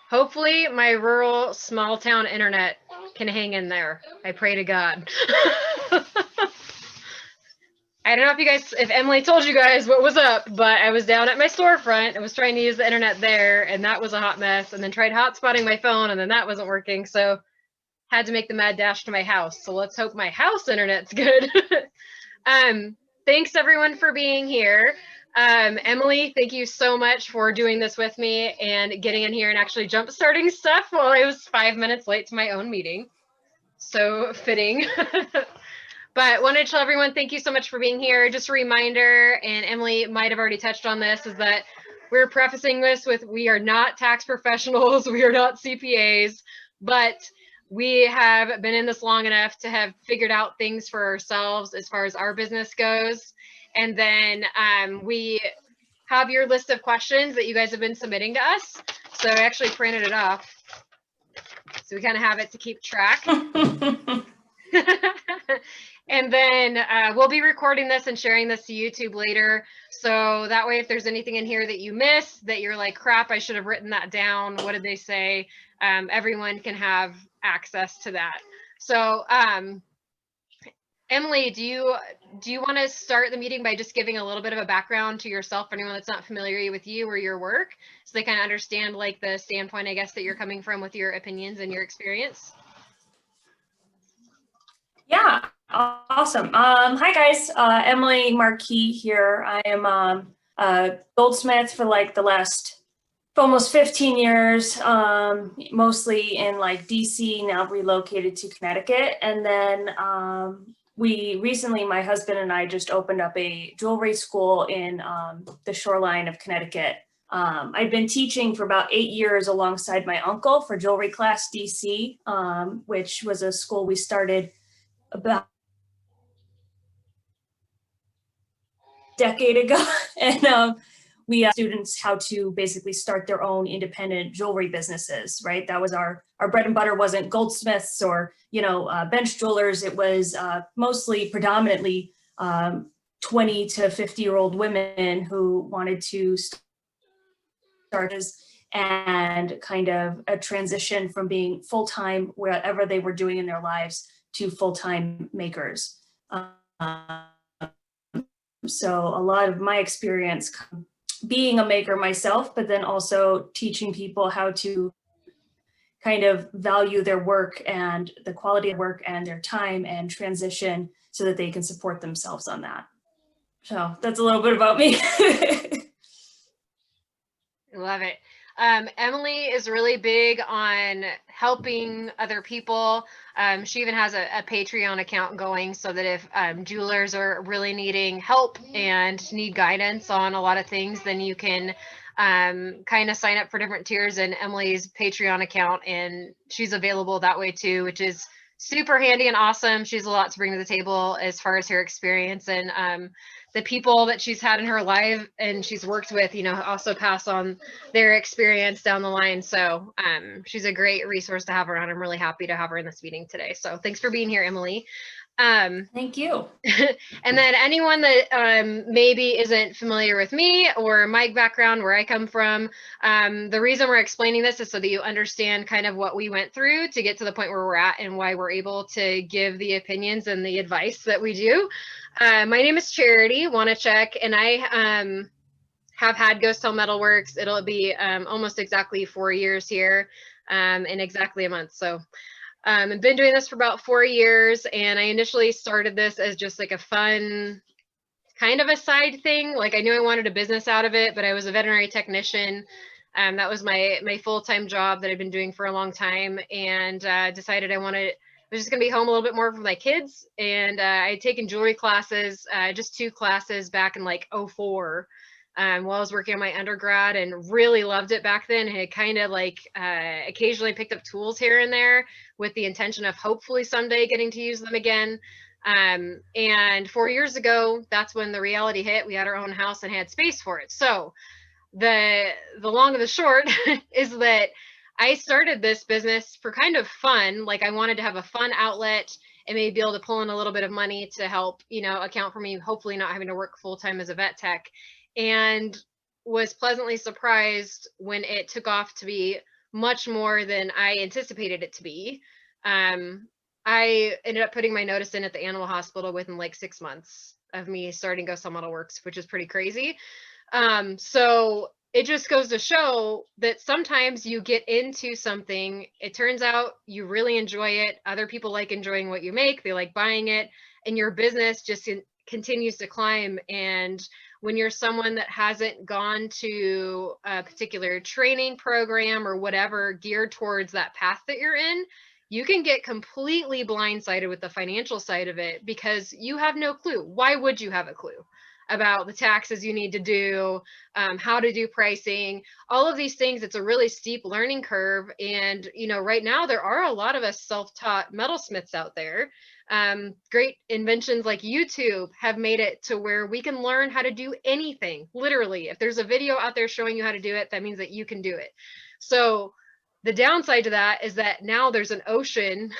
Hopefully my rural small town internet can hang in there. I pray to God. I don't know if Emily told you guys what was up, but I was down at my storefront. I was trying to use the internet there, and that was a hot mess. And then tried hotspotting my phone, and then that wasn't working. So had to make the mad dash to my house. So let's hope my house internet's good. Thanks everyone for being here. Emily, thank you so much for doing this with me and getting in here and actually jump starting stuff while I was 5 minutes late to my own meeting. So fitting. But wanted to tell everyone thank you so much for being here. Just a reminder, and Emily might have already touched on this, is that we're prefacing this with we are not tax professionals, we are not CPAs, but we have been in this long enough to have figured out things for ourselves as far as our business goes. And then we have your list of questions that you guys have been submitting to us. So I actually printed it off. So we kind of have it to keep track. And then we'll be recording this and sharing this to YouTube later. So that way, if there's anything in here that you missed, that you're like, crap, I should have written that down. What did they say? Everyone can have access to that. So Emily, do you want to start the meeting by just giving a little bit of a background to yourself for anyone that's not familiar with you or your work, so they kind of understand like the standpoint, I guess, that you're coming from with your opinions and your experience? Yeah, awesome. Hi guys, Emily Marquis here. I am a goldsmith for like the last almost 15 years, mostly in like DC, now relocated to Connecticut. And then we recently, my husband and I just opened up a jewelry school in the shoreline of Connecticut. I've been teaching for about 8 years alongside my uncle for Jewelry Class DC, which was a school we started about a decade ago. And we students how to basically start their own independent jewelry businesses, right? That was our bread and butter. Wasn't goldsmiths or, bench jewelers. It was mostly predominantly 20 to 50-year-old women who wanted to start as and kind of a transition from being full-time wherever they were doing in their lives to full-time makers. So a lot of my experience being a maker myself, but then also teaching people how to kind of value their work and the quality of work and their time and transition so that they can support themselves on that. So that's a little bit about me. Love it. Emily is really big on helping other people. She even has a Patreon account going so that if jewelers are really needing help and need guidance on a lot of things, then you can kind of sign up for different tiers in Emily's Patreon account, and she's available that way too, which is super handy and awesome. She's a lot to bring to the table as far as her experience, and the people that she's had in her life and she's worked with, also pass on their experience down the line. So she's a great resource to have around. I'm really happy to have her in this meeting today. So thanks for being here, Emily. Thank you. And then anyone that maybe isn't familiar with me or my background, where I come from, the reason we're explaining this is so that you understand kind of what we went through to get to the point where we're at and why we're able to give the opinions and the advice that we do. My name is Charity Wanachek, and I have had Ghost Tell Metalworks. It'll be almost exactly 4 years here in exactly a month. So I've been doing this for about 4 years, and I initially started this as just like a fun kind of a side thing. Like I knew I wanted a business out of it, but I was a veterinary technician. That was my full-time job that I've been doing for a long time, and decided I was just gonna be home a little bit more for my kids. And I had taken jewelry classes, just 2 classes back in like 04. While I was working on my undergrad, and really loved it back then. And had kind of like occasionally picked up tools here and there with the intention of hopefully someday getting to use them again. And 4 years ago, that's when the reality hit. We had our own house and had space for it. So the long and the short is that I started this business for kind of fun. Like I wanted to have a fun outlet and maybe be able to pull in a little bit of money to help, account for me, hopefully not having to work full-time as a vet tech. And was pleasantly surprised when it took off to be much more than I anticipated it to be. I ended up putting my notice in at the animal hospital within like 6 months of me starting Go Sell Model Works, which is pretty crazy. So it just goes to show that sometimes you get into something, it turns out you really enjoy it. Other people like enjoying what you make, they like buying it, and your business just continues to climb. And when you're someone that hasn't gone to a particular training program or whatever geared towards that path that you're in, you can get completely blindsided with the financial side of it because you have no clue. Why would you have a clue about the taxes you need to do, how to do pricing, all of these things? It's a really steep learning curve. And, you know, right now there are a lot of us self-taught metalsmiths out there. Great inventions like YouTube have made it to where we can learn how to do anything. Literally, if there's a video out there showing you how to do it, that means that you can do it. So the downside to that is that now there's an ocean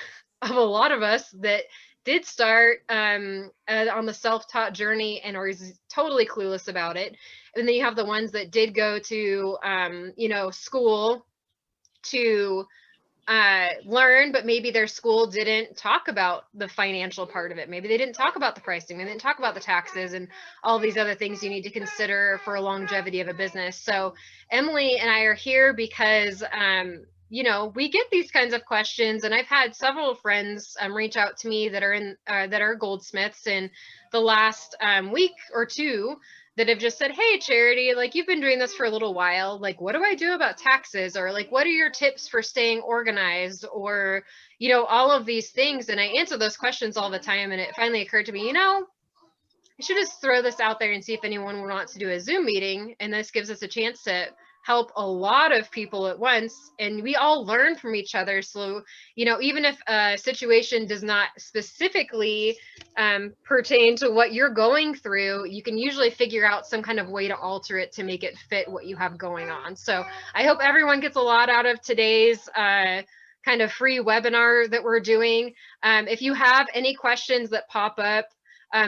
of a lot of us that did start on the self-taught journey and are totally clueless about it. And then you have the ones that did go to, you know, school to learn, but maybe their school didn't talk about the financial part of it. Maybe they didn't talk about the pricing. They didn't talk about the taxes and all these other things you need to consider for a longevity of a business. So Emily and I are here because, you know, we get these kinds of questions, and I've had several friends reach out to me that are in that are goldsmiths in the last week or two that have just said, hey, Charity, like, you've been doing this for a little while. Like, what do I do about taxes? Or like, what are your tips for staying organized? Or, you know, all of these things. And I answer those questions all the time. And it finally occurred to me, you know, I should just throw this out there and see if anyone wants to do a Zoom meeting. And this gives us a chance to help a lot of people at once, and we all learn from each other. So, you know, even if a situation does not specifically pertain to what you're going through, you can usually figure out some kind of way to alter it to make it fit what you have going on. So I hope everyone gets a lot out of today's kind of free webinar that we're doing. If you have any questions that pop up,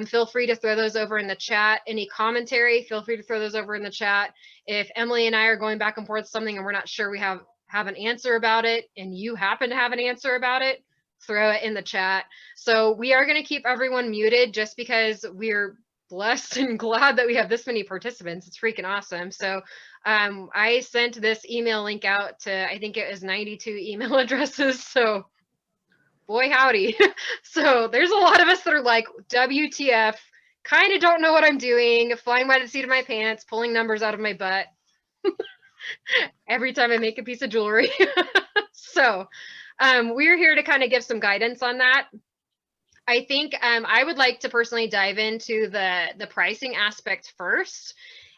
feel free to throw those over in the chat. Any commentary, feel free to throw those over in the chat. If Emily and I are going back and forth something and we're not sure we have an answer about it, and you happen to have an answer about it, throw it in the chat. So we are going to keep everyone muted just because we're blessed and glad that we have this many participants. It's freaking awesome. So I sent this email link out to, I think it was 92 email addresses. So boy, howdy. So there's a lot of us that are like, WTF, kind of don't know what I'm doing, flying by the seat of my pants, pulling numbers out of my butt every time I make a piece of jewelry. So we're here to kind of give some guidance on that. I think I would like to personally dive into the pricing aspect first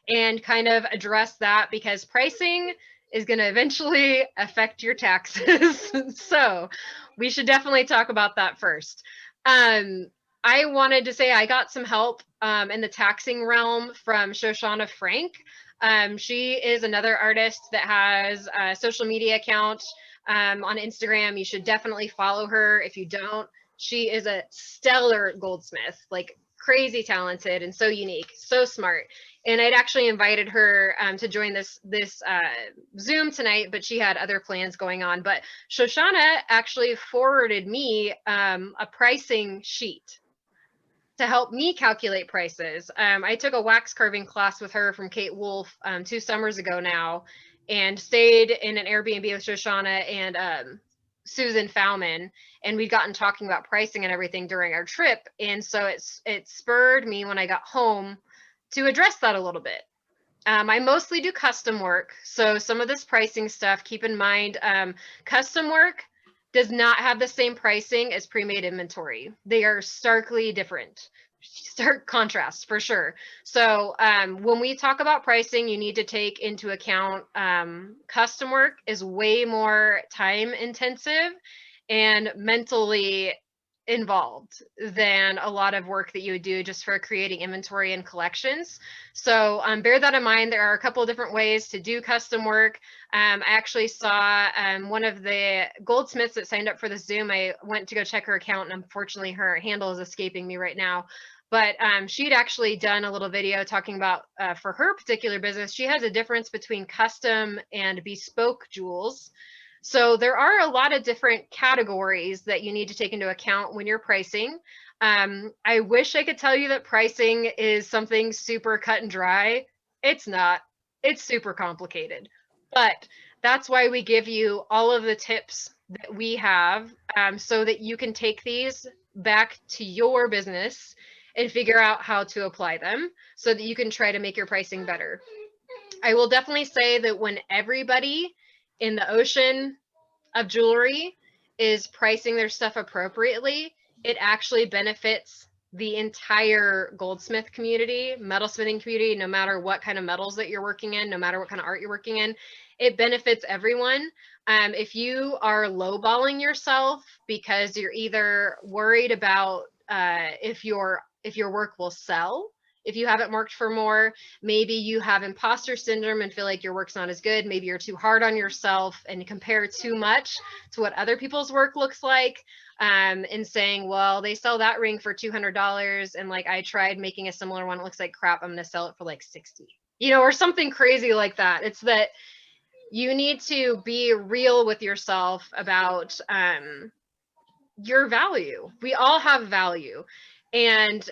and kind of address that, because pricing is going to eventually affect your taxes. So we should definitely talk about that first. I wanted to say I got some help in the taxing realm from Shoshana Frank. She is another artist that has a social media account on Instagram. You should definitely follow her if you don't. She is a stellar goldsmith, like crazy talented and so unique, so smart. And I'd actually invited her to join this Zoom tonight, but she had other plans going on. But Shoshana actually forwarded me a pricing sheet to help me calculate prices. I took a wax carving class with her from Kate Wolf 2 summers ago now, and stayed in an Airbnb with Shoshana and Susan Fowman, and we'd gotten talking about pricing and everything during our trip. And so it spurred me when I got home to address that a little bit. I mostly do custom work. So some of this pricing stuff, keep in mind, custom work does not have the same pricing as pre-made inventory. They are starkly different. Stark contrast for sure. So when we talk about pricing, you need to take into account custom work is way more time intensive and mentally involved than a lot of work that you would do just for creating inventory and collections. So bear that in mind. There are a couple of different ways to do custom work. I actually saw one of the goldsmiths that signed up for the Zoom. I went to go check her account, and unfortunately her handle is escaping me right now. But she'd actually done a little video talking about, for her particular business, she has a difference between custom and bespoke jewels. So there are a lot of different categories that you need to take into account when you're pricing. I wish I could tell you that pricing is something super cut and dry. It's not. It's super complicated. But that's why we give you all of the tips that we have, so that you can take these back to your business and figure out how to apply them so that you can try to make your pricing better. I will definitely say that when everybody in the ocean of jewelry is pricing their stuff appropriately, it actually benefits the entire goldsmith community, metalsmithing community, no matter what kind of metals that you're working in, no matter what kind of art you're working in, it benefits everyone. If you are lowballing yourself because you're either worried about if your work will sell, if you haven't worked for more, maybe you have imposter syndrome and feel like your work's not as good. Maybe you're too hard on yourself and compare too much to what other people's work looks like. And saying, well, they sell that ring for $200 and like I tried making a similar one, it looks like crap, I'm going to sell it for like 60, or something crazy like that. It's that you need to be real with yourself about your value. We all have value. And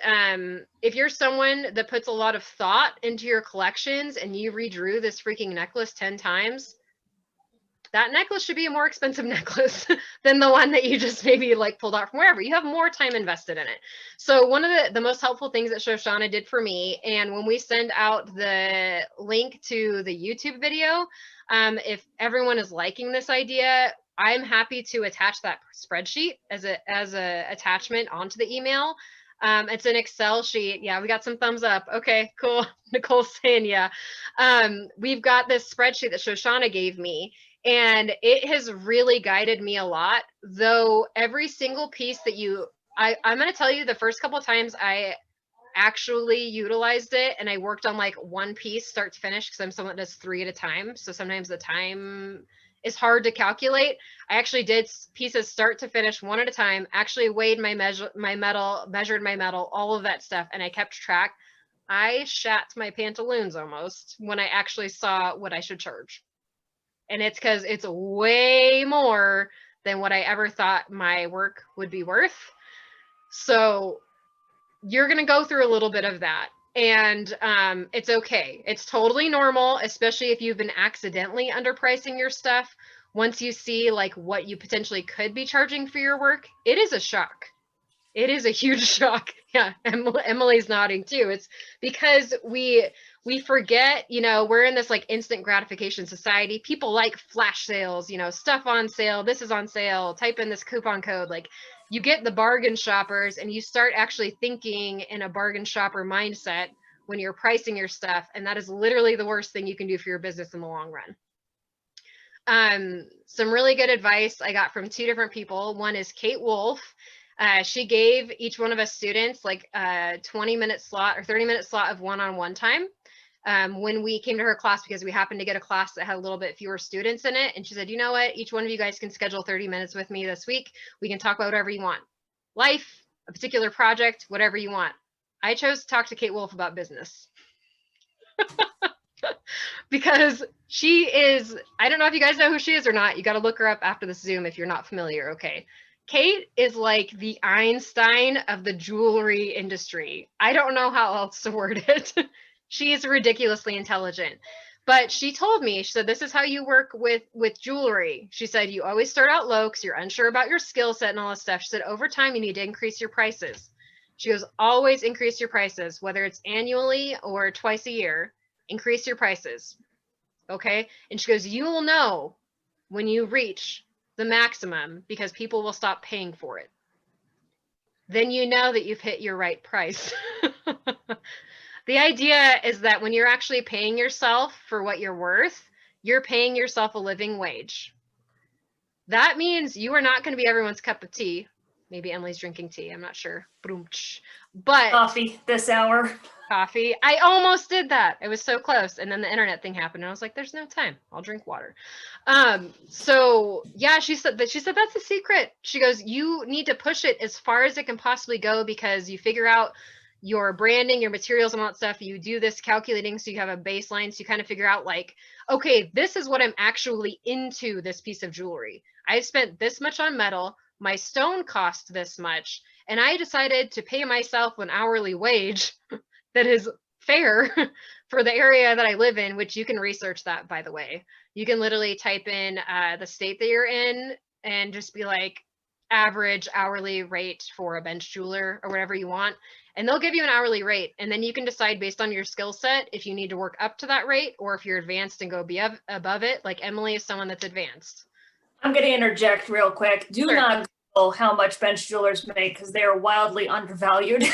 if you're someone that puts a lot of thought into your collections and you redrew this freaking necklace 10 times, that necklace should be a more expensive necklace than the one that you just maybe like pulled out from wherever. You have more time invested in it. So one of the most helpful things that Shoshana did for me, and when we send out the link to the YouTube video, if everyone is liking this idea, I'm happy to attach that spreadsheet as a attachment onto the email. It's an Excel sheet. Yeah, we got some thumbs up. Okay, cool. Nicole's saying yeah. We've got this spreadsheet that Shoshana gave me, and it has really guided me a lot, though every single piece that I'm going to tell you the first couple of times I actually utilized it and I worked on like one piece start to finish, because I'm someone that does 3 at a time. So sometimes the time is hard to calculate. I actually did pieces start to finish 1 at a time, actually weighed my metal, measured my metal, all of that stuff. And I kept track. I shat my pantaloons almost when I actually saw what I should charge. And it's because it's way more than what I ever thought my work would be worth. So you're going to go through a little bit of that. And it's okay. It's totally normal, especially if you've been accidentally underpricing your stuff. Once you see like what you potentially could be charging for your work, it is a shock. It is a huge shock. Yeah, Emily's nodding too. It's because we forget, we're in this like instant gratification society. People like flash sales, stuff on sale. This is on sale. Type in this coupon code. Like, you get the bargain shoppers and you start actually thinking in a bargain shopper mindset when you're pricing your stuff. And that is literally the worst thing you can do for your business in the long run. Some really good advice I got from 2 different people. One is Kate Wolf. She gave each one of us students like a 20-minute slot or 30-minute slot of one-on-one time when we came to her class, because we happened to get a class that had a little bit fewer students in it. And she said, you know what, each one of you guys can schedule 30 minutes with me this week. We can talk about whatever you want. Life, a particular project, whatever you want. I chose to talk to Kate Wolf about business. Because she is, I don't know if you guys know who she is or not. You got to look her up after this Zoom if you're not familiar, okay? Kate is like the Einstein of the jewelry industry. I don't know how else to word it. She is ridiculously intelligent. But she told me, she said, this is how you work with jewelry. She said, you always start out low because you're unsure about your skill set and all this stuff. She said, over time, you need to increase your prices. She goes, always increase your prices, whether it's annually or twice a year, increase your prices. Okay. And she goes, you will know when you reach the maximum because people will stop paying for it. Then you know that you've hit your right price. The idea is that when you're actually paying yourself for what you're worth, you're paying yourself a living wage. That means you are not going to be everyone's cup of tea. Maybe Emily's drinking tea. I'm not sure. But coffee this hour. Coffee. I almost did that. It was so close. And then the internet thing happened. And I was like, there's no time. I'll drink water. So yeah, she said that's the secret. She goes, you need to push it as far as it can possibly go, because you figure out your branding, your materials and all that stuff, you do this calculating so you have a baseline, so you kind of figure out like, okay, this is what I'm actually into this piece of jewelry. I spent this much on metal, my stone cost this much, and I decided to pay myself an hourly wage that is fair for the area that I live in, which you can research that, by the way. You can literally type in the state that you're in and just be like, average hourly rate for a bench jeweler or whatever you want, and they'll give you an hourly rate, and then you can decide based on your skill set if you need to work up to that rate or if you're advanced and go above it. Like Emily is someone that's advanced. I'm going to interject real quick. Do Sure. not Google how much bench jewelers make, because they are wildly undervalued.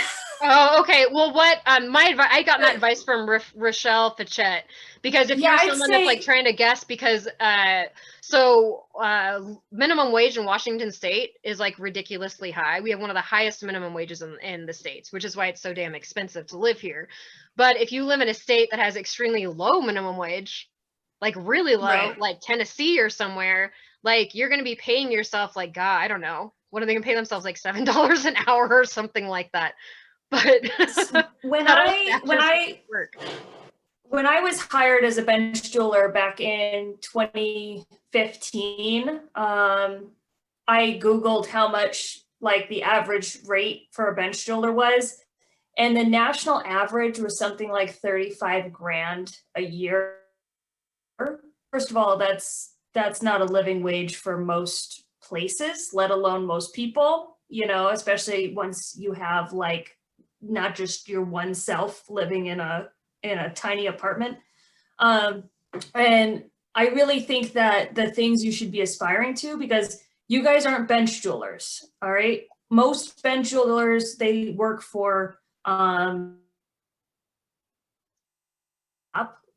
Oh, okay. Well, what I got that advice from Rochelle Fachette, because if Yeah, you're I'd someone that's like say- trying to guess, because minimum wage in Washington State is like ridiculously high. We have one of the highest minimum wages in the states, which is why it's so damn expensive to live here. But if you live in a state that has extremely low minimum wage, like really low, Right. like Tennessee or somewhere, like you're going to be paying yourself like, God, I don't know, what are they going to pay themselves, like $7 an hour or something like that? But when that I was hired as a bench jeweler back in 2015, I Googled how much like the average rate for a bench jeweler was, and the national average was something like 35 grand a year. First of all, that's not a living wage for most places, let alone most people, you know, especially once you have like not just your one self living in a tiny apartment. And I really think that the things you should be aspiring to, because you guys aren't bench jewelers, all right? Most bench jewelers, they work for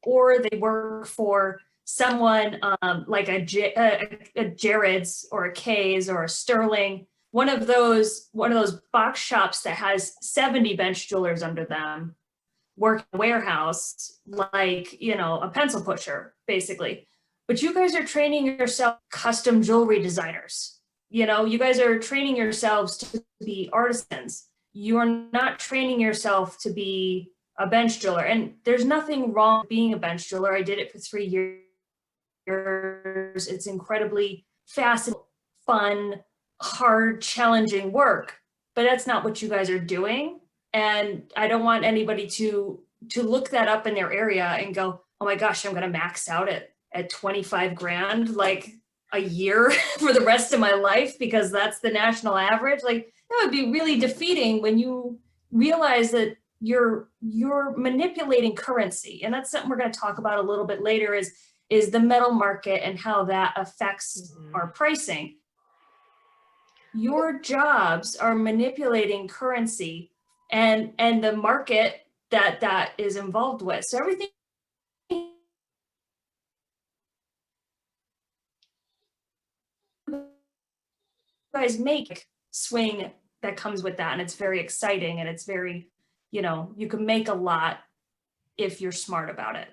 or they work for someone like a Jared's or a Kay's or a Sterling, one of those box shops that has 70 bench jewelers under them, work in a warehouse, like, you know, a pencil pusher, basically. But you guys are training yourself custom jewelry designers. You know, you guys are training yourselves to be artisans. You are not training yourself to be a bench jeweler. And there's nothing wrong with being a bench jeweler. I did it for 3 years. It's incredibly fascinating, fun, hard, challenging work. But that's not what you guys are doing. And I don't want anybody to look that up in their area and go, oh my gosh, I'm going to max out at 25 grand like a year for the rest of my life because that's the national average. Like that would be really defeating when you realize that you're manipulating currency. And that's something we're going to talk about a little bit later is the metal market and how that affects our pricing. Your jobs are manipulating currency and the market that is involved with. So everything you guys make swing that comes with that, and it's very exciting, and it's very, you know, you can make a lot if you're smart about it.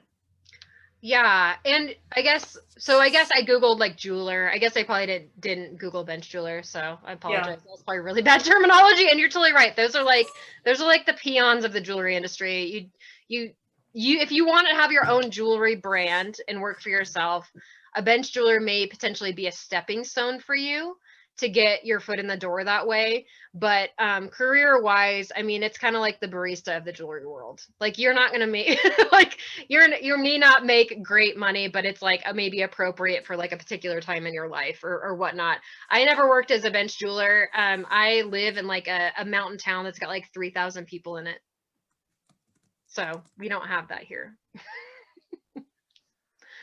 Yeah, and I guess I Googled like jeweler. I guess I probably didn't Google bench jeweler, so I apologize. Yeah. That's probably really bad terminology, and you're totally right. Those are like the peons of the jewelry industry. You if you want to have your own jewelry brand and work for yourself, a bench jeweler may potentially be a stepping stone for you to get your foot in the door that way. But career wise, I mean, it's kind of like the barista of the jewelry world. Like you're not going to make like you may not make great money, but it's like maybe appropriate for like a particular time in your life or whatnot. I never worked as a bench jeweler. I live in like a mountain town that's got like 3,000 people in it. So we don't have that here.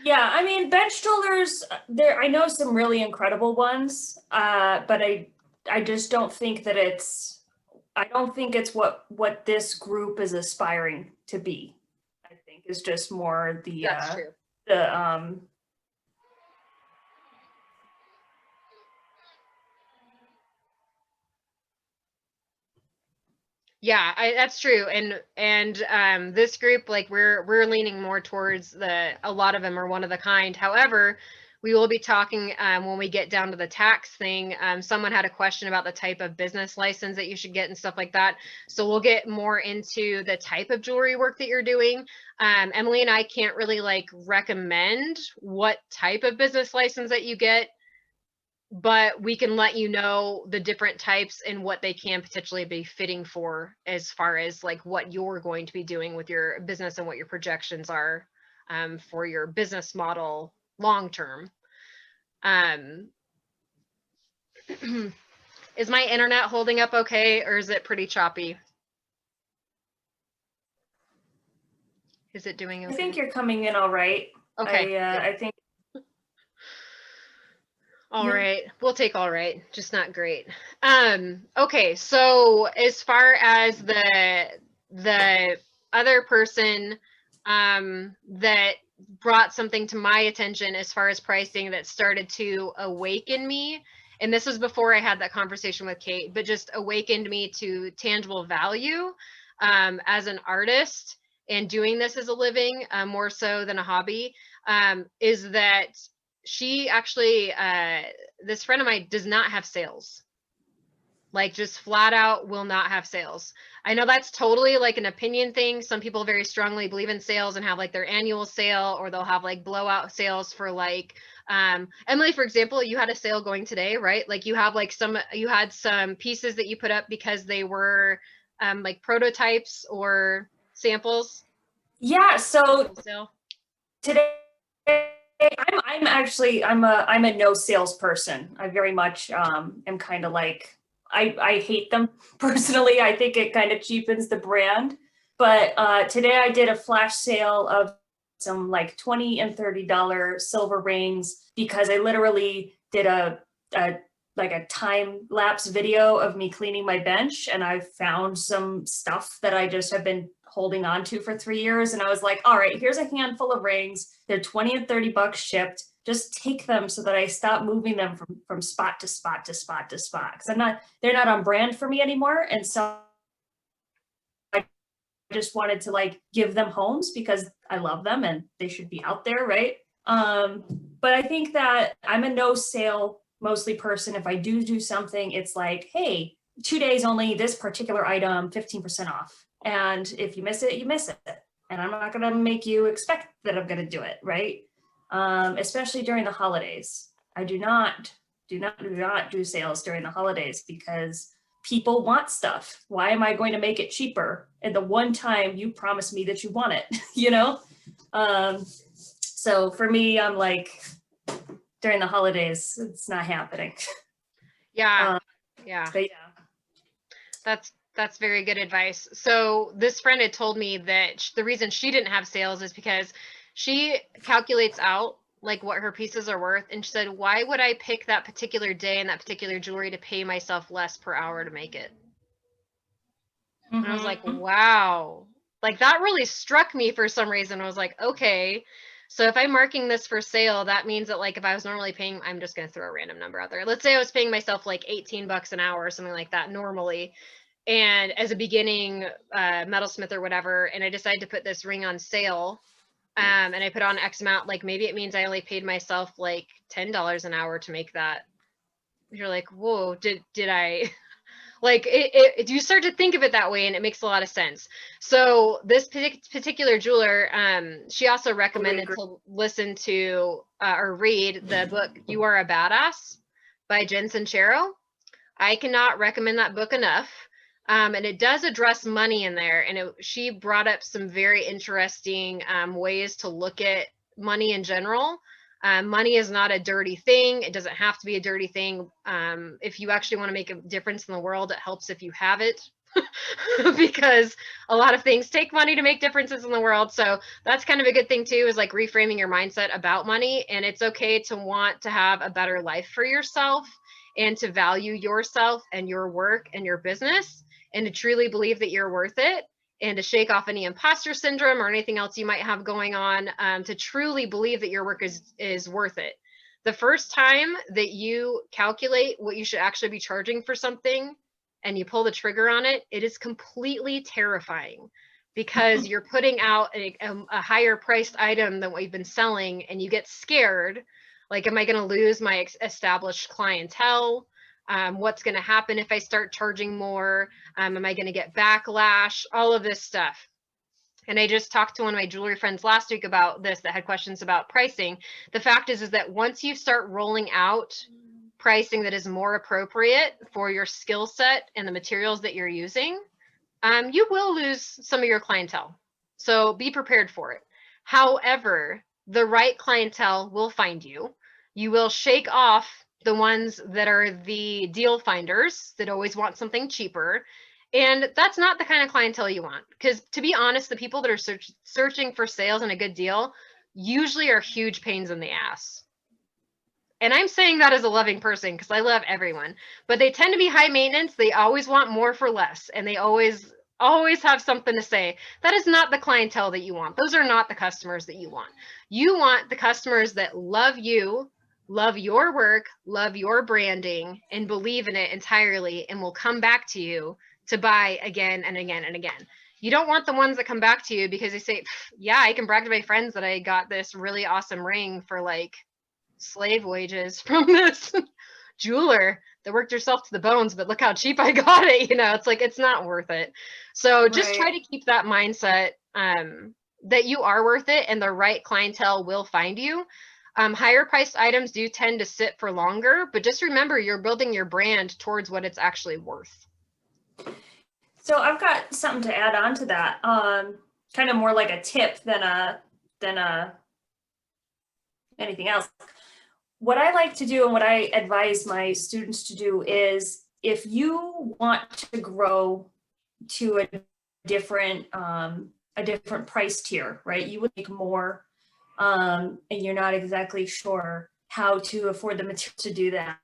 Yeah, I mean, bench jewelers, I know some really incredible ones, but I just don't think that I don't think it's what this group is aspiring to be. I think is just more That's true. Yeah, that's true. And this group, like we're leaning more towards a lot of them are one of a kind. However, We will be talking when we get down to the tax thing. Someone had a question about the type of business license that you should get and stuff like that. So we'll get more into the type of jewelry work that you're doing. Emily and I can't really like recommend what type of business license that you get, but we can let you know the different types and what they can potentially be fitting for as far as like what you're going to be doing with your business and what your projections are for your business model long term. Is my internet holding up okay, or is it pretty choppy? Is it doing okay? I think you're coming in all right. Okay. I think. All right. We'll take all right, just not great. Okay, so as far as the other person that brought something to my attention as far as pricing that started to awaken me, and this was before I had that conversation with Kate, but just awakened me to tangible value as an artist and doing this as a living, more so than a hobby, is that she actually, this friend of mine does not have sales. Like just flat out will not have sales. I know that's totally like an opinion thing. Some people very strongly believe in sales and have like their annual sale, or they'll have like blowout sales for like, Emily, for example, you had a sale going today, right? Like you have like you had some pieces that you put up because they were like prototypes or samples. Yeah. So Sale. today I'm a no sales person. I very much am kind of like I hate them personally. I think it kind of cheapens the brand. But today I did a flash sale of some like $20 and $30 silver rings because I literally did a like a time lapse video of me cleaning my bench, and I found some stuff that I just have been holding on to for 3 years. And I was like, all right, here's a handful of rings. They're 20 and 30 bucks shipped. Just take them so that I stop moving them from spot to spot to spot to spot. Because they're not on brand for me anymore. And so I just wanted to like give them homes because I love them and they should be out there, right? But I think that I'm a no sale mostly person. If I do something, it's like, hey, 2 days only, this particular item, 15% off. And if you miss it, you miss it. And I'm not going to make you expect that I'm going to do it, right? Especially during the holidays. I do not do sales during the holidays because people want stuff. Why am I going to make it cheaper? And the one time you promised me that you want it, you know? So for me, I'm like, during the holidays, it's not happening. Yeah. Yeah. But yeah. That's very good advice. So this friend had told me that the reason she didn't have sales is because she calculates out like what her pieces are worth. And she said, why would I pick that particular day and that particular jewelry to pay myself less per hour to make it? And I was like, wow, like that really struck me for some reason. I was like, okay, so if I'm marking this for sale, that means that like if I was normally paying, I'm just going to throw a random number out there. Let's say I was paying myself like 18 bucks an hour or something like that normally. And as a beginning metalsmith or whatever, and I decided to put this ring on sale, and I put on X amount, like maybe it means I only paid myself like $10 an hour to make that. You're like, whoa, did I like you start to think of it that way, and it makes a lot of sense. So this particular jeweler, she also recommended to listen to or read the book You Are a Badass by Jen Sincero. I cannot recommend that book enough. And it does address money in there. And she brought up some very interesting ways to look at money in general. Money is not a dirty thing. It doesn't have to be a dirty thing. If you actually want to make a difference in the world, it helps if you have it. Because a lot of things take money to make differences in the world. So that's kind of a good thing too, is like reframing your mindset about money. And it's okay to want to have a better life for yourself and to value yourself and your work and your business, and to truly believe that you're worth it, and to shake off any imposter syndrome or anything else you might have going on, to truly believe that your work is worth it. The first time that you calculate what you should actually be charging for something and you pull the trigger on it, it is completely terrifying, because you're putting out a higher priced item than what you've been selling, and you get scared. Like, am I going to lose my established clientele? What's going to happen if I start charging more? Am I going to get backlash? All of this stuff. And I just talked to one of my jewelry friends last week about this that had questions about pricing. The fact is that once you start rolling out pricing that is more appropriate for your skill set and the materials that you're using, you will lose some of your clientele. So be prepared for it. However, the right clientele will find you. You will shake off the ones that are the deal finders that always want something cheaper. And that's not the kind of clientele you want. Because to be honest, the people that are searching for sales and a good deal usually are huge pains in the ass. And I'm saying that as a loving person because I love everyone, but they tend to be high maintenance. They always want more for less, and they always have something to say. That is not the clientele that you want. Those are not the customers that you want. You want the customers that love you, love your work, love your branding, and believe in it entirely, and will come back to you to buy again and again and again. You don't want the ones that come back to you because they say, yeah, I can brag to my friends that I got this really awesome ring for like slave wages from this jeweler that worked herself to the bones, but look how cheap I got it. It's like, it's not worth it. So just try to keep that mindset that you are worth it and the right clientele will find you. Higher priced items do tend to sit for longer, but just remember you're building your brand towards what it's actually worth. So I've got something to add on to that. Kind of more like a tip than anything else. What I like to do and what I advise my students to do is if you want to grow to a different price tier, right? You would make more and you're not exactly sure how to afford the material to do that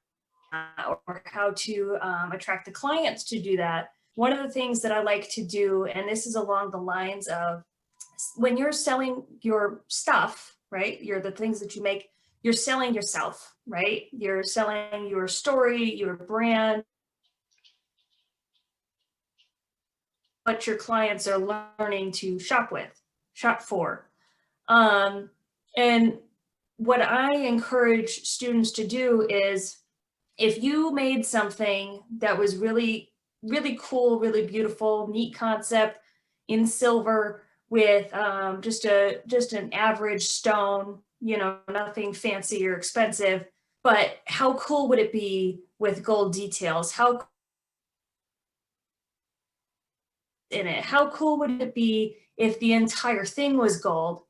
or how to attract the clients to do that. One of the things that I like to do, and this is along the lines of when you're selling your stuff, right? The things that you make, you're selling yourself, right? You're selling your story, your brand, what your clients are learning to shop for. And what I encourage students to do is if you made something that was really, really cool, really beautiful, neat concept in silver with just an average stone, nothing fancy or expensive, but how cool would it be with gold details? How cool would it be if the entire thing was gold?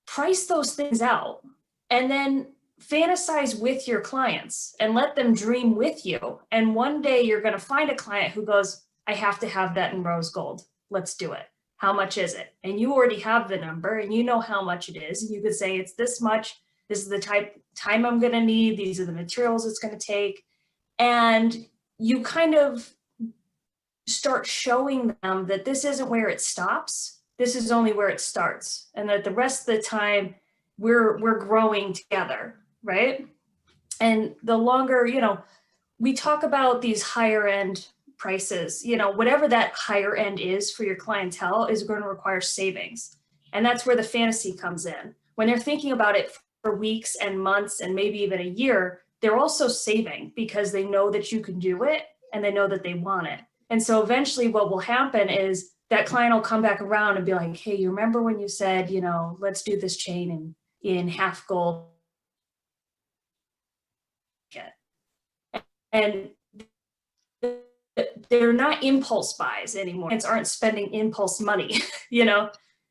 Price those things out and then fantasize with your clients and let them dream with you. And one day you're going to find a client who goes, I have to have that in rose gold. Let's do it. How much is it? And you already have the number and you know how much it is. And you could say it's this much. This is the time I'm going to need. These are the materials it's going to take. And you kind of start showing them that this isn't where it stops. This is only where it starts. And that the rest of the time we're growing together, right? And the longer, we talk about these higher end prices, whatever that higher end is for your clientele is going to require savings. And that's where the fantasy comes in. When they're thinking about it for weeks and months and maybe even a year, they're also saving because they know that you can do it and they know that they want it. And so eventually what will happen is that client will come back around and be like, hey, you remember when you said, let's do this chain in half gold? And they're not impulse buys anymore. Clients aren't spending impulse money, $20,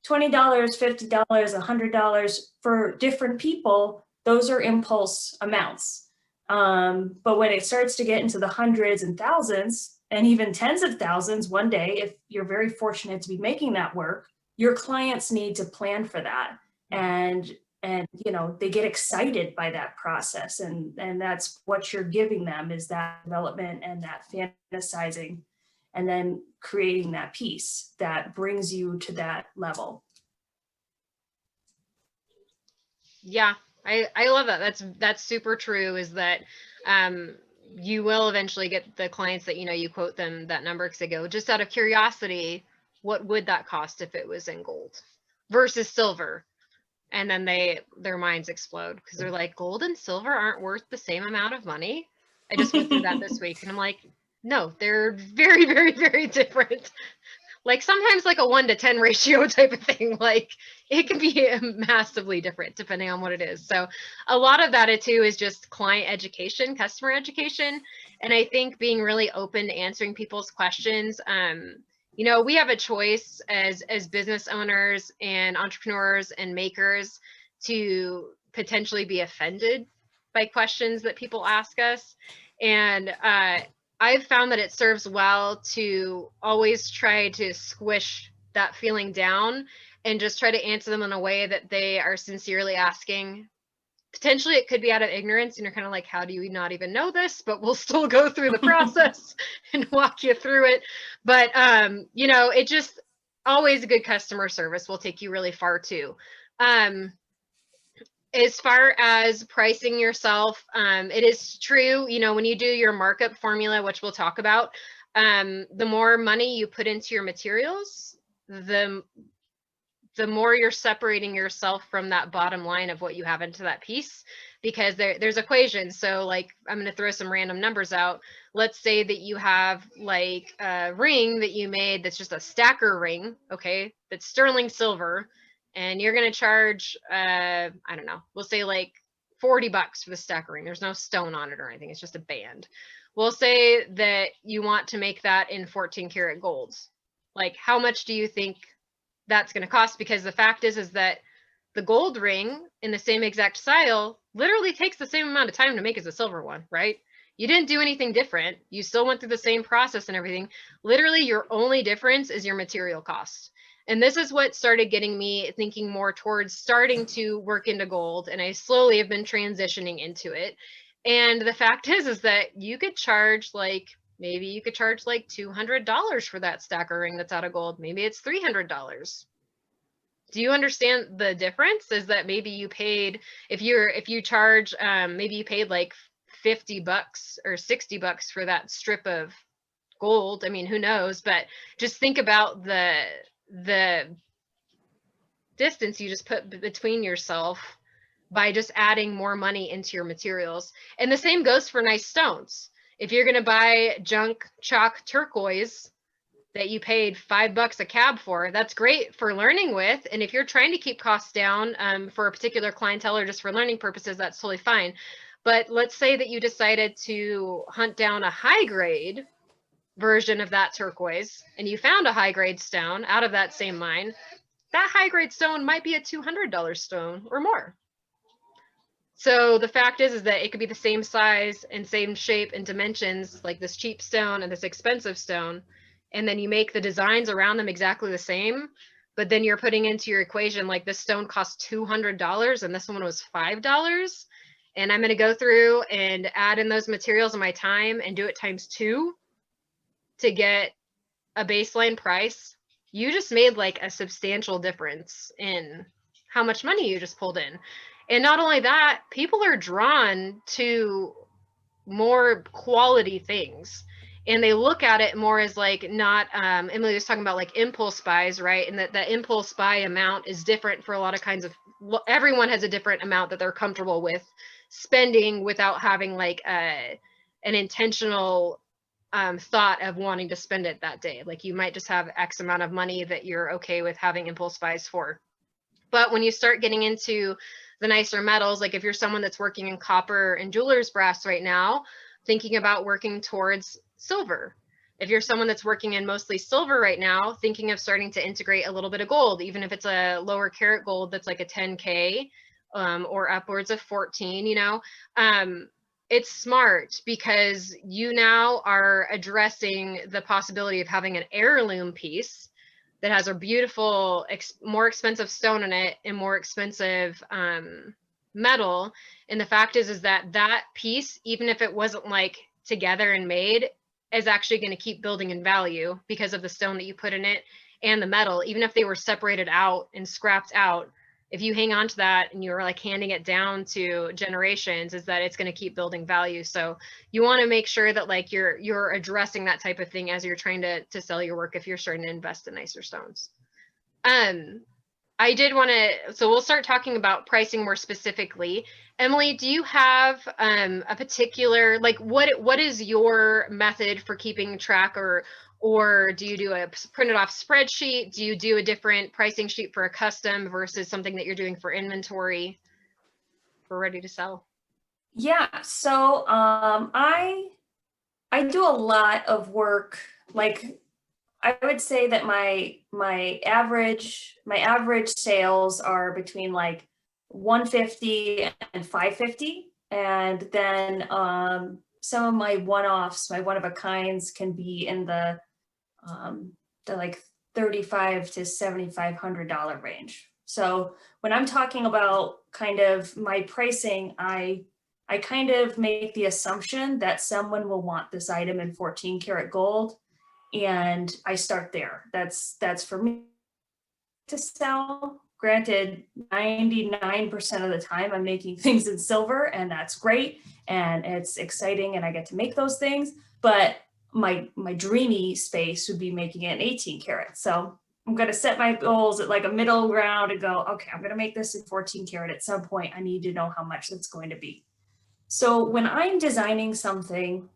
$50, $100 for different people. Those are impulse amounts. But when it starts to get into the hundreds and thousands and even tens of thousands one day, if you're very fortunate to be making that work, your clients need to plan for that. And they get excited by that process. And that's what you're giving them is that development and that fantasizing and then creating that piece that brings you to that level. Yeah, I love that. That's super true is that you will eventually get the clients that, you quote them that number because they go, just out of curiosity, what would that cost if it was in gold versus silver? And then their minds explode because they're like, gold and silver aren't worth the same amount of money. I just went through that this week, and I'm like, no, they're very, very, very different. Like sometimes like a 1-to-10 ratio type of thing. Like it can be massively different depending on what it is. So a lot of that too is just client education, customer education. And I think being really open to answering people's questions. You know, we have a choice as business owners and entrepreneurs and makers to potentially be offended by questions that people ask us. And I've found that it serves well to always try to squish that feeling down and just try to answer them in a way that they are sincerely asking. Potentially it could be out of ignorance and you're kind of like, how do you not even know this? But we'll still go through the process and walk you through it. But you know, it just always a good customer service will take you really far too. As far as pricing yourself, it is true, you know, when you do your markup formula, which we'll talk about, the more money you put into your materials, the more you're separating yourself from that bottom line of what you have into that piece, because there's equations. So like, I'm going to throw some random numbers out. Let's say that you have like a ring that you made that's just a stacker ring, okay, that's sterling silver, and you're going to charge, I don't know, we'll say like $40 for the stacker ring. There's no stone on it or anything. It's just a band. We'll say that you want to make that in 14 karat gold. Like, how much do you think that's going to cost? Because the fact is that the gold ring in the same exact style literally takes the same amount of time to make as the silver one, right? You didn't do anything different. You still went through the same process and everything. Literally, your only difference is your material cost. And this is what started getting me thinking more towards starting to work into gold. And I slowly have been transitioning into it. And the fact is that you could charge like, maybe you could charge like $200 for that stacker ring that's out of gold. Maybe it's $300. Do you understand the difference? Is that maybe you paid, if you charge, maybe you paid like $50 or $60 for that strip of gold. I mean, who knows? But just think about the distance you just put between yourself by just adding more money into your materials. And the same goes for nice stones. If you're going to buy junk chalk turquoise that you paid $5 a cab for, that's great for learning with. And if you're trying to keep costs down for a particular clientele or just for learning purposes, that's totally fine. But let's say that you decided to hunt down a high grade version of that turquoise and you found a high grade stone out of that same mine. That high grade stone might be a $200 stone or more. So the fact is that it could be the same size and same shape and dimensions, like this cheap stone and this expensive stone. And then you make the designs around them exactly the same, but then you're putting into your equation, like this stone cost $200 and this one was $5. And I'm going to go through and add in those materials in my time and do it times 2 to get a baseline price. You just made like a substantial difference in how much money you just pulled in. And not only that, people are drawn to more quality things. And they look at it more as like not, Emily was talking about like impulse buys, right? And that impulse buy amount is different for a lot of kinds of, everyone has a different amount that they're comfortable with spending without having like an intentional thought of wanting to spend it that day. Like you might just have X amount of money that you're okay with having impulse buys for. But when you start getting into the nicer metals, like if you're someone that's working in copper and jeweler's brass right now, thinking about working towards silver. If you're someone that's working in mostly silver right now, thinking of starting to integrate a little bit of gold, even if it's a lower carat gold that's like a 10K or upwards of 14, you know, it's smart because you now are addressing the possibility of having an heirloom piece that has a beautiful, more expensive stone in it and more expensive metal. And the fact is that that piece, even if it wasn't like together and made, is actually going to keep building in value because of the stone that you put in it and the metal. Even if they were separated out and scrapped out, if you hang on to that and you're like handing it down to generations, is that it's going to keep building value. So you want to make sure that like you're addressing that type of thing as you're trying to sell your work if you're starting to invest in nicer stones. I did want to, so we'll start talking about pricing more specifically. Emily, do you have a particular, like what is your method for keeping track, or do you do a printed off spreadsheet? Do you do a different pricing sheet for a custom versus something that you're doing for inventory for ready to sell? Yeah, so I do a lot of work. Like I would say that my average sales are between like 150 and 550, and then some of my one-offs, my one of a kinds, can be in the like 35 to $7,500 range. So when I'm talking about kind of my pricing, I kind of make the assumption that someone will want this item in 14 karat gold, and I start there. That's for me to sell. Granted, 99% of the time I'm making things in silver, and that's great, and it's exciting, and I get to make those things. But my dreamy space would be making it in 18 karat. So I'm going to set my goals at like a middle ground and go, okay, I'm going to make this in 14 karat at some point. I need to know how much that's going to be. So when I'm designing something,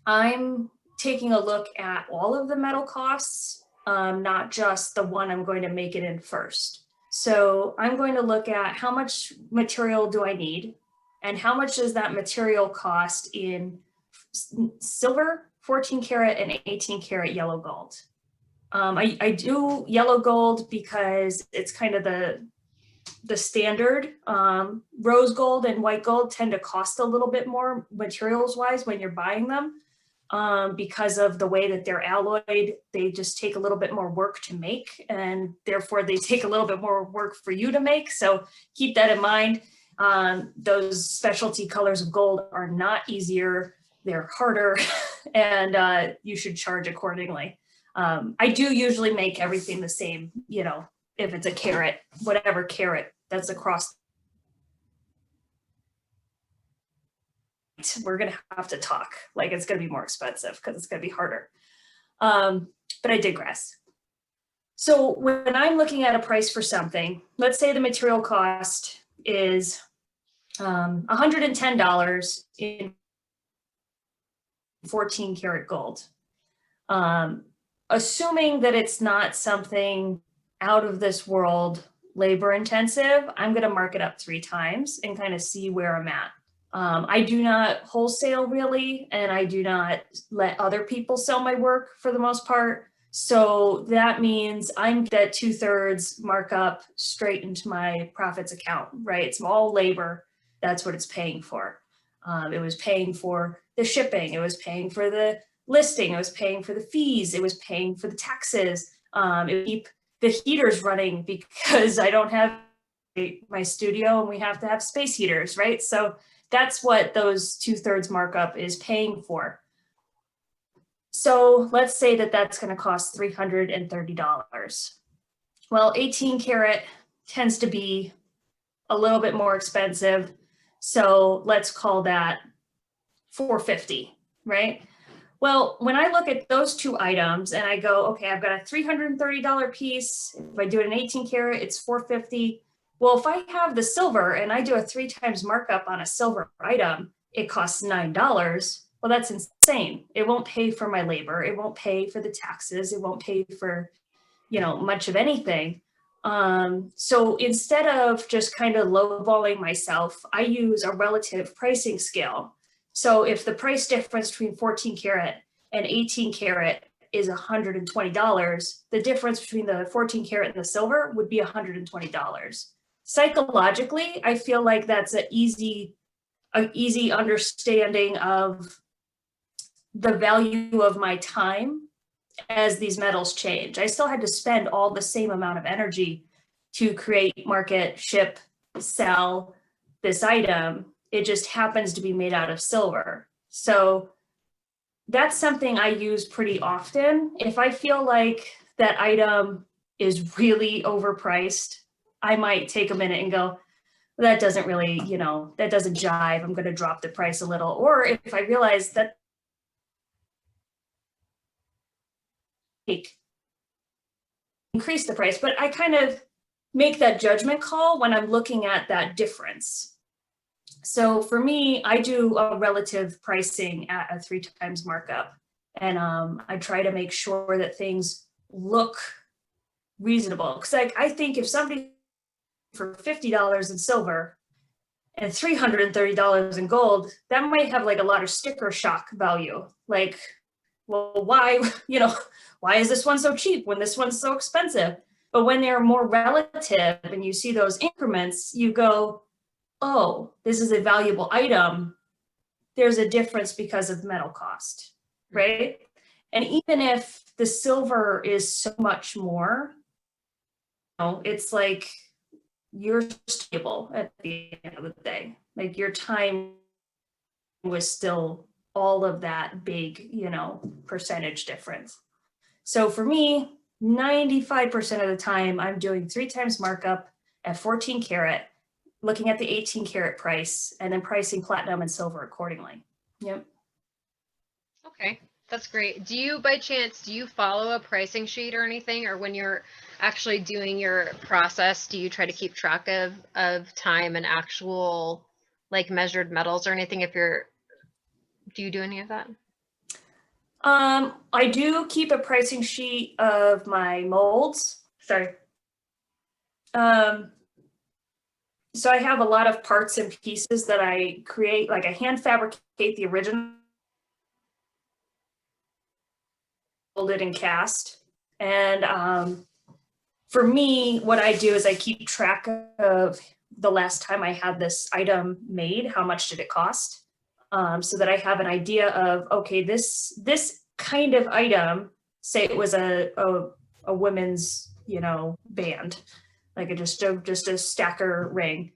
I'm taking a look at all of the metal costs, not just the one I'm going to make it in first. So I'm going to look at how much material do I need, and how much does that material cost in silver, 14 karat, and 18 karat yellow gold. I do yellow gold because it's kind of the standard. Rose gold and white gold tend to cost a little bit more materials wise when you're buying them, because of the way that they're alloyed. They just take a little bit more work to make, and therefore they take a little bit more work for you to make. So keep that in mind. Those specialty colors of gold are not easier, they're harder, and you should charge accordingly. I do usually make everything the same, if it's a carat, whatever carat that's across. We're going to have to talk, like it's going to be more expensive because it's going to be harder. But I digress. So when I'm looking at a price for something, let's say the material cost is $110 in 14 karat gold. Assuming that it's not something out of this world labor intensive, I'm going to mark it up 3 times and kind of see where I'm at. I do not wholesale really, and I do not let other people sell my work for the most part. So that means I'm at 2/3 markup straight into my profits account, right? It's all labor. That's what it's paying for. It was paying for the shipping. It was paying for the listing. It was paying for the fees. It was paying for the taxes. It would keep the heaters running because I don't have my studio and we have to have space heaters, right? So that's what those 2/3 markup is paying for. So let's say that that's going to cost $330. Well, 18 karat tends to be a little bit more expensive. So let's call that $450, right? Well, when I look at those 2 items and I go, okay, I've got a $330 piece. If I do it in 18 karat, it's $450. Well, if I have the silver and I do a 3 times markup on a silver item, it costs $9. Well, that's insane. It won't pay for my labor. It won't pay for the taxes. It won't pay for, much of anything. So instead of just kind of lowballing myself, I use a relative pricing scale. So if the price difference between 14 karat and 18 karat is $120, the difference between the 14 karat and the silver would be $120. Psychologically, I feel like that's an easy understanding of the value of my time as these metals change. I still had to spend all the same amount of energy to create, market, ship, sell this item. It just happens to be made out of silver. So that's something I use pretty often. If I feel like that item is really overpriced, I might take a minute and go, that doesn't really, that doesn't jive. I'm going to drop the price a little. Or if I realize that increase the price, but I kind of make that judgment call when I'm looking at that difference. So for me, I do a relative pricing at a 3 times markup. And I try to make sure that things look reasonable. Because I think if somebody for $50 in silver and $330 in gold, that might have like a lot of sticker shock value. Like, well, why, why is this one so cheap when this one's so expensive? But when they're more relative and you see those increments, you go, oh, this is a valuable item. There's a difference because of metal cost, right? And even if the silver is so much more, it's like you're stable at the end of the day. Like your time was still all of that big, percentage difference. So for me, 95% of the time, I'm doing 3 times markup at 14 karat, looking at the 18 karat price, and then pricing platinum and silver accordingly. Yep. Okay, that's great. Do you, by chance, do you follow a pricing sheet or anything? Or when you're actually doing your process, do you try to keep track of time and actual like measured metals or anything? Do you do any of that? I do keep a pricing sheet of my molds. Sorry. So I have a lot of parts and pieces that I create, like I hand fabricate the original, mold it and cast. And for me, what I do is I keep track of the last time I had this item made, how much did it cost? So that I have an idea of, okay, this kind of item, say it was a women's, band, like just a stacker ring.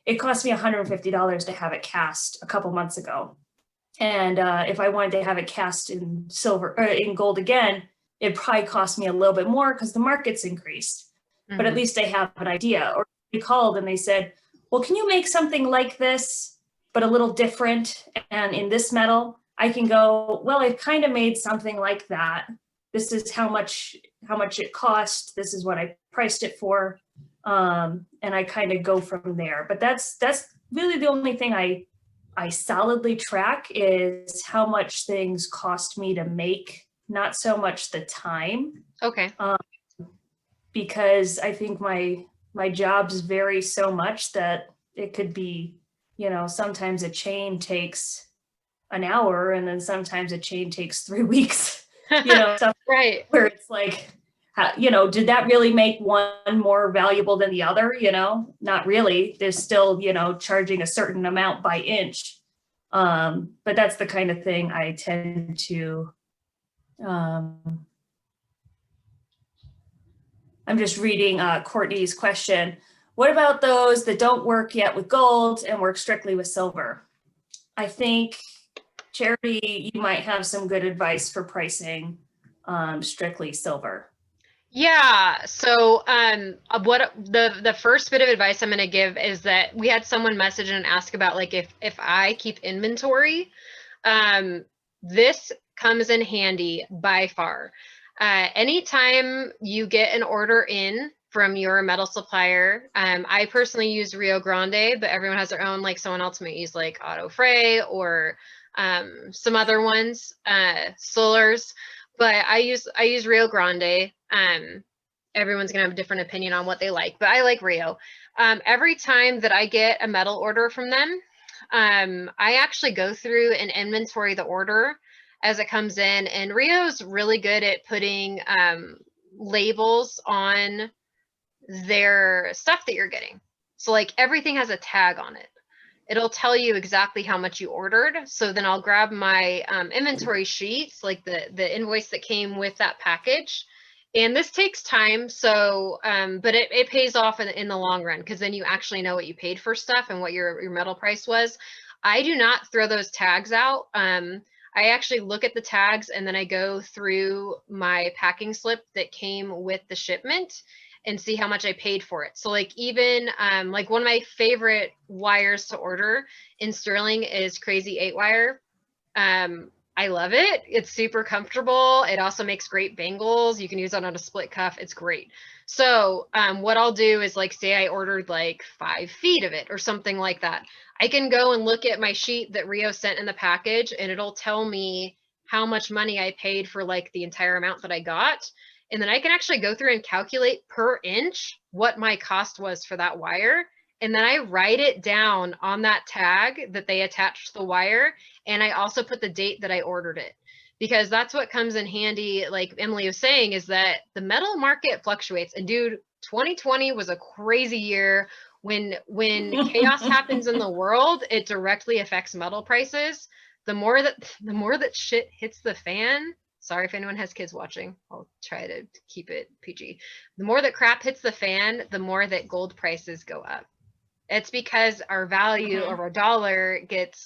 It cost me $150 to have it cast a couple months ago. And if I wanted to have it cast in silver or in gold again, it probably cost me a little bit more because the market's increased. Mm-hmm. But at least I have an idea. Or they called and they said, well, can you make something like this, but a little different and in this metal? I can go, well, I've kind of made something like that. This is how much it cost. This is what I priced it for. And I kind of go from there. But that's really the only thing I solidly track is how much things cost me to make, not so much the time. Okay. Because I think my jobs vary so much that it could be, sometimes a chain takes an hour and then sometimes a chain takes 3 weeks, right. Where it's like, did that really make one more valuable than the other? Not really. There's still, charging a certain amount by inch. But that's the kind of thing I tend to, I'm just reading Courtney's question. What about those that don't work yet with gold and work strictly with silver? I think, Charity, you might have some good advice for pricing strictly silver. Yeah. So what the first bit of advice I'm going to give is that we had someone message and ask about like if I keep inventory. This comes in handy by far. Anytime you get an order in from your metal supplier, I personally use Rio Grande, but everyone has their own, like someone else might use like Auto Fray or some other ones, Solars, but I use Rio Grande. Everyone's gonna have a different opinion on what they like, but I like Rio. Every time that I get a metal order from them, I actually go through and inventory the order as it comes in, and Rio's really good at putting labels on their stuff that you're getting. So like everything has a tag on it. It'll tell you exactly how much you ordered. So then I'll grab my inventory sheets, like the invoice that came with that package. And this takes time, so but it pays off in the long run, because then you actually know what you paid for stuff and what your metal price was. I do not throw those tags out. I actually look at the tags and then I go through my packing slip that came with the shipment and see how much I paid for it. So like even like one of my favorite wires to order in sterling is Crazy 8 wire. I love it. It's super comfortable. It also makes great bangles. You can use it on a split cuff. It's great. So what I'll do is like, say I ordered like 5 feet of it or something like that. I can go and look at my sheet that Rio sent in the package, and it'll tell me how much money I paid for like the entire amount that I got. And then I can actually go through and calculate per inch what my cost was for that wire. And then I write it down on that tag that they attached to the wire. And I also put the date that I ordered it, because that's what comes in handy. Like Emily was saying, is that the metal market fluctuates. And dude, 2020 was a crazy year. When chaos happens in the world, it directly affects metal prices. The more that shit hits the fan, sorry if anyone has kids watching, I'll try to keep it PG. The more that crap hits the fan, the more that gold prices go up. It's because our value of our dollar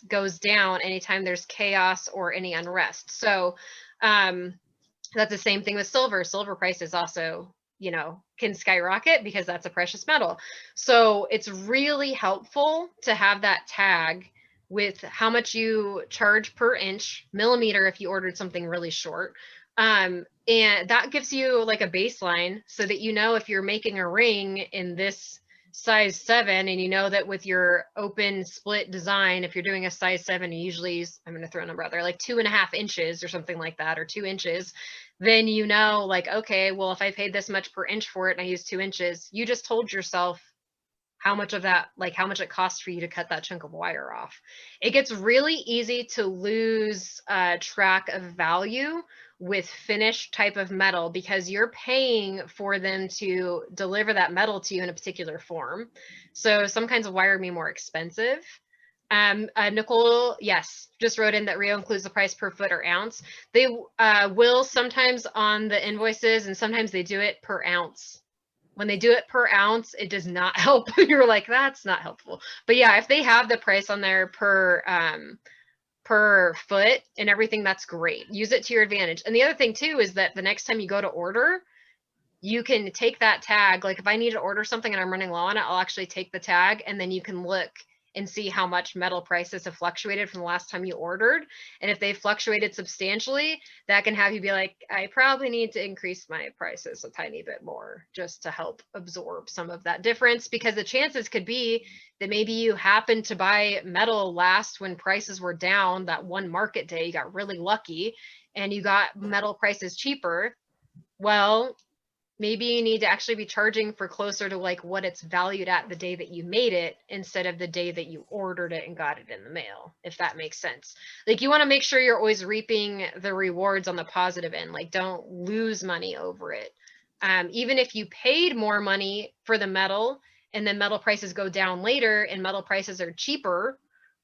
goes down anytime there's chaos or any unrest. So that's the same thing with silver. Silver prices also, you know, can skyrocket because that's a precious metal. So it's really helpful to have that tag with how much you charge per inch, millimeter if you ordered something really short. And that gives you like a baseline so that you know if you're making a ring in this size 7, and you know that with your open split design, if you're doing a size 7, you usually use, I'm going to throw a number out there, like 2.5 inches or something like that, or 2 inches, then you know, like, okay, well, if I paid this much per inch for it and I used 2 inches, you just told yourself how much of that, like how much it costs for you to cut that chunk of wire off. It gets really easy to lose track of value with finished type of metal because you're paying for them to deliver that metal to you in a particular form. So some kinds of wire may be more expensive. Nicole, yes, just wrote in that Rio includes the price per foot or ounce. They will sometimes on the invoices, and sometimes they do it per ounce. When they do it per ounce, it does not help. You're like, that's not helpful. But yeah, if they have the price on there per foot and everything, that's great. Use it to your advantage. And the other thing too is that the next time you go to order, you can take that tag. Like if I need to order something and I'm running low on it, I'll actually take the tag, and then you can look and see how much metal prices have fluctuated from the last time you ordered. And if they fluctuated substantially, that can have you be like, I probably need to increase my prices a tiny bit more just to help absorb some of that difference, because the chances could be that maybe you happened to buy metal last when prices were down that one market day, you got really lucky and you got metal prices cheaper. Well, maybe you need to actually be charging for closer to like what it's valued at the day that you made it instead of the day that you ordered it and got it in the mail, if that makes sense. Like you want to make sure you're always reaping the rewards on the positive end. Like don't lose money over it. Even if you paid more money for the metal and then metal prices go down later and metal prices are cheaper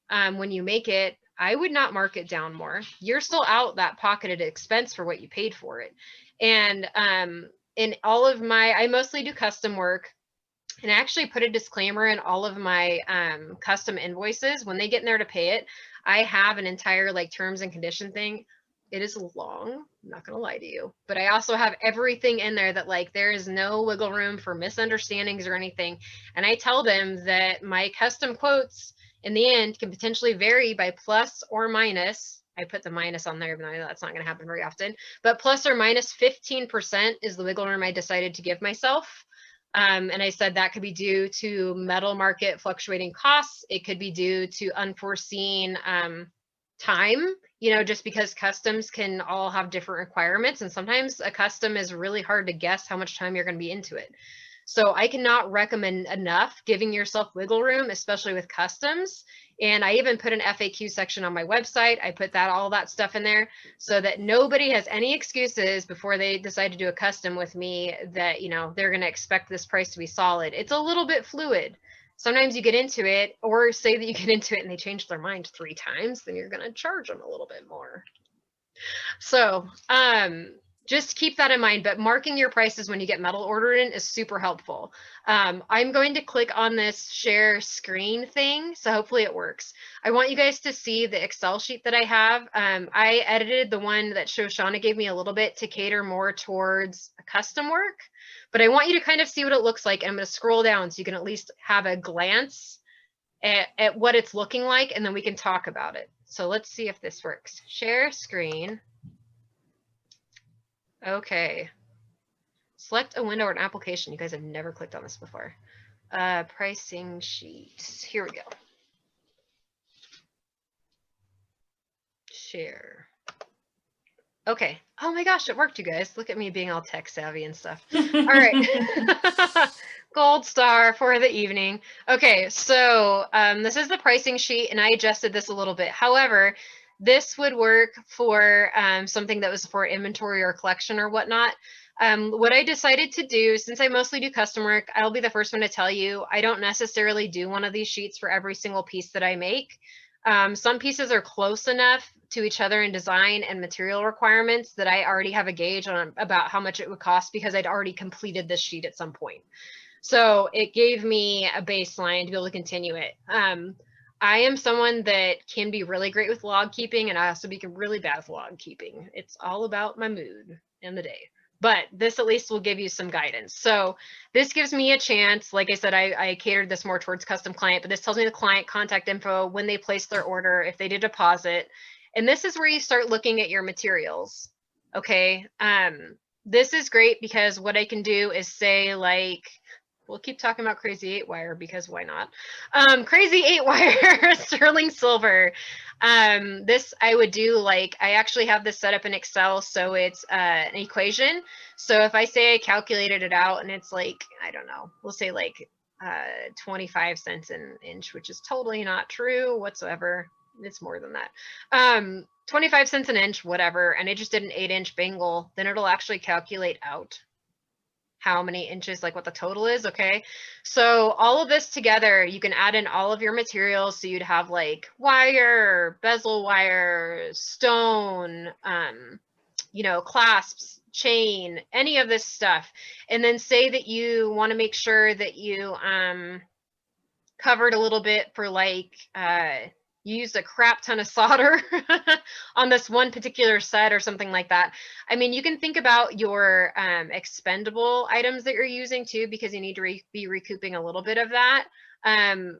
when you make it, I would not mark it down more. You're still out that pocketed expense for what you paid for it. And in all of my, I mostly do custom work, and I actually put a disclaimer in all of my custom invoices. When they get in there to pay it, I have an entire like terms and condition thing. It is long, I'm not gonna lie to you, but I also have everything in there that like there is no wiggle room for misunderstandings or anything. And I tell them that my custom quotes in the end can potentially vary by plus or minus. I put the minus on there, even though that's not going to happen very often, but plus or minus 15% is the wiggle room I decided to give myself. And I said that could be due to metal market fluctuating costs. It could be due to unforeseen time, you know, just because customs can all have different requirements. And sometimes a custom is really hard to guess how much time you're going to be into it. So I cannot recommend enough giving yourself wiggle room, especially with customs. And I even put an FAQ section on my website. I put all that stuff in there so that nobody has any excuses before they decide to do a custom with me that, you know, they're going to expect this price to be solid. It's a little bit fluid. Sometimes you get into it, or say that you get into it and they change their mind 3 times, then you're going to charge them a little bit more. So, just keep that in mind, but marking your prices when you get metal ordered in is super helpful. I'm going to click on this share screen thing, so hopefully it works. I want you guys to see the Excel sheet that I have. I edited the one that Shoshana gave me a little bit to cater more towards custom work, but I want you to kind of see what it looks like. And I'm going to scroll down so you can at least have a glance at what it's looking like, and then we can talk about it. So let's see if this works. Share screen. Okay. Select a window or an application. You guys have never clicked on this before. Pricing sheets. Here we go. Share. Okay. Oh my gosh, it worked, you guys. Look at me being all tech savvy and stuff. All right. Gold star for the evening. Okay, so this is the pricing sheet, and I adjusted this a little bit. However, this would work for something that was for inventory or collection or whatnot. What I decided to do, since I mostly do custom work, I'll be the first one to tell you, I don't necessarily do one of these sheets for every single piece that I make. Some pieces are close enough to each other in design and material requirements that I already have a gauge on about how much it would cost because I'd already completed this sheet at some point. So it gave me a baseline to be able to continue it. I am someone that can be really great with log keeping, and I also be really bad with log keeping. It's all about my mood and the day. But this at least will give you some guidance. So this gives me a chance. Like I said, I catered this more towards custom client, but this tells me the client contact info, when they place their order, if they did deposit. And this is where you start looking at your materials. Okay. This is great because what I can do is say, like, we'll keep talking about crazy 8-wire because why not? Crazy 8-wire sterling silver. This I would do, like, I actually have this set up in Excel, so it's an equation. So if I say I calculated it out and it's like, I don't know, we'll say like 25 cents an inch, which is totally not true whatsoever. It's more than that. 25 cents an inch, whatever, and I just did an 8-inch bangle, then it'll actually calculate out how many inches, like what the total is. Okay, so all of this together, you can add in all of your materials. So you'd have like wire, bezel wire, stone, you know, clasps, chain, any of this stuff, and then say that you want to make sure that you covered a little bit for like you used a crap ton of solder on this one particular set or something like that. I mean, you can think about your expendable items that you're using too, because you need to be recouping a little bit of that.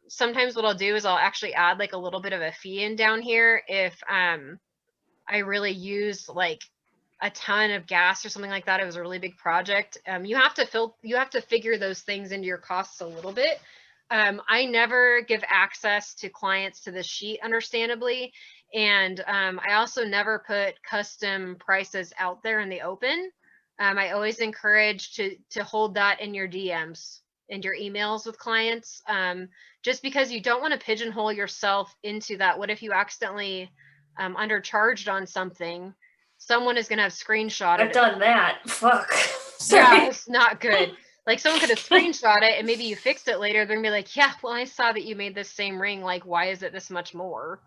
Sometimes what I'll do is I'll actually add like a little bit of a fee in down here if I really use like a ton of gas or something like that. It was a really big project. You have to figure those things into your costs a little bit. I never give access to clients to this sheet, understandably. And I also never put custom prices out there in the open. I always encourage to hold that in your DMs and your emails with clients, just because you don't want to pigeonhole yourself into that. What if you accidentally undercharged on something? Someone is going to have screenshotted it. I've done that. Fuck. Yeah, it's not good. Like someone could have screenshot it and maybe you fixed it later. They're gonna be like, yeah, well, I saw that you made this same ring. Like, why is it this much more?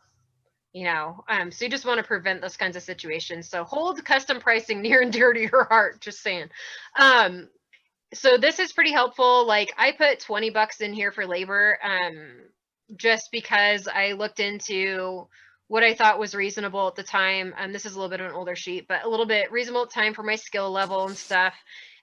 You know, so you just want to prevent those kinds of situations. So hold custom pricing near and dear to your heart, just saying. So this is pretty helpful. Like I put 20 bucks in here for labor, just because I looked into what I thought was reasonable at the time. This is a little bit of an older sheet, but a little bit reasonable at the time for my skill level and stuff.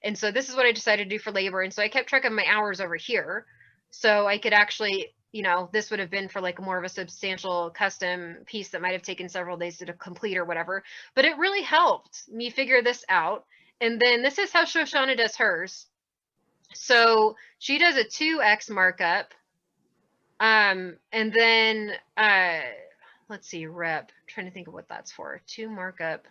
And so this is what I decided to do for labor. And so I kept track of my hours over here. So I could actually, you know, this would have been for like more of a substantial custom piece that might have taken several days to complete or whatever. But it really helped me figure this out. And then this is how Shoshana does hers. So she does a 2x markup. And then let's see, rep. I'm trying to think of what that's for. 2 markup.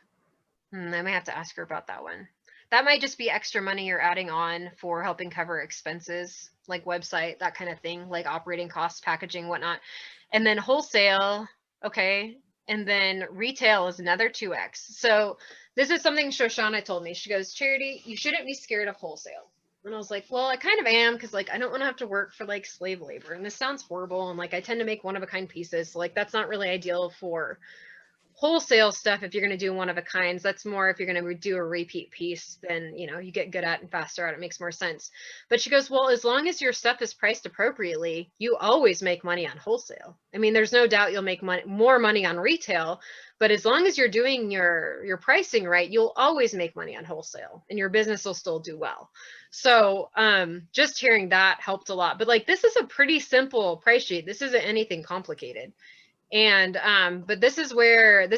I might have to ask her about that one. That might just be extra money you're adding on for helping cover expenses, like website, that kind of thing, like operating costs, packaging, whatnot. And then wholesale, okay. And then retail is another 2x. So this is something Shoshana told me. She goes, Charity, you shouldn't be scared of wholesale. And I was like, well, I kind of am, because like I don't want to have to work for like slave labor. And this sounds horrible. And like I tend to make one-of-a-kind pieces. So like that's not really ideal for wholesale stuff. If you're going to do one of a kinds, that's more if you're going to do a repeat piece, then you know you get good at and faster at it, makes more sense. But she goes, well, as long as your stuff is priced appropriately, you always make money on wholesale. I mean, there's no doubt you'll make more money on retail, but as long as you're doing your pricing right, you'll always make money on wholesale and your business will still do well. So just hearing that helped a lot. But like this is a pretty simple price sheet. This isn't anything complicated. And but this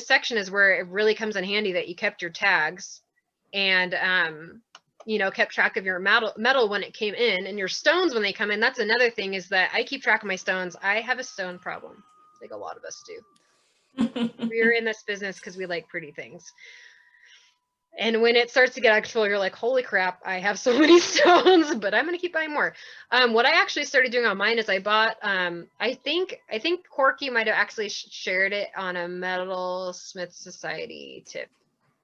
section is where it really comes in handy that you kept your tags and you know, kept track of your metal when it came in, and your stones when they come in. That's another thing, is that I keep track of my stones. I have a stone problem, like a lot of us do. We're in this business because we like pretty things. And when it starts to get out of control, you're like, holy crap, I have so many stones, but I'm going to keep buying more. What I actually started doing on mine is I bought, I think Corky might have actually shared it on a Metalsmiths Society tip,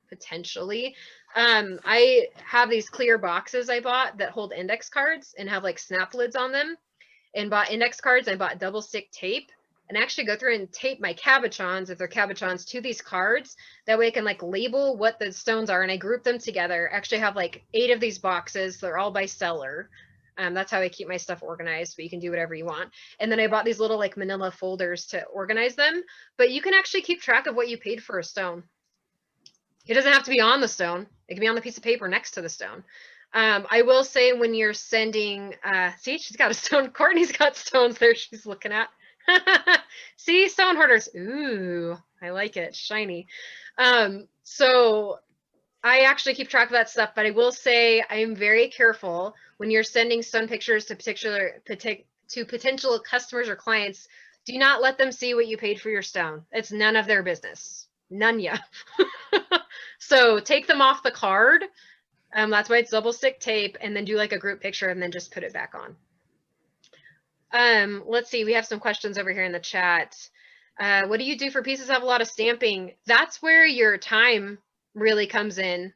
potentially. I have these clear boxes I bought that hold index cards and have like snap lids on them, and bought index cards. I bought double stick tape and actually go through and tape my cabochons, if they're cabochons, to these cards. That way I can like label what the stones are, and I group them together. Actually have like 8 of these boxes. They're all by seller. That's how I keep my stuff organized, but you can do whatever you want. And then I bought these little like manila folders to organize them, but you can actually keep track of what you paid for a stone. It doesn't have to be on the stone. It can be on the piece of paper next to the stone. I will say, when you're sending, see, she's got a stone. Courtney's got stones there she's looking at. See, stone hoarders. Ooh, I like it. Shiny. So I actually keep track of that stuff, but I will say I am very careful when you're sending stone pictures to potential customers or clients. Do not let them see what you paid for your stone. It's none of their business. None ya. So take them off the card. That's why it's double stick tape, and then do like a group picture and then just put it back on. Let's see, we have some questions over here in the chat. What do you do for pieces that have a lot of stamping? That's where your time really comes in,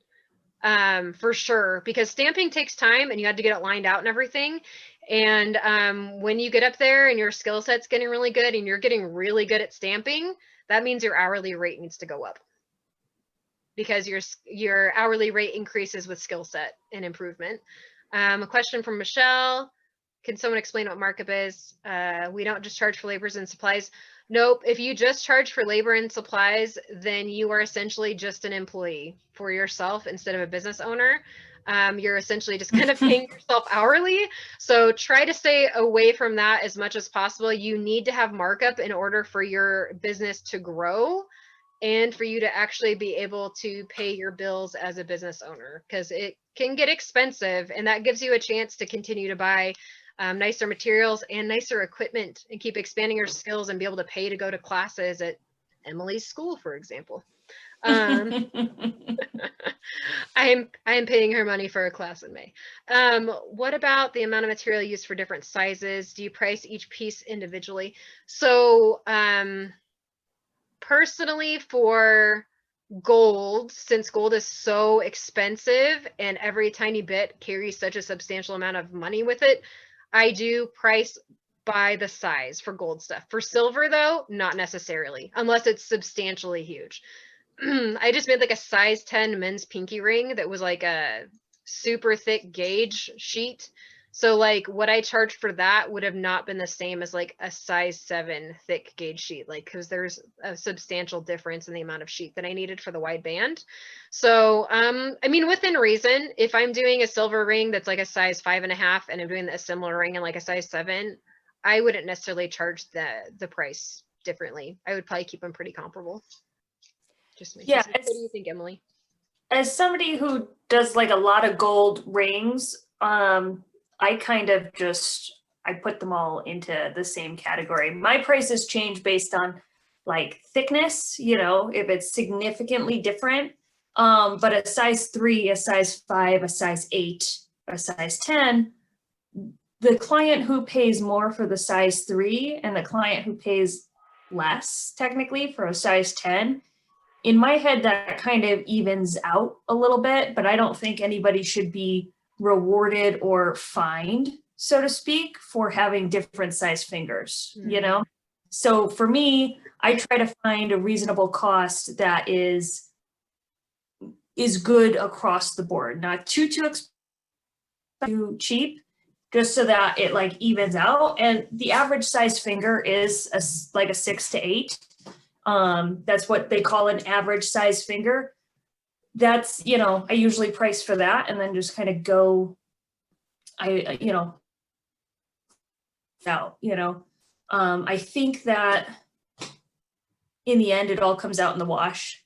for sure, because stamping takes time and you had to get it lined out and everything. And when you get up there and your skill set's getting really good and you're getting really good at stamping, that means your hourly rate needs to go up, because your hourly rate increases with skill set and improvement. A question from Michelle. Can someone explain what markup is? We don't just charge for labors and supplies. Nope. If you just charge for labor and supplies, then you are essentially just an employee for yourself instead of a business owner. You're essentially just kind of paying yourself hourly. So try to stay away from that as much as possible. You need to have markup in order for your business to grow and for you to actually be able to pay your bills as a business owner, because it can get expensive, and that gives you a chance to continue to buy nicer materials and nicer equipment and keep expanding your skills and be able to pay to go to classes at Emily's school, for example. I am paying her money for a class in May. What about the amount of material used for different sizes? Do you price each piece individually? So personally, for gold, since gold is so expensive and every tiny bit carries such a substantial amount of money with it, I do price by the size for gold stuff. For silver, though, not necessarily, unless it's substantially huge. I just made like a size 10 men's pinky ring that was like a super thick gauge sheet. So like what I charged for that would have not been the same as like a size 7 thick gauge sheet, like, because there's a substantial difference in the amount of sheet that I needed for the wide band. So I mean, within reason, if I'm doing a silver ring that's like a size 5.5 and I'm doing a similar ring in like a size 7, I wouldn't necessarily charge the price differently. I would probably keep them pretty comparable. Just Yeah. what do you think, Emily? As somebody who does like a lot of gold rings, I kind of I put them all into the same category. My prices change based on like thickness, you know, if it's significantly different. But a size 3, a size 5, a size 8, a size 10, the client who pays more for the size 3 and the client who pays less technically for a size 10, in my head, that kind of evens out a little bit, but I don't think anybody should be rewarded or fined, so to speak, for having different size fingers, you know? So for me, I try to find a reasonable cost that is good across the board, not too too cheap, just so that it like evens out. And the average size finger is like a 6 to 8. That's what they call an average size finger. That's, you know, I usually price for that and then just kind of go, you know, out, you know. I think that in the end, it all comes out in the wash.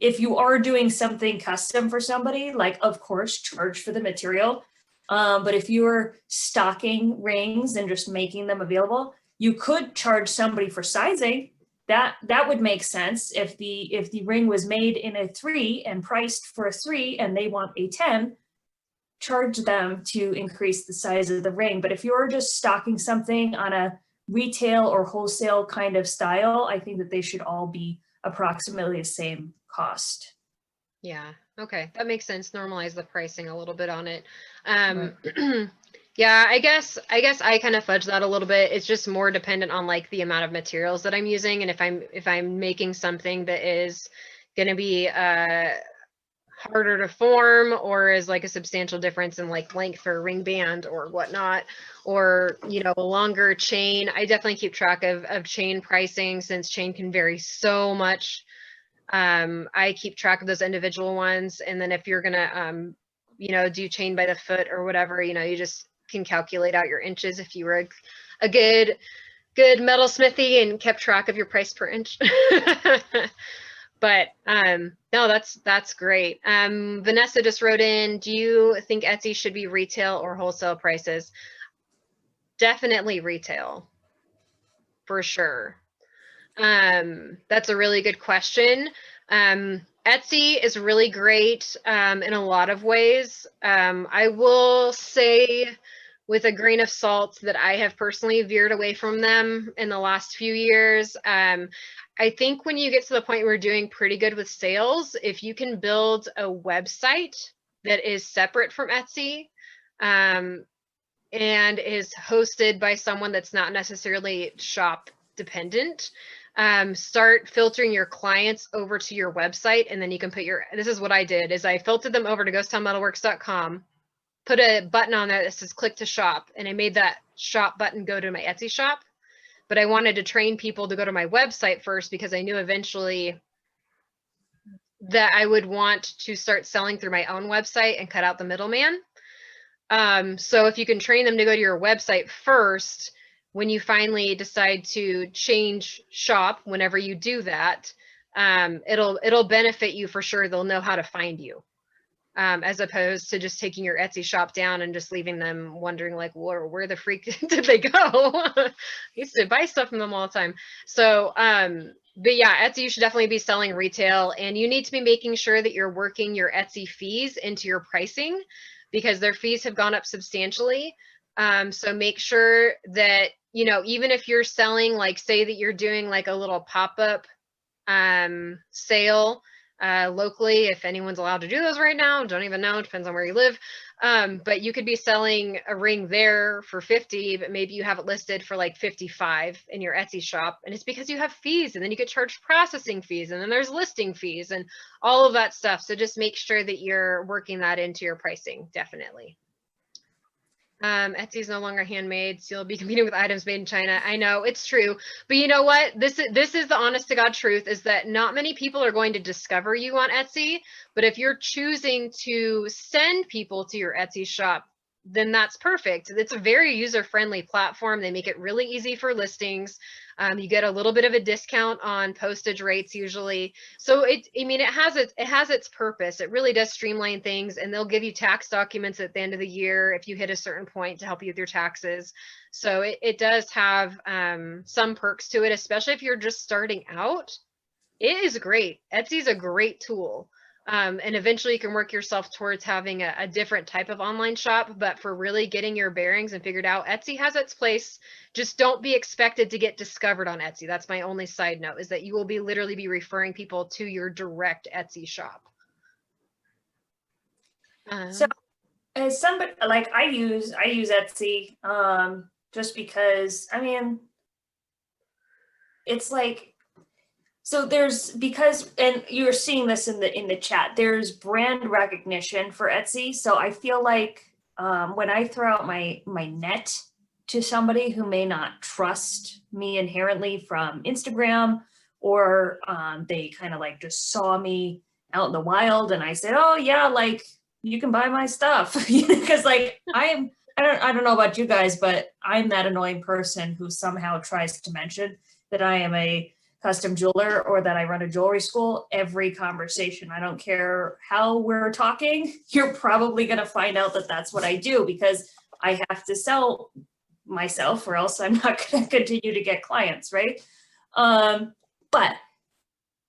If you are doing something custom for somebody, like of course, charge for the material. But if you're stocking rings and just making them available, you could charge somebody for sizing. That would make sense if the ring was made in a 3 and priced for a 3 and they want a 10, charge them to increase the size of the ring. But if you're just stocking something on a retail or wholesale kind of style, I think that they should all be approximately the same cost. Yeah. Okay. That makes sense. Normalize the pricing a little bit on it. Right. Yeah, I guess I kind of fudge that a little bit. It's just more dependent on like the amount of materials that I'm using. And if I'm making something that is going to be harder to form, or is like a substantial difference in like length for a ring band or whatnot, or, you know, a longer chain, I definitely keep track of chain pricing, since chain can vary so much. I keep track of those individual ones. And then if you're gonna, you know, do chain by the foot or whatever, you know, you just can calculate out your inches if you were a good metalsmithy and kept track of your price per inch. But no, that's great. Vanessa just wrote in, do you think Etsy should be retail or wholesale prices? Definitely retail, for sure. That's a really good question. Etsy is really great in a lot of ways. I will say, with a grain of salt, that I have personally veered away from them in the last few years. I think when you get to the point where you're doing pretty good with sales, if you can build a website that is separate from Etsy, and is hosted by someone that's not necessarily shop dependent, start filtering your clients over to your website, and then you can put this is what I did, is I filtered them over to ghosttownmetalworks.com, put a button on there that says click to shop, and I made that shop button go to my Etsy shop. But I wanted to train people to go to my website first, because I knew eventually that I would want to start selling through my own website and cut out the middleman. So if you can train them to go to your website first, when you finally decide to change shop, whenever you do that, it'll benefit you for sure. They'll know how to find you, as opposed to just taking your Etsy shop down and just leaving them wondering like, where the freak did they go? I used to buy stuff from them all the time. So, but yeah, Etsy, you should definitely be selling retail, and you need to be making sure that you're working your Etsy fees into your pricing, because their fees have gone up substantially. So make sure that, you know, even if you're selling, like, say that you're doing like a little pop-up sale locally, if anyone's allowed to do those right now, don't even know, depends on where you live. But you could be selling a ring there for 50, but maybe you have it listed for like 55 in your Etsy shop, and it's because you have fees, and then you get charged processing fees, and then there's listing fees and all of that stuff. So just make sure that you're working that into your pricing, definitely. Etsy is no longer handmade, so you'll be competing with items made in China. I know, it's true, but you know what? This is the honest to God truth, is that not many people are going to discover you on Etsy. But if you're choosing to send people to your Etsy shop, then that's perfect. It's a very user-friendly platform. They make it really easy for listings. You get a little bit of a discount on postage rates usually. So it has its purpose. It really does streamline things, and they'll give you tax documents at the end of the year if you hit a certain point to help you with your taxes. So it does have some perks to it, especially if you're just starting out. It is great. Etsy's a great tool. And eventually you can work yourself towards having a different type of online shop. But for really getting your bearings and figured out, Etsy has its place. Just don't be expected to get discovered on Etsy. That's my only side note, is that you will literally be referring people to your direct Etsy shop. So as somebody, like, I use Etsy just because, I mean, it's like, so and you're seeing this in the chat, there's brand recognition for Etsy. So I feel like when I throw out my net to somebody who may not trust me inherently from Instagram, or they kind of like just saw me out in the wild and I said, oh yeah, like, you can buy my stuff, because like I don't know about you guys, but I'm that annoying person who somehow tries to mention that I am a custom jeweler or that I run a jewelry school, every conversation, I don't care how we're talking, you're probably going to find out that that's what I do, because I have to sell myself or else I'm not going to continue to get clients, right? But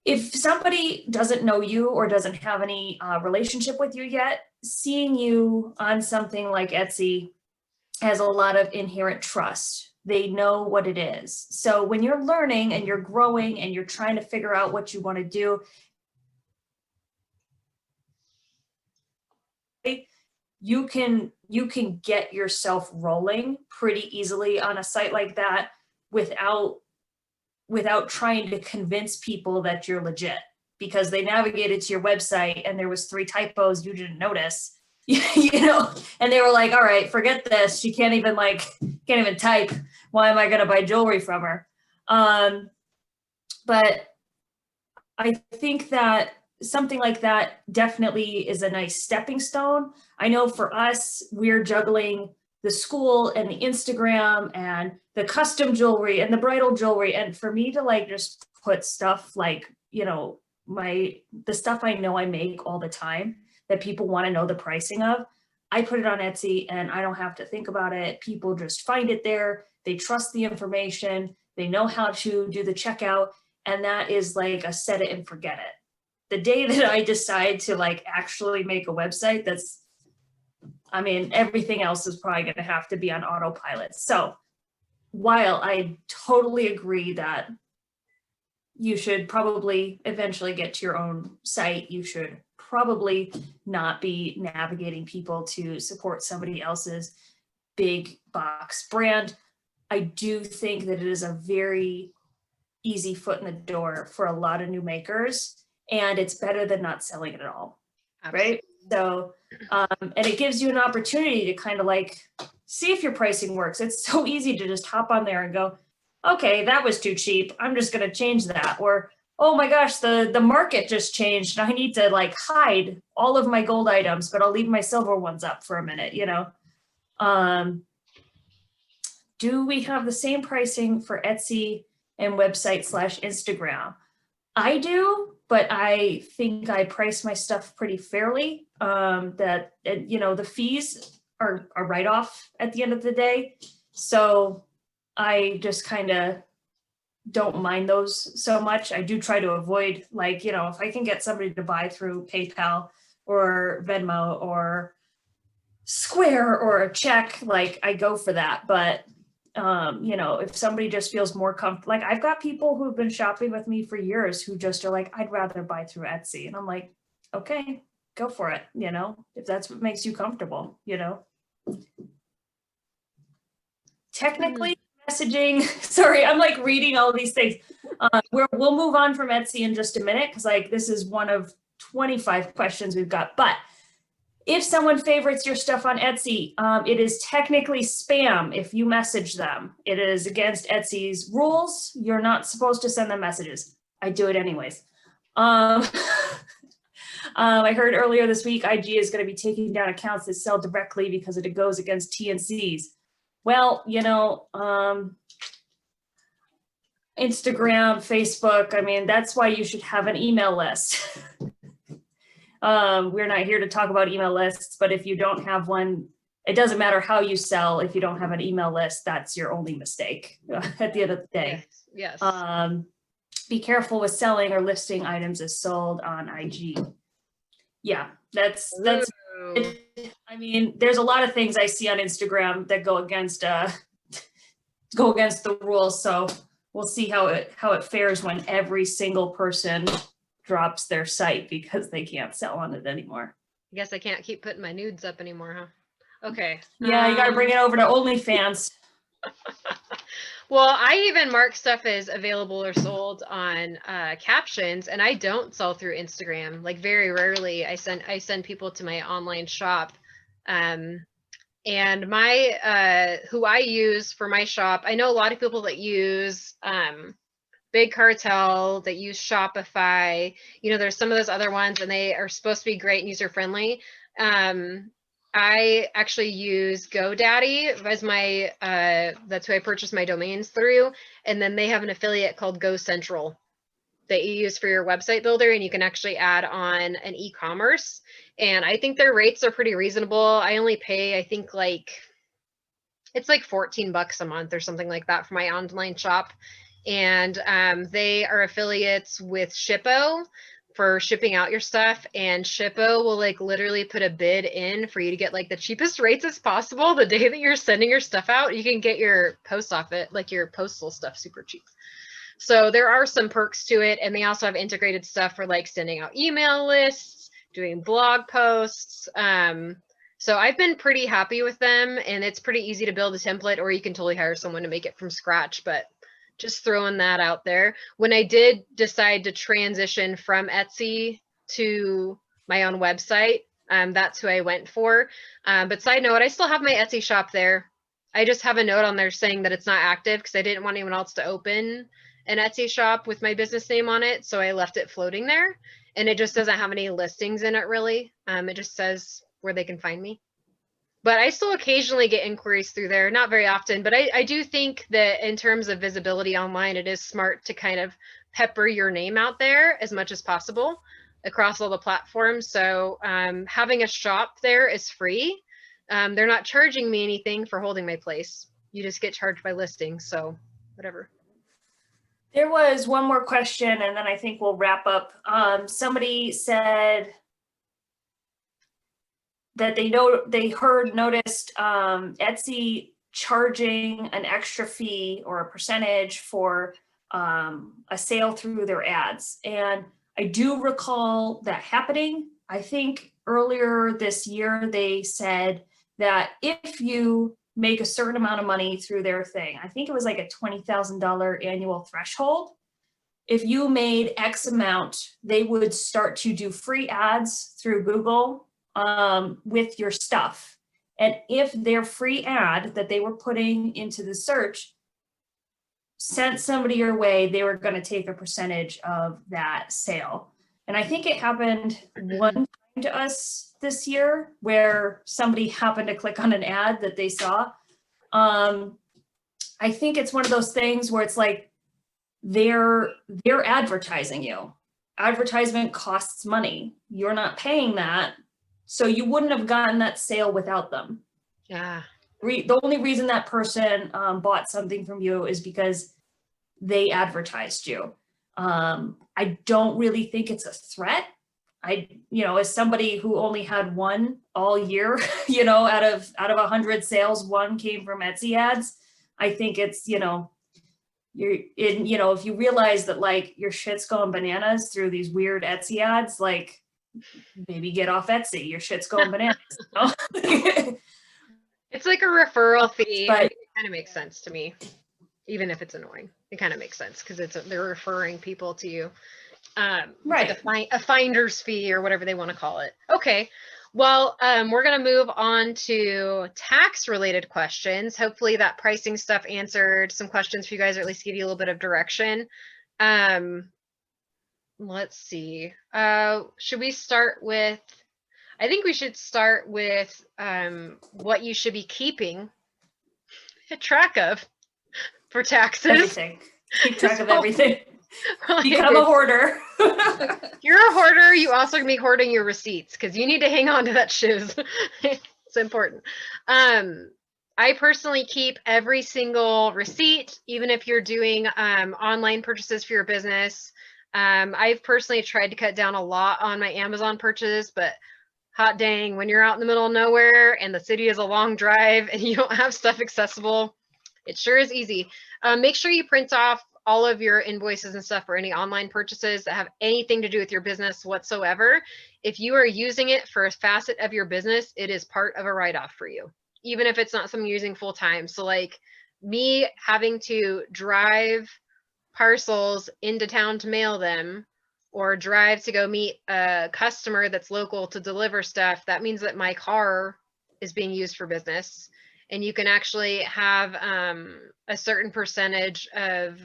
if somebody doesn't know you or doesn't have any relationship with you yet, seeing you on something like Etsy has a lot of inherent trust. They know what it is. So when you're learning and you're growing and you're trying to figure out what you want to do, you can get yourself rolling pretty easily on a site like that without trying to convince people that you're legit, because they navigated to your website and there was 3 typos you didn't notice, you know, and they were like, all right, forget this. She can't even type. Why am I going to buy jewelry from her? But I think that something like that definitely is a nice stepping stone. I know for us, we're juggling the school and the Instagram and the custom jewelry and the bridal jewelry. And for me to like just put stuff like, you know, the stuff I know I make all the time that people want to know the pricing of, I put it on Etsy and I don't have to think about it. People just find it there. They trust the information. They know how to do the checkout. And that is like a set it and forget it. The day that I decide to like actually make a website, everything else is probably going to have to be on autopilot. So while I totally agree that you should probably eventually get to your own site, you should probably not be navigating people to support somebody else's big box brand. I do think that it is a very easy foot in the door for a lot of new makers, and it's better than not selling it at all. Absolutely. Right? So, and it gives you an opportunity to kind of like see if your pricing works. It's so easy to just hop on there and go, okay, that was too cheap. I'm just going to change that. Or, oh my gosh, the market just changed and I need to like hide all of my gold items, but I'll leave my silver ones up for a minute, you know? Do we have the same pricing for Etsy and website / Instagram? I do, but I think I price my stuff pretty fairly. That, you know, the fees are a write-off at the end of the day. So I just kind of don't mind those so much. I do try to avoid, like, you know, if I can get somebody to buy through PayPal or Venmo or Square or a check, like I go for that. But you know, if somebody just feels more comfortable, like I've got people who've been shopping with me for years who just are like, I'd rather buy through Etsy. And I'm like, okay, go for it. You know, if that's what makes you comfortable, you know. Technically messaging, sorry, I'm like reading all these things. We'll move on from Etsy in just a minute, because like this is one of 25 questions we've got. But if someone favorites your stuff on Etsy, it is technically spam if you message them. It is against Etsy's rules. You're not supposed to send them messages. I do it anyways. I heard earlier this week, IG is going to be taking down accounts that sell directly because it goes against T&Cs. Well, you know, Instagram, Facebook, I mean, that's why you should have an email list. We're not here to talk about email lists, but if you don't have one, it doesn't matter how you sell. If you don't have an email list, that's your only mistake at the end of the day. Yes. Be careful with selling or listing items as sold on IG. Yeah, that's it. I mean, there's a lot of things I see on Instagram that go against the rules. So we'll see how it fares when every single person drops their site because they can't sell on it anymore. I guess I can't keep putting my nudes up anymore, huh? Okay. Yeah, you got to bring it over to OnlyFans. Well, I even mark stuff as available or sold on captions, and I don't sell through Instagram. Like very rarely, I send people to my online shop, and my who I use for my shop. I know a lot of people that use Big Cartel, that use Shopify. You know, there's some of those other ones, and they are supposed to be great and user friendly. I actually use GoDaddy as my, that's who I purchase my domains through. And then they have an affiliate called Go Central that you use for your website builder, and you can actually add on an e-commerce. And I think their rates are pretty reasonable. I only pay, I think it's like 14 bucks a month or something like that for my online shop. And they are affiliates with Shippo for shipping out your stuff, and Shippo will like literally put a bid in for you to get like the cheapest rates as possible the day that you're sending your stuff out. You can get your post office, like your postal stuff, super cheap. So there are some perks to it, and they also have integrated stuff for like sending out email lists, doing blog posts. So I've been pretty happy with them, and it's pretty easy to build a template, or you can totally hire someone to make it from scratch, but just throwing that out there. When I did decide to transition from Etsy to my own website, that's who I went for. But side note, I still have my Etsy shop there. I just have a note on there saying that it's not active because I didn't want anyone else to open an Etsy shop with my business name on it. So I left it floating there, and it just doesn't have any listings in it really. It just says where they can find me. But I still occasionally get inquiries through there, not very often, but I do think that in terms of visibility online, it is smart to kind of pepper your name out there as much as possible across all the platforms. So having a shop there is free. They're not charging me anything for holding my place. You just get charged by listing, so whatever. There was one more question, and then I think we'll wrap up. Somebody said that they noticed Etsy charging an extra fee or a percentage for a sale through their ads. And I do recall that happening. I think earlier this year, they said that if you make a certain amount of money through their thing, I think it was like a $20,000 annual threshold. If you made X amount, they would start to do free ads through Google with your stuff. And if their free ad that they were putting into the search sent somebody your way, they were going to take a percentage of that sale. And I think it happened one time to us this year where somebody happened to click on an ad that they saw. I think it's one of those things where it's like they're advertising you. Advertisement costs money. You're not paying that. So you wouldn't have gotten that sale without them. Yeah. The only reason that person bought something from you is because they advertised you. I don't really think it's a threat. As somebody who only had one all year, out of 100 sales, one came from Etsy ads. I think it's, if you realize that like your shit's going bananas through these weird Etsy ads, like maybe get off Etsy, your shit's going bananas. It's like a referral fee. But it kind of makes sense to me, even if it's annoying. It kind of makes sense because they're referring people to you. Right. Like a finder's fee or whatever they want to call it. Okay. Well, we're going to move on to tax related questions. Hopefully that pricing stuff answered some questions for you guys, or at least give you a little bit of direction. Let's see. Should we start with, I think we should start with what you should be keeping track of for taxes. Everything. Keep track of everything. Like, become a hoarder. You're a hoarder. You also can be hoarding your receipts because you need to hang on to that shiz. It's important. I personally keep every single receipt, even if you're doing online purchases for your business. I've personally tried to cut down a lot on my Amazon purchases, but hot dang, when you're out in the middle of nowhere and the city is a long drive and you don't have stuff accessible, it sure is easy. Make sure you print off all of your invoices and stuff for any online purchases that have anything to do with your business whatsoever. If you are using it for a facet of your business, it is part of a write-off for you, even if it's not something you're using full time. So like me having to drive parcels into town to mail them, or drive to go meet a customer that's local to deliver stuff, that means that my car is being used for business. And you can actually have a certain percentage of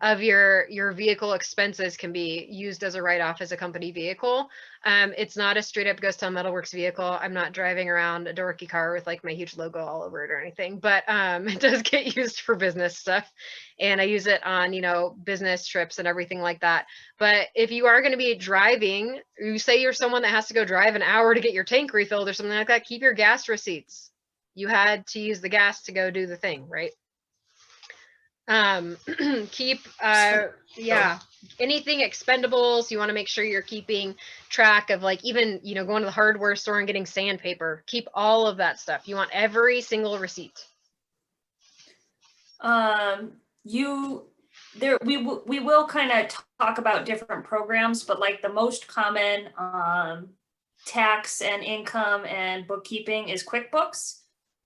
of your vehicle expenses can be used as a write-off as a company vehicle. It's not a straight up Ghost Town Metalworks vehicle. I'm not driving around a dorky car with like my huge logo all over it or anything, but it does get used for business stuff. And I use it on, you know, business trips and everything like that. But if you are going to be driving, you say you're someone that has to go drive an hour to get your tank refilled or something like that, keep your gas receipts. You had to use the gas to go do the thing, right? Keep yeah, anything expendables, you want to make sure you're keeping track of, like, even, you know, going to the hardware store and getting sandpaper. Keep all of that stuff. You want every single receipt. We will kind of talk about different programs, but like the most common tax and income and bookkeeping is QuickBooks.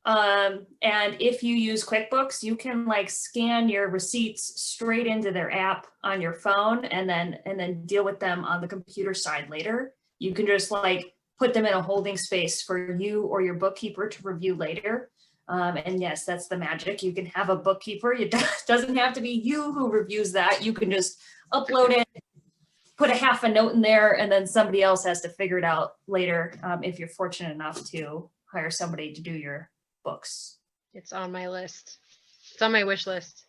And if you use QuickBooks, you can like scan your receipts straight into their app on your phone and then deal with them on the computer side later. You can just like put them in a holding space for you or your bookkeeper to review later. And yes, that's the magic. You can have a bookkeeper. It doesn't have to be you who reviews that. You can just upload it, put a half a note in there, and then somebody else has to figure it out later if you're fortunate enough to hire somebody to do your books. It's on my list. It's on my wish list.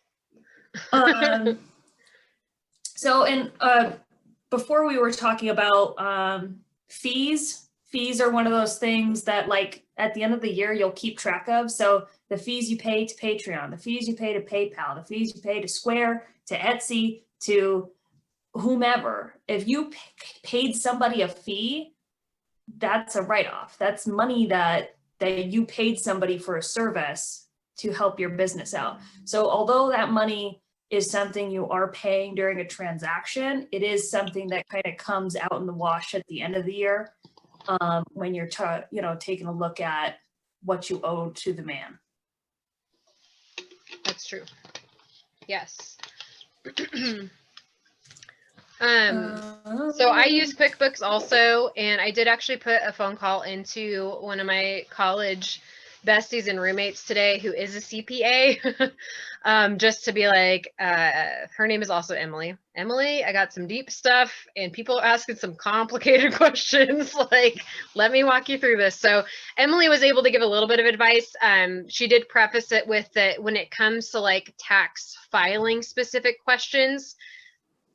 Before we were talking about fees. Fees are one of those things that like at the end of the year, you'll keep track of. So the fees you pay to Patreon, the fees you pay to PayPal, the fees you pay to Square, to Etsy, to whomever. If you paid somebody a fee, that's a write-off. That's money that you paid somebody for a service to help your business out. So although that money is something you are paying during a transaction, it is something that kind of comes out in the wash at the end of the year when you're taking a look at what you owe to the man. That's true. Yes. So I use QuickBooks also, and I did actually put a phone call into one of my college besties and roommates today who is a CPA, just to be like, her name is also Emily. Emily, I got some deep stuff and people are asking some complicated questions. Like, let me walk you through this. So Emily was able to give a little bit of advice. She did preface it with that when it comes to like tax filing specific questions,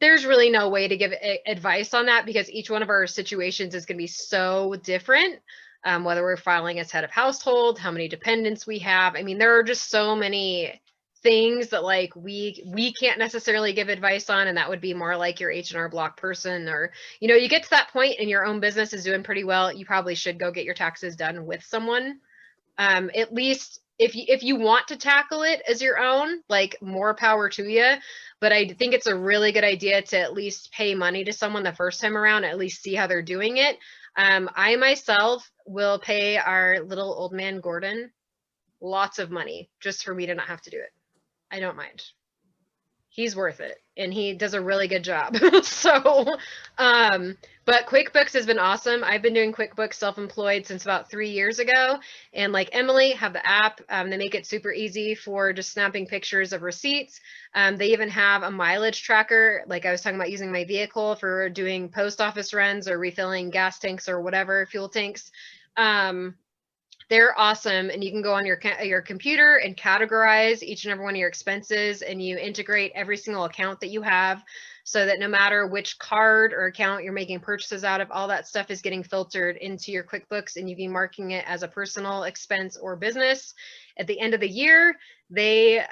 there's really no way to give advice on that because each one of our situations is going to be so different. Whether we're filing as head of household, how many dependents we have. I mean, there are just so many things that like we can't necessarily give advice on, and that would be more like your H&R Block person, or, you know, you get to that point and your own business is doing pretty well, you probably should go get your taxes done with someone. At least if you want to tackle it as your own, like, more power to you. But I think it's a really good idea to at least pay money to someone the first time around, at least see how they're doing it. I myself will pay our little old man Gordon lots of money just for me to not have to do it. I don't mind. He's worth it, and he does a really good job. So, but QuickBooks has been awesome. I've been doing QuickBooks self-employed since about 3 years ago. And like Emily, have the app. They make it super easy for just snapping pictures of receipts. They even have a mileage tracker. Like I was talking about using my vehicle for doing post office runs or refilling gas tanks or whatever, fuel tanks. They're awesome, and you can go on your computer and categorize each and every one of your expenses, and you integrate every single account that you have so that no matter which card or account you're making purchases out of, all that stuff is getting filtered into your QuickBooks, and you can be marking it as a personal expense or business. At the end of the year, they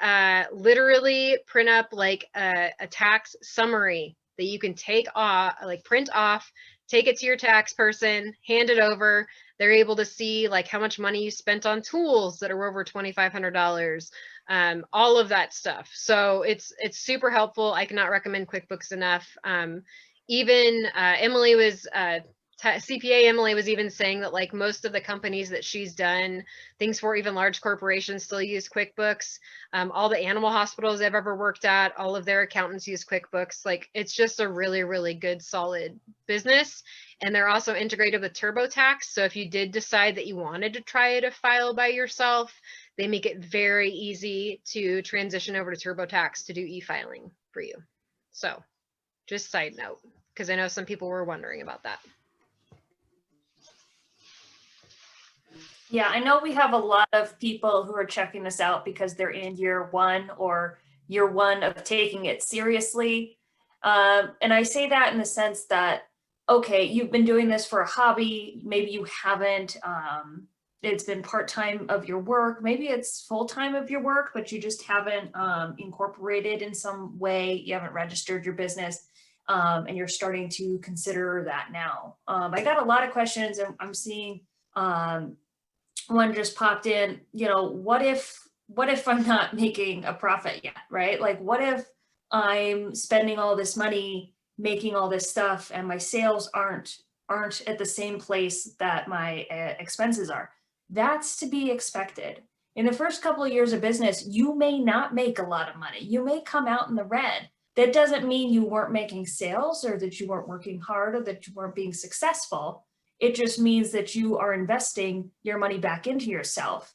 literally print up like a tax summary that you can take off, like print off, take it to your tax person, hand it over. They're able to see like how much money you spent on tools that are over $2,500, all of that stuff. So it's super helpful. I cannot recommend QuickBooks enough. Even Emily was CPA Emily was even saying that like most of the companies that she's done things for, even large corporations, still use QuickBooks. All the animal hospitals I've ever worked at, all of their accountants use QuickBooks. Like, it's just a really, really good, solid business. And they're also integrated with TurboTax. So if you did decide that you wanted to try to file by yourself, they make it very easy to transition over to TurboTax to do e-filing for you. So just side note, because I know some people were wondering about that. Yeah, I know we have a lot of people who are checking this out because they're in year one or year one of taking it seriously. And I say that in the sense that, okay, you've been doing this for a hobby, maybe you haven't, it's been part-time of your work, maybe it's full-time of your work, but you just haven't incorporated in some way, you haven't registered your business, and you're starting to consider that now. I got a lot of questions, and I'm seeing one just popped in, what if I'm not making a profit yet, right? Like, what if I'm spending all this money making all this stuff and my sales aren't at the same place that my expenses are? That's to be expected. In the first couple of years of business, you may not make a lot of money. You may come out in the red. That doesn't mean you weren't making sales or that you weren't working hard or that you weren't being successful. It just means that you are investing your money back into yourself.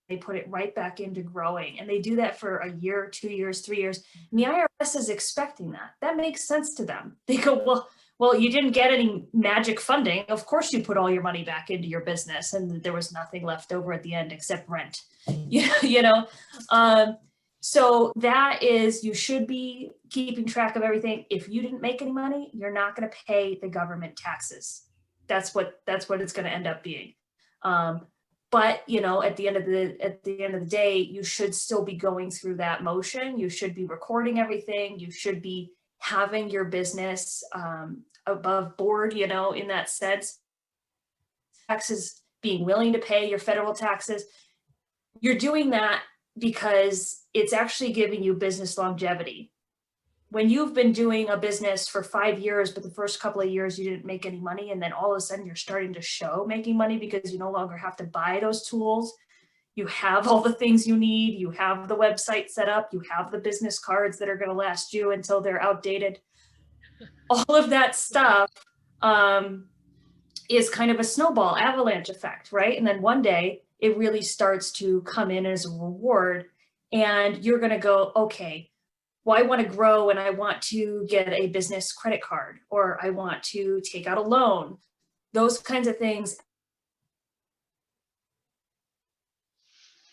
They put it right back into growing, and they do that for a year, 2 years, 3 years. And the IRS is expecting that. That makes sense to them. They go, well, you didn't get any magic funding. Of course you put all your money back into your business and there was nothing left over at the end except rent. So that is, you should be keeping track of everything. If you didn't make any money, you're not going to pay the government taxes. That's what it's going to end up being. But at the end of the day, you should still be going through that motion. You should be recording everything. You should be having your business above board, in that sense. Taxes, being willing to pay your federal taxes. You're doing that because it's actually giving you business longevity. When you've been doing a business for 5 years, but the first couple of years you didn't make any money, and then all of a sudden you're starting to show making money because you no longer have to buy those tools. You have all the things you need. You have the website set up. You have the business cards that are going to last you until they're outdated. All of that stuff is kind of a snowball avalanche effect, right? And then one day it really starts to come in as a reward, and you're going to go, okay, well, I want to grow and I want to get a business credit card, or I want to take out a loan. Those kinds of things.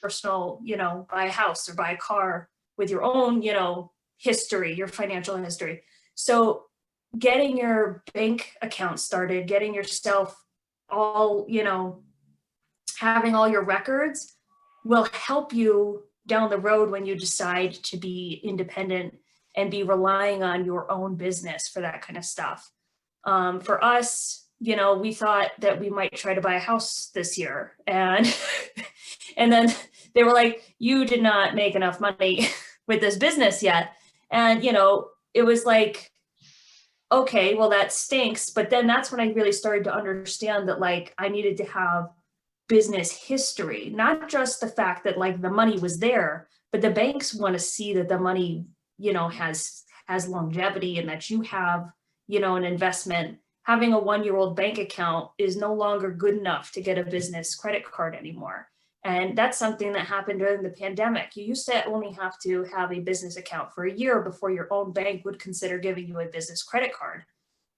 Personal, buy a house or buy a car with your own, history, your financial history. So getting your bank account started, getting yourself all, having all your records will help you down the road when you decide to be independent and be relying on your own business for that kind of stuff. For us, we thought that we might try to buy a house this year, and and then they were like, you did not make enough money with this business yet. And it was like, okay, well, that stinks. But then that's when I really started to understand that, like, I needed to have business history, not just the fact that, like, the money was there, but the banks want to see that the money, has longevity, and that you have, an investment. Having a 1-year-old bank account is no longer good enough to get a business credit card anymore. And that's something that happened during the pandemic. You used to only have to have a business account for a year before your own bank would consider giving you a business credit card.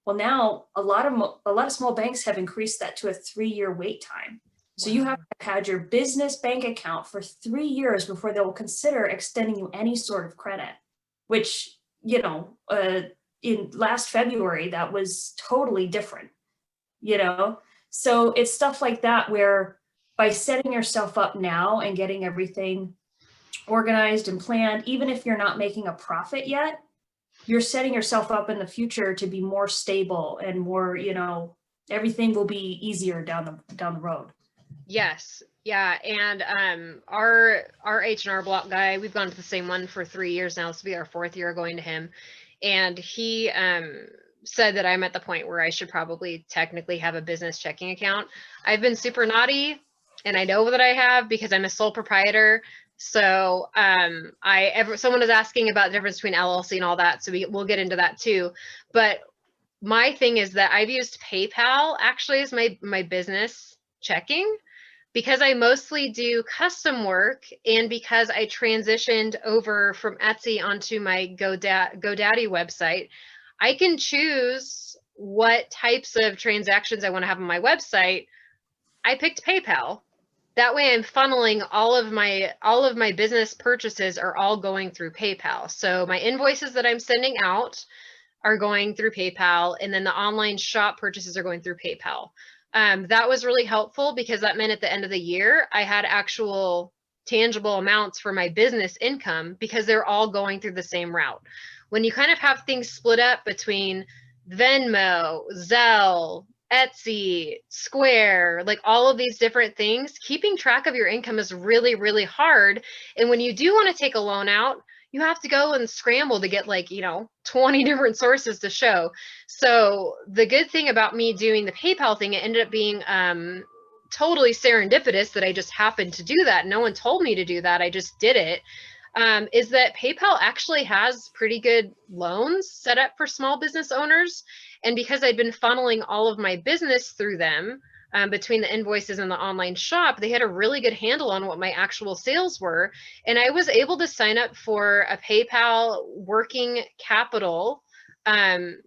Well, now a lot of small banks have increased that to a 3-year wait time. So you have to have had your business bank account for 3 years before they will consider extending you any sort of credit, which, in last February, that was totally different, So it's stuff like that where, by setting yourself up now and getting everything organized and planned, even if you're not making a profit yet, you're setting yourself up in the future to be more stable and more, everything will be easier down the road. Yes. Yeah. And our H&R Block guy, we've gone to the same one for 3 years now. This will be our 4th year going to him. And he said that I'm at the point where I should probably technically have a business checking account. I've been super naughty, and I know that I have because I'm a sole proprietor. So someone was asking about the difference between LLC and all that. So we'll get into that too. But my thing is that I've used PayPal actually as my business checking. because I mostly do custom work and because I transitioned over from Etsy onto my GoDaddy website, I can choose what types of transactions I want to have on my website. I picked PayPal. That way I'm funneling all of my business purchases are all going through PayPal. So my invoices that I'm sending out are going through PayPal, and then the online shop purchases are going through PayPal. That was really helpful because that meant at the end of the year, I had actual tangible amounts for my business income because they're all going through the same route. When you kind of have things split up between Venmo, Zelle, Etsy, Square, like all of these different things, keeping track of your income is really, really hard. And when you do want to take a loan out, you have to go and scramble to get like, 20 different sources to show. So the good thing about me doing the PayPal thing, it ended up being totally serendipitous that I just happened to do that. No one told me to do that. I just did it. Is that PayPal actually has pretty good loans set up for small business owners. And because I'd been funneling all of my business through them, between the invoices and the online shop, they had a really good handle on what my actual sales were. And I was able to sign up for a PayPal working capital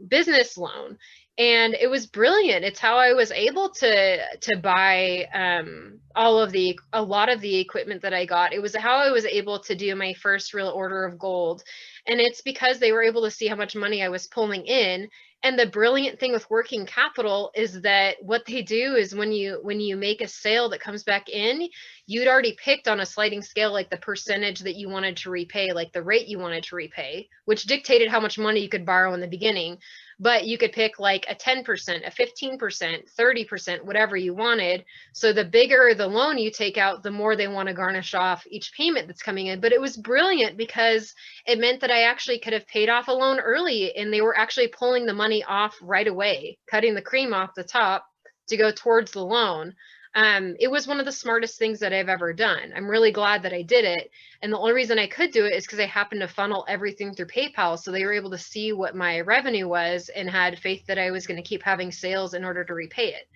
business loan. And it was brilliant. It's how I was able to buy a lot of the equipment that I got. It was how I was able to do my first real order of gold. And it's because they were able to see how much money I was pulling in. And the brilliant thing with working capital is that what they do is when you make a sale that comes back in, you'd already picked on a sliding scale like the percentage that you wanted to repay, like the rate you wanted to repay, which dictated how much money you could borrow in the beginning. But you could pick like a 10%, a 15%, 30%, whatever you wanted. So the bigger the loan you take out, the more they want to garnish off each payment that's coming in. But it was brilliant because it meant that I actually could have paid off a loan early, and they were actually pulling the money off right away, cutting the cream off the top to go towards the loan. It was one of the smartest things that I've ever done. I'm really glad that I did it. And the only reason I could do it is because I happened to funnel everything through PayPal. So they were able to see what my revenue was and had faith that I was going to keep having sales in order to repay it.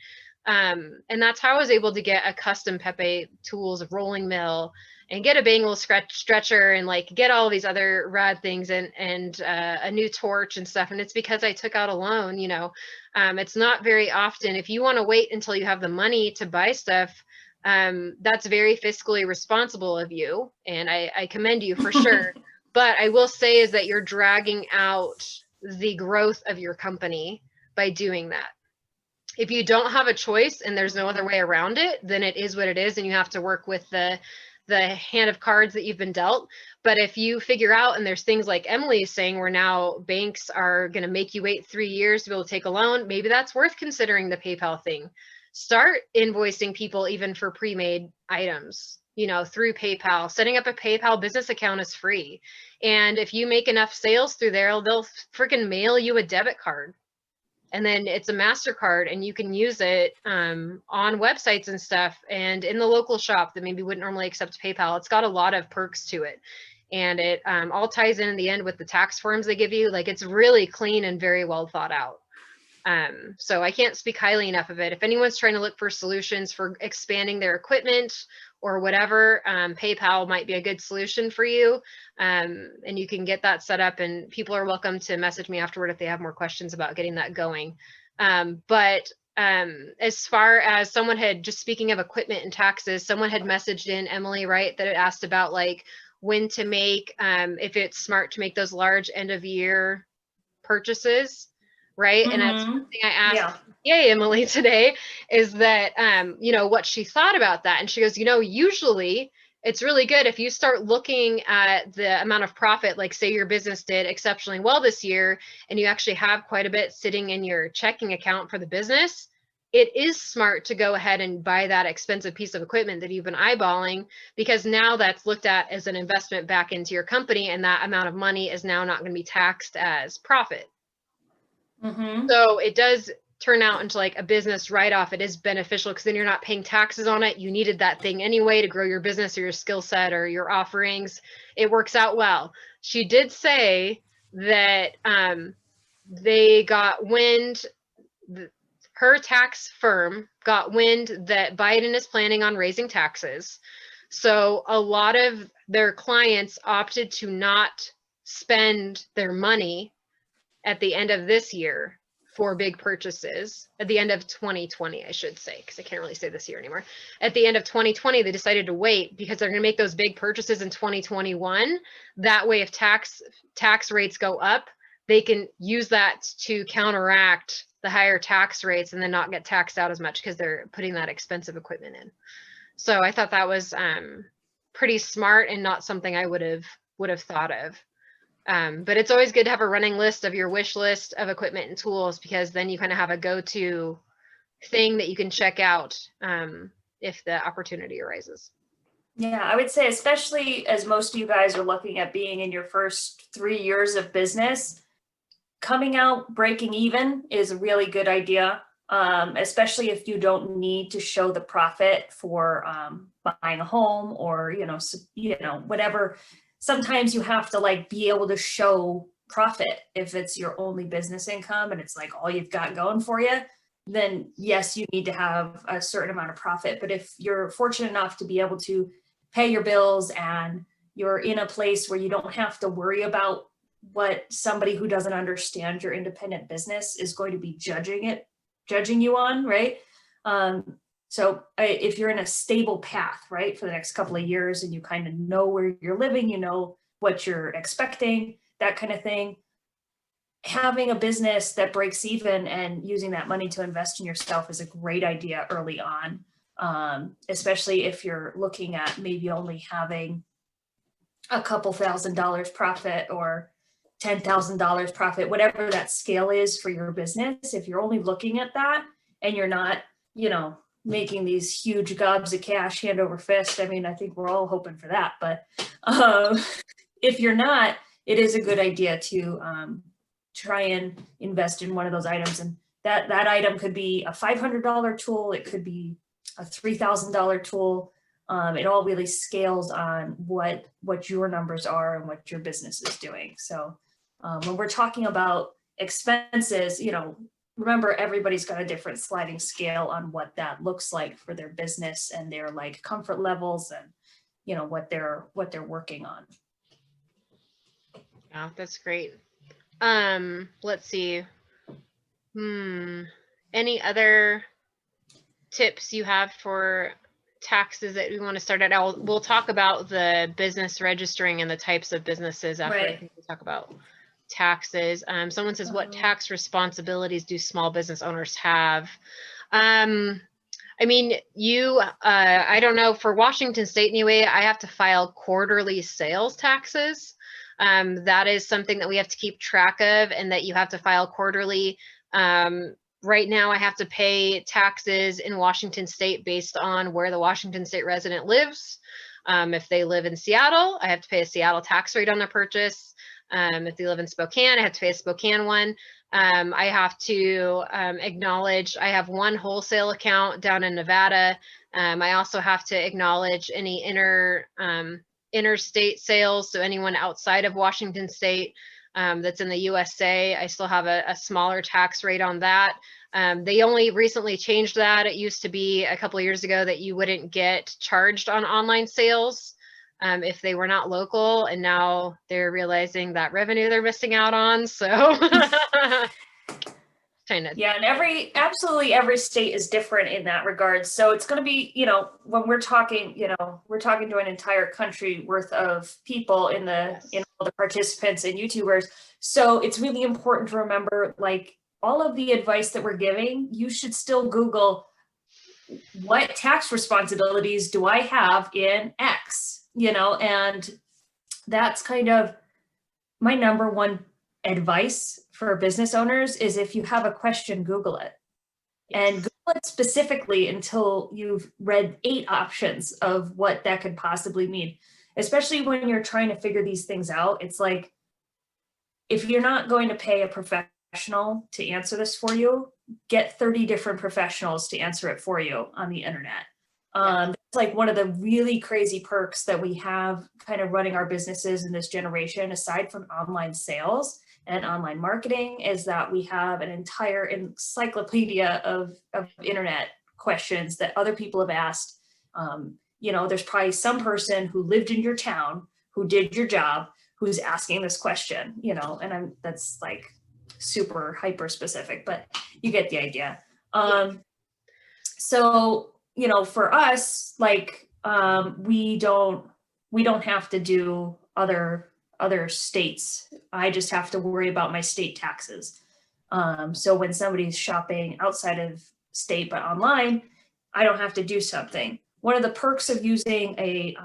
And that's how I was able to get a custom Pepe tools, a rolling mill, and get a bangle stretcher and like get all these other rad things and a new torch and stuff. And it's because I took out a loan. It's not very often. If you want to wait until you have the money to buy stuff, that's very fiscally responsible of you. And I commend you for sure. But I will say is that you're dragging out the growth of your company by doing that. If you don't have a choice and there's no other way around it, then it is what it is, and you have to work with the hand of cards that you've been dealt. But if you figure out, and there's things like Emily is saying where now banks are going to make you wait 3 years to be able to take a loan, maybe that's worth considering the PayPal thing. Start invoicing people even for pre-made items, through PayPal. Setting up a PayPal business account is free. And if you make enough sales through there, they'll freaking mail you a debit card. And then it's a MasterCard, and you can use it on websites and stuff, and in the local shop that maybe wouldn't normally accept PayPal. It's got a lot of perks to it, and it all ties in the end with the tax forms they give you. Like, it's really clean and very well thought out. So I can't speak highly enough of it. If anyone's trying to look for solutions for expanding their equipment or whatever, PayPal might be a good solution for you. And you can get that set up, and people are welcome to message me afterward if they have more questions about getting that going. But as far as someone had, just speaking of equipment and taxes, someone had messaged in, Emily, right, that it asked about like when to make, if it's smart to make those large end of year purchases. Right. And that's something I asked, yay, Emily, today, is that, what she thought about that. And she goes, usually it's really good if you start looking at the amount of profit, like say your business did exceptionally well this year, and you actually have quite a bit sitting in your checking account for the business. It is smart to go ahead and buy that expensive piece of equipment that you've been eyeballing, because now that's looked at as an investment back into your company, and that amount of money is now not going to be taxed as profit. So it does turn out into like a business write-off. It is beneficial because then you're not paying taxes on it. You needed that thing anyway to grow your business or your skill set or your offerings. It works out well. She did say that they got wind. her tax firm got wind that Biden is planning on raising taxes. So a lot of their clients opted to not spend their money at the end of this year for big purchases. At the end of 2020, I should say, because I can't really say this year anymore. At the end of 2020, they decided to wait because they're going to make those big purchases in 2021. That way, if tax rates go up, they can use that to counteract the higher tax rates and then not get taxed out as much because they're putting that expensive equipment in. So I thought that was pretty smart and not something I would have thought of. But it's always good to have a running list of your wish list of equipment and tools, because then you kind of have a go-to thing that you can check out if the opportunity arises. Yeah, I would say, especially as most of you guys are looking at being in your first 3 years of business, coming out breaking even is a really good idea, especially if you don't need to show the profit for buying a home or, whatever. Sometimes you have to like be able to show profit if it's your only business income and it's like all you've got going for you. Then yes, you need to have a certain amount of profit. But if you're fortunate enough to be able to pay your bills and you're in a place where you don't have to worry about what somebody who doesn't understand your independent business is going to be judging you on, right? So if you're in a stable path, right, for the next couple of years and you kind of know where you're living, you know what you're expecting, that kind of thing, having a business that breaks even and using that money to invest in yourself is a great idea early on, especially if you're looking at maybe only having a couple $1,000s profit or $10,000 profit, whatever that scale is for your business. If you're only looking at that and you're not, making these huge gobs of cash hand over fist, I mean, I think we're all hoping for that. But if you're not, it is a good idea to try and invest in one of those items. And that item could be a $500 tool. It could be a $3,000 tool. It all really scales on what your numbers are and what your business is doing. So when we're talking about expenses, remember everybody's got a different sliding scale on what that looks like for their business and their like comfort levels and what they're working on. Yeah, that's great. Let's see. Any other tips you have for taxes that we want to start at? We'll talk about the business registering and the types of businesses after. Right. I think we talk about taxes. Someone says, what tax responsibilities do small business owners have? I mean, I don't know, for Washington State anyway, I have to file quarterly sales taxes. That is something that we have to keep track of and that you have to file quarterly. Right now, I have to pay taxes in Washington State based on where the Washington State resident lives. If they live in Seattle, I have to pay a Seattle tax rate on their purchase. If they live in Spokane, I have to pay a Spokane one. I have to acknowledge I have one wholesale account down in Nevada. I also have to acknowledge any interstate sales. So anyone outside of Washington State that's in the USA, I still have a smaller tax rate on that. They only recently changed that. It used to be a couple of years ago that you wouldn't get charged on online sales if they were not local, and now they're realizing that revenue they're missing out on. So kind of. Yeah, and absolutely every state is different in that regard. So it's going to be, when we're talking to an entire country worth of people in all the participants and YouTubers. So it's really important to remember, like, all of the advice that we're giving, you should still Google what tax responsibilities do I have in X, and that's kind of my number one advice for business owners is if you have a question, Google it. Yes. And Google it specifically until you've read 8 options of what that could possibly mean, especially when you're trying to figure these things out. It's like, if you're not going to pay a professional to answer this for you, get 30 different professionals to answer it for you on the internet. It's like one of the really crazy perks that we have kind of running our businesses in this generation, aside from online sales, and online marketing is that we have an entire encyclopedia of internet questions that other people have asked. You know, there's probably some person who lived in your town, who did your job, who's asking this question, you know, and that's like super hyper specific, but you get the idea. So, you know, for us, like, we don't have to do other states. I just have to worry about my state taxes. So when somebody's shopping outside of state but online, I don't have to do something. One of the perks of using a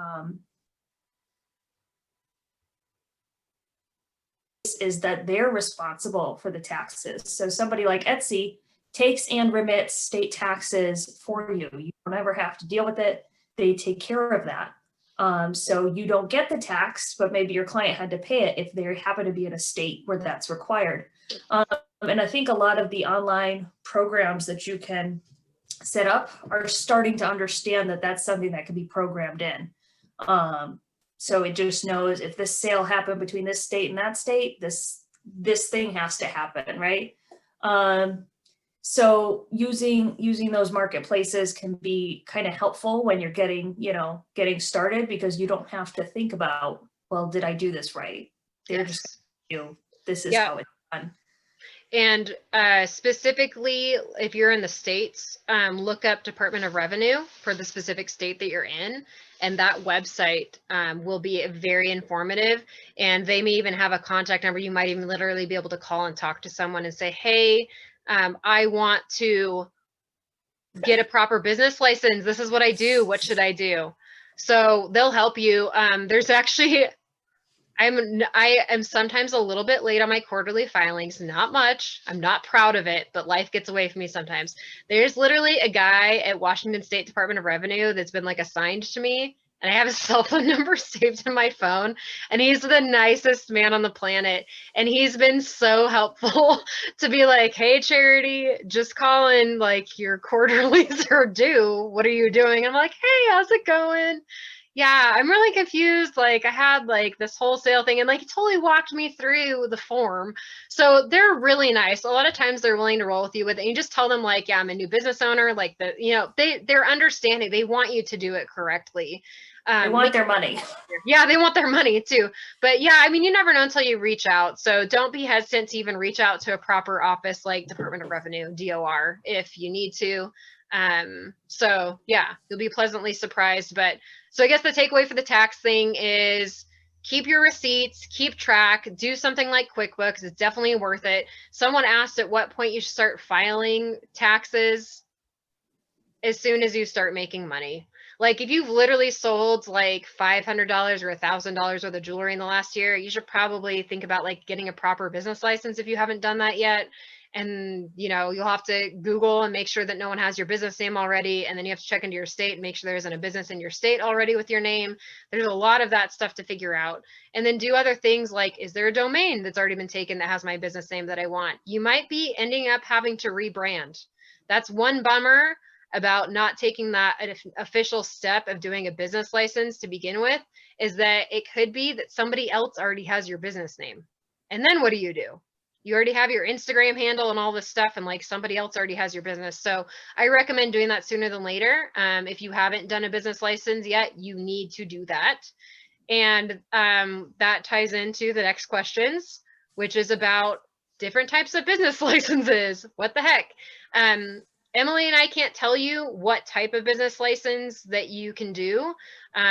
is that they're responsible for the taxes. So somebody like Etsy takes and remits state taxes for you. You don't ever have to deal with it. They take care of that. So you don't get the tax, but maybe your client had to pay it if they happen to be in a state where that's required. And I think a lot of the online programs that you can set up are starting to understand that that's something that can be programmed in. So it just knows if this sale happened between this state and that state, this thing has to happen, right? So using those marketplaces can be kind of helpful when you're getting started, because you don't have to think about, well, did I do this right? They're just this is how it's done. And specifically, if you're in the States, look up Department of Revenue for the specific state that you're in. And that website will be very informative. And they may even have a contact number. You might even literally be able to call and talk to someone and say, hey, I want to get a proper business license. This is what I do. What should I do? So they'll help you. There's actually... I am sometimes a little bit late on my quarterly filings, not much. I'm not proud of it, but life gets away from me sometimes. There's literally a guy at Washington State Department of Revenue that's been like assigned to me, and I have his cell phone number saved in my phone, and he's the nicest man on the planet. And he's been so helpful to be like, hey, Charity, just calling, like your quarterlies are due. What are you doing? I'm like, hey, how's it going? Yeah, I'm really confused. Like I had like this wholesale thing, and like he totally walked me through the form. So they're really nice. A lot of times they're willing to roll with you with it. And you just tell them like, yeah, I'm a new business owner. Like they're understanding. They want you to do it correctly. They want their money. Yeah, they want their money too. But yeah, I mean, you never know until you reach out. So don't be hesitant to even reach out to a proper office like Department of Revenue, DOR, if you need to. So yeah, you'll be pleasantly surprised. But so I guess the takeaway for the tax thing is keep your receipts, keep track, do something like QuickBooks. It's definitely worth it. Someone asked at what point you should start filing taxes. As soon as you start making money. Like if you've literally sold like $500 or $1,000 worth of jewelry in the last year, you should probably think about like getting a proper business license if you haven't done that yet. And, you'll have to Google and make sure that no one has your business name already. And then you have to check into your state and make sure there isn't a business in your state already with your name. There's a lot of that stuff to figure out. And then do other things like, is there a domain that's already been taken that has my business name that I want? You might be ending up having to rebrand. That's one bummer about not taking that official step of doing a business license to begin with, is that it could be that somebody else already has your business name. And then what do? You already have your Instagram handle and all this stuff, and like somebody else already has your business. So I recommend doing that sooner than later. If you haven't done a business license yet, you need to do that. And that ties into the next questions, which is about different types of business licenses. What the heck? Emily and I can't tell you what type of business license that you can do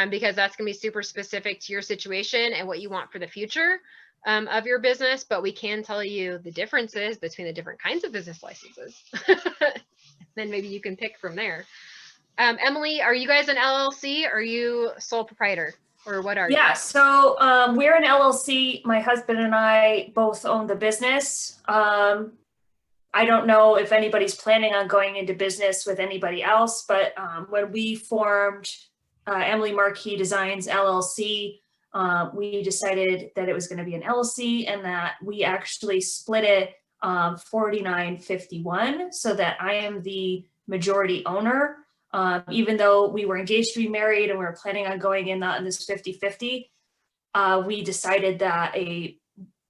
because that's going to be super specific to your situation and what you want for the future of your business, but we can tell you the differences between the different kinds of business licenses. Then maybe you can pick from there. Emily, are you guys an LLC? Or are you sole proprietor? Or what are you? Yeah, so we're an LLC. My husband and I both own the business. I don't know if anybody's planning on going into business with anybody else, but when we formed Emilly Marquis Designs LLC, we decided that it was going to be an LLC and that we actually split it 49-51 so that I am the majority owner. Even though we were engaged to be married and we were planning on going in this 50-50, we decided that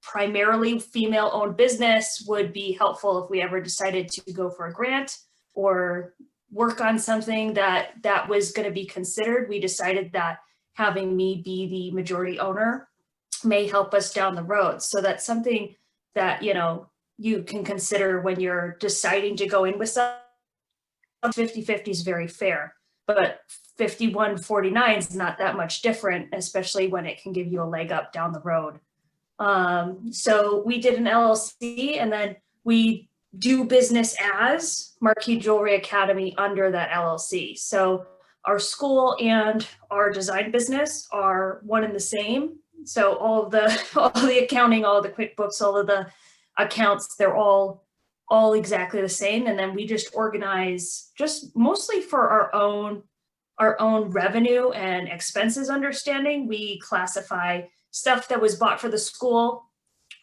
primarily female-owned business would be helpful if we ever decided to go for a grant or work on something that was going to be considered. We decided that having me be the majority owner may help us down the road. So that's something that, you know, you can consider when you're deciding to go in with something. 50-50 is very fair, but 51-49 is not that much different, especially when it can give you a leg up down the road. So we did an LLC, and then we do business as Marquis Jewelry Academy under that LLC. So our school and our design business are one and the same. So all of the accounting, all of the QuickBooks, all of the accounts, they're all exactly the same. And then we just organize just mostly for our own revenue and expenses understanding. We classify stuff that was bought for the school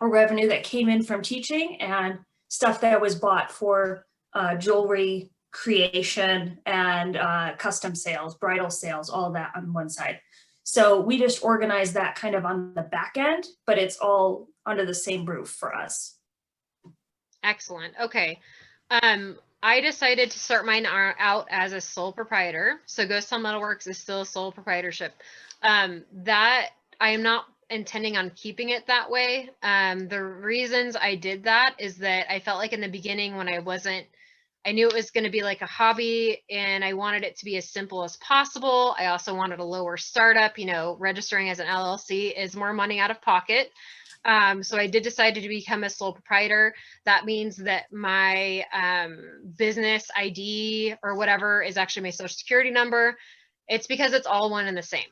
or revenue that came in from teaching, and stuff that was bought for jewelry creation and custom sales, bridal sales, all that on one side. So we just organize that kind of on the back end, but it's all under the same roof for us. Excellent. Okay. I decided to start mine out as a sole proprietor. So Ghost Town Metalworks is still a sole proprietorship. That I am not intending on keeping it that way. The reasons I did that is that I felt like in the beginning when I knew it was going to be like a hobby, and I wanted it to be as simple as possible. I also wanted a lower startup. You know, registering as an LLC is more money out of pocket. So I did decide to become a sole proprietor. That means that my business ID or whatever is actually my social security number. It's because it's all one and the same.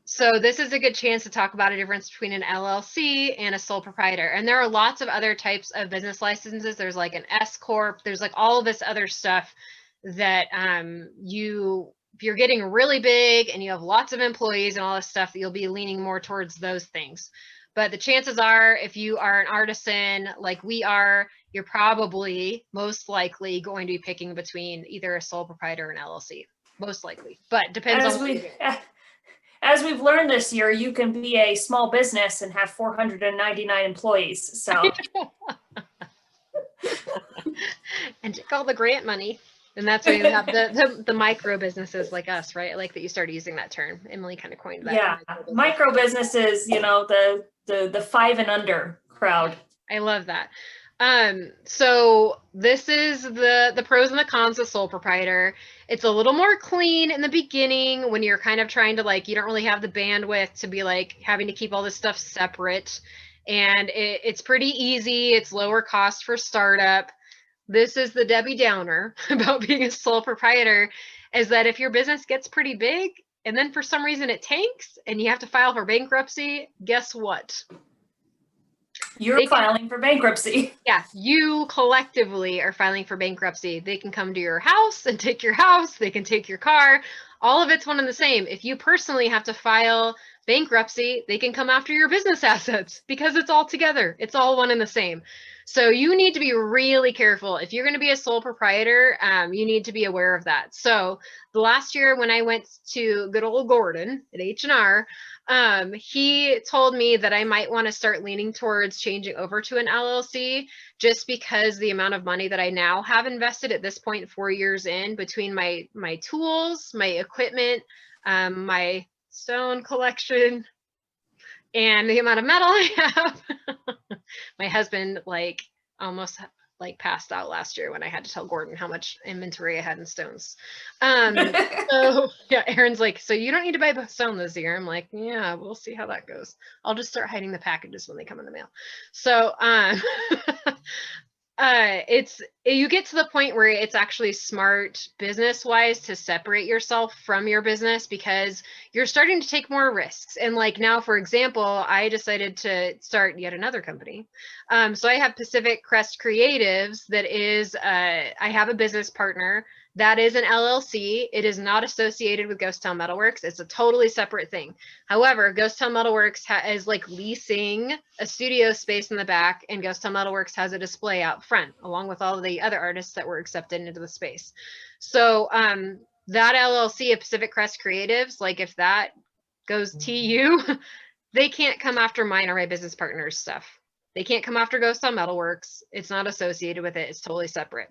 So this is a good chance to talk about a difference between an LLC and a sole proprietor. And there are lots of other types of business licenses. There's like an S Corp. There's like all of this other stuff that if you're getting really big and you have lots of employees and all this stuff, you'll be leaning more towards those things. But the chances are, if you are an artisan like we are, you're probably most likely going to be picking between either a sole proprietor or an LLC. Most likely, but depends on what you're doing. As we've learned this year, you can be a small business and have 499 employees. So, and take all the grant money. And that's why you have the micro businesses like us, right? I like that you started using that term. Emily kind of coined that. Yeah, micro businesses, you know, the 5 and under crowd. I love that. So this is the pros and the cons of sole proprietor. It's a little more clean in the beginning when you're kind of trying to, like, you don't really have the bandwidth to be like having to keep all this stuff separate. And it's pretty easy. It's lower cost for startup. This is the Debbie Downer about being a sole proprietor, is that if your business gets pretty big and then for some reason it tanks and you have to file for bankruptcy, guess what? You're filing for bankruptcy. Yeah, you collectively are filing for bankruptcy. They can come to your house and take your house. They can take your car. All of it's one and the same. If you personally have to file bankruptcy, they can come after your business assets because it's all together. It's all one and the same. So you need to be really careful. If you're going to be a sole proprietor, you need to be aware of that. So the last year when I went to good old Gordon at H&R, he told me that I might want to start leaning towards changing over to an LLC, just because the amount of money that I now have invested at this point, 4 years in, between my tools, my equipment, my stone collection, and the amount of metal I have. My husband almost passed out last year when I had to tell Gordon how much inventory I had in stones. So yeah, Aaron's like, so you don't need to buy stone this year. I'm like, yeah, we'll see how that goes. I'll just start hiding the packages when they come in the mail. So you get to the point where it's actually smart business wise to separate yourself from your business, because you're starting to take more risks. And like now, for example, I decided to start yet another company. So I have Pacific Crest Creatives. That is, I have a business partner that is an LLC. It is not associated with Ghost Town Metalworks. It's a totally separate thing. However, Ghost Town Metalworks is like leasing a studio space in the back, and Ghost Town Metalworks has a display out front, along with all of the other artists that were accepted into the space. So that LLC of Pacific Crest Creatives, like if that goes TU, they can't come after mine or my business partner's stuff. They can't come after Ghost Town Metalworks. It's not associated with it. It's totally separate.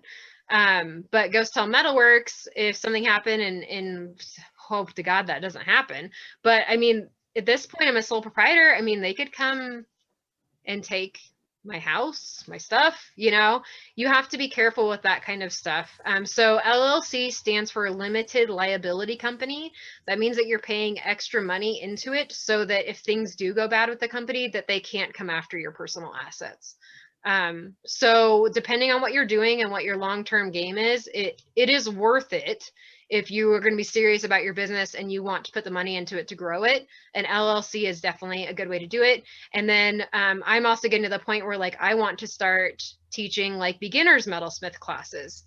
But Ghost Town Metalworks, if something happened, and hope to God that doesn't happen. But I mean, at this point, I'm a sole proprietor. I mean, they could come and take my house, my stuff, you know. You have to be careful with that kind of stuff. So LLC stands for limited liability company. That means that you're paying extra money into it so that if things do go bad with the company, that they can't come after your personal assets. So depending on what you're doing and what your long-term game is, it is worth it. If you are going to be serious about your business and you want to put the money into it to grow it, an LLC is definitely a good way to do it. And then I'm also getting to the point where like I want to start teaching like beginners metalsmith classes.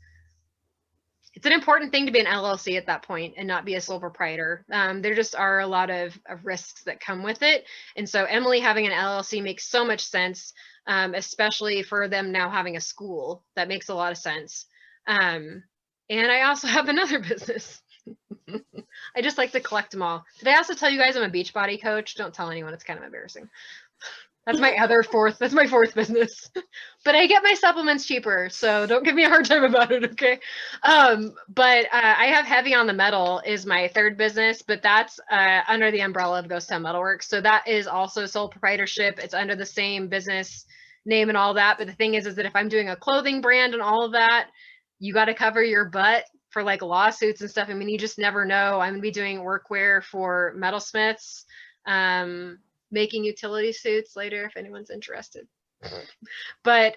It's an important thing to be an LLC at that point and not be a sole proprietor. There just are a lot of risks that come with it. And so Emilly having an LLC makes so much sense, especially for them now having a school. That makes a lot of sense. And I also have another business. I just like to collect them all. Did I also tell you guys I'm a Beachbody coach? Don't tell anyone. It's kind of embarrassing. That's my fourth business. But I get my supplements cheaper, so don't give me a hard time about it, okay? But I have Heavy on the Metal is my third business, but that's under the umbrella of Ghost Town Metalworks. So that is also sole proprietorship. It's under the same business name and all that. But the thing is that if I'm doing a clothing brand and all of that, you got to cover your butt for like lawsuits and stuff. I mean, you just never know. I'm gonna be doing workwear for Metalsmiths, making utility suits later if anyone's interested. But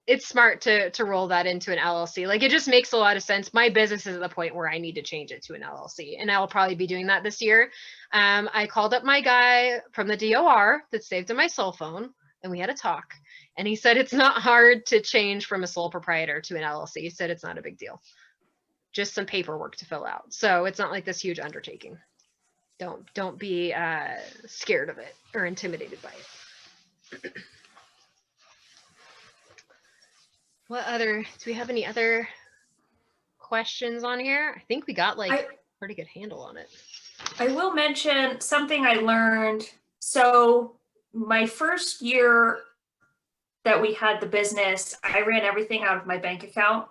it's smart to roll that into an LLC. Like it just makes a lot of sense. My business is at the point where I need to change it to an LLC, and I'll probably be doing that this year. I called up my guy from the DOR that's saved in my cell phone, and we had a talk. And he said it's not hard to change from a sole proprietor to an LLC. He said it's not a big deal. Just some paperwork to fill out. So it's not like this huge undertaking. Don't be scared of it or intimidated by it. What other, do we have any other questions on here? I think we got like a pretty good handle on it. I will mention something I learned. So my first year that we had the business, I ran everything out of my bank account.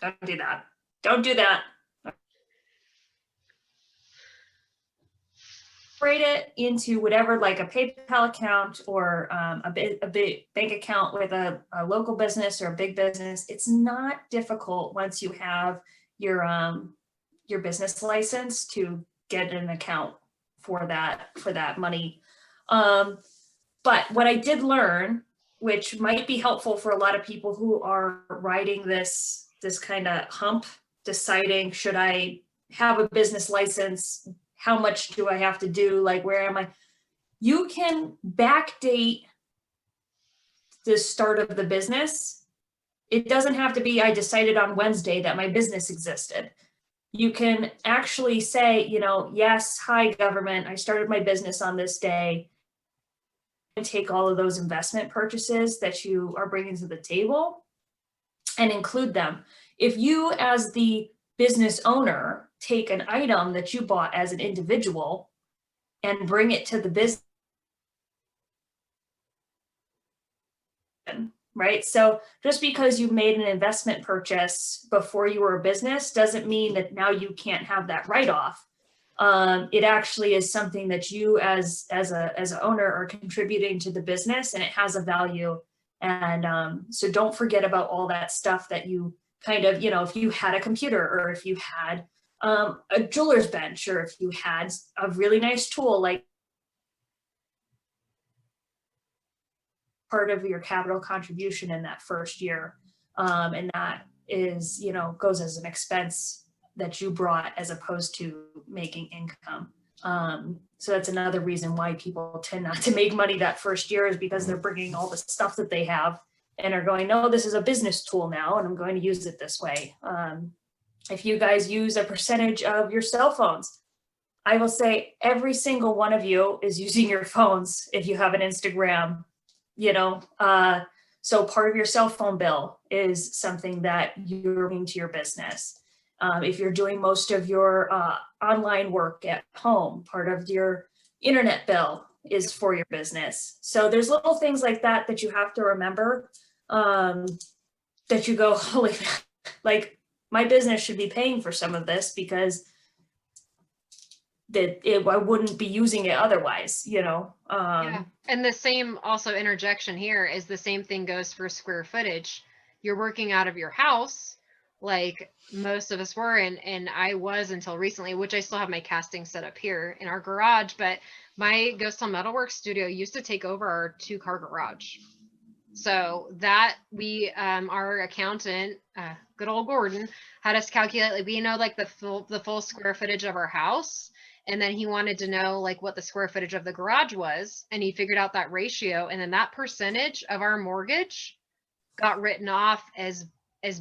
Don't do that. Don't do that. Separate it into whatever, like a PayPal account or a big bank account with a local business or a big business. It's not difficult once you have your business license to get an account for that money. But what I did learn, which might be helpful for a lot of people who are riding this kind of hump, deciding, should I have a business license? How much do I have to do? Like, where am I? You can backdate the start of the business. It doesn't have to be, I decided on Wednesday that my business existed. You can actually say, you know, yes, hi government, I started my business on this day. And take all of those investment purchases that you are bringing to the table and include them. If you, as the business owner, take an item that you bought as an individual and bring it to the business, right? So just because you made an investment purchase before you were a business doesn't mean that now you can't have that write-off. It actually is something that you as an owner are contributing to the business, and it has a value. And so don't forget about all that stuff that you kind of, you know, if you had a computer, or if you had a jeweler's bench, or if you had a really nice tool, like part of your capital contribution in that first year. And that is, you know, goes as an expense that you brought as opposed to making income. So that's another reason why people tend not to make money that first year, is because they're bringing all the stuff that they have and are going, no, this is a business tool now, and I'm going to use it this way. If you guys use a percentage of your cell phones, I will say every single one of you is using your phones if you have an Instagram, you know, so part of your cell phone bill is something that you're bringing to your business. If you're doing most of your online work at home, part of your internet bill is for your business. So there's little things like that that you have to remember, that you go, holy, like my business should be paying for some of this because I wouldn't be using it otherwise, you know? Yeah. And the same also interjection here is the same thing goes for square footage. You're working out of your house, like most of us were, and I was until recently, which I still have my casting set up here in our garage, but my Ghost Town Metalworks studio used to take over our 2-car garage. So that our accountant, good old Gordon, had us calculate, like, we know like the full square footage of our house. And then he wanted to know like what the square footage of the garage was. And he figured out that ratio. And then that percentage of our mortgage got written off as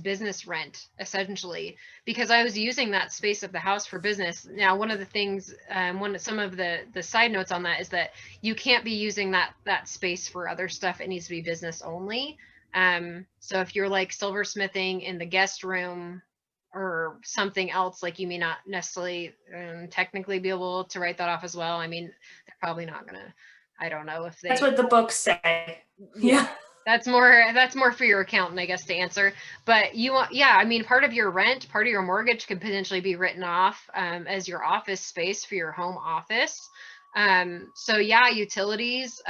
business rent, essentially, because I was using that space of the house for business. Now, one of the things, some of the side notes on that is that you can't be using that space for other stuff. It needs to be business only. So if you're like silversmithing in the guest room or something else, like you may not necessarily technically be able to write that off as well. I mean, they're probably not gonna, I don't know if they. That's what the books say. Yeah. That's more for your accountant, I guess, to answer. But you want, yeah, I mean, part of your rent, part of your mortgage could potentially be written off as your office space for your home office. So yeah, utilities,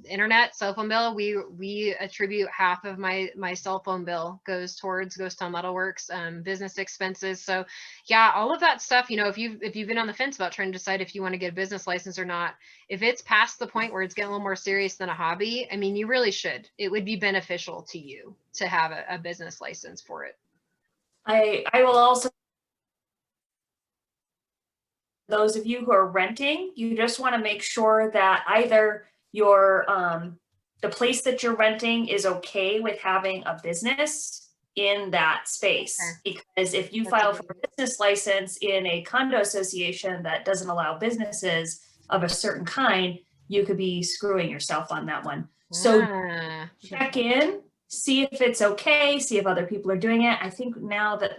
internet, cell phone bill, we attribute half of my cell phone bill goes towards Ghost Town Metalworks, business expenses. So yeah, all of that stuff, you know, if you've been on the fence about trying to decide if you want to get a business license or not, if it's past the point where it's getting a little more serious than a hobby, I mean, you really should. It would be beneficial to you to have a business license for it. I will also, those of you who are renting, you just want to make sure that either your the place that you're renting is okay with having a business in that space. Okay. Because if you file for a business license in a condo association that doesn't allow businesses of a certain kind, you could be screwing yourself on that one. So check in, see if it's okay, see if other people are doing it. I think now that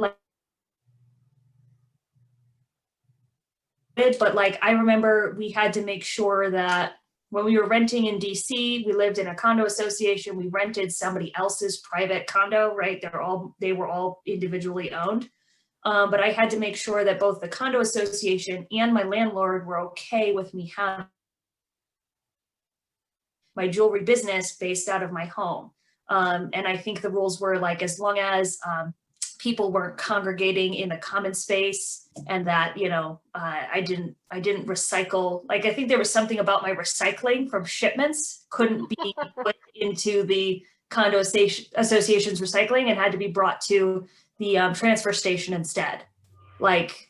but like I remember we had to make sure that when we were renting in DC, we lived in a condo association, we rented somebody else's private condo, right? They were all individually owned. But I had to make sure that both the condo association and my landlord were okay with me having my jewelry business based out of my home. And I think the rules were like, as long as people weren't congregating in a common space, and that, you know, I didn't recycle. Like, I think there was something about my recycling from shipments couldn't be put into the condo association's recycling and had to be brought to the transfer station instead. Like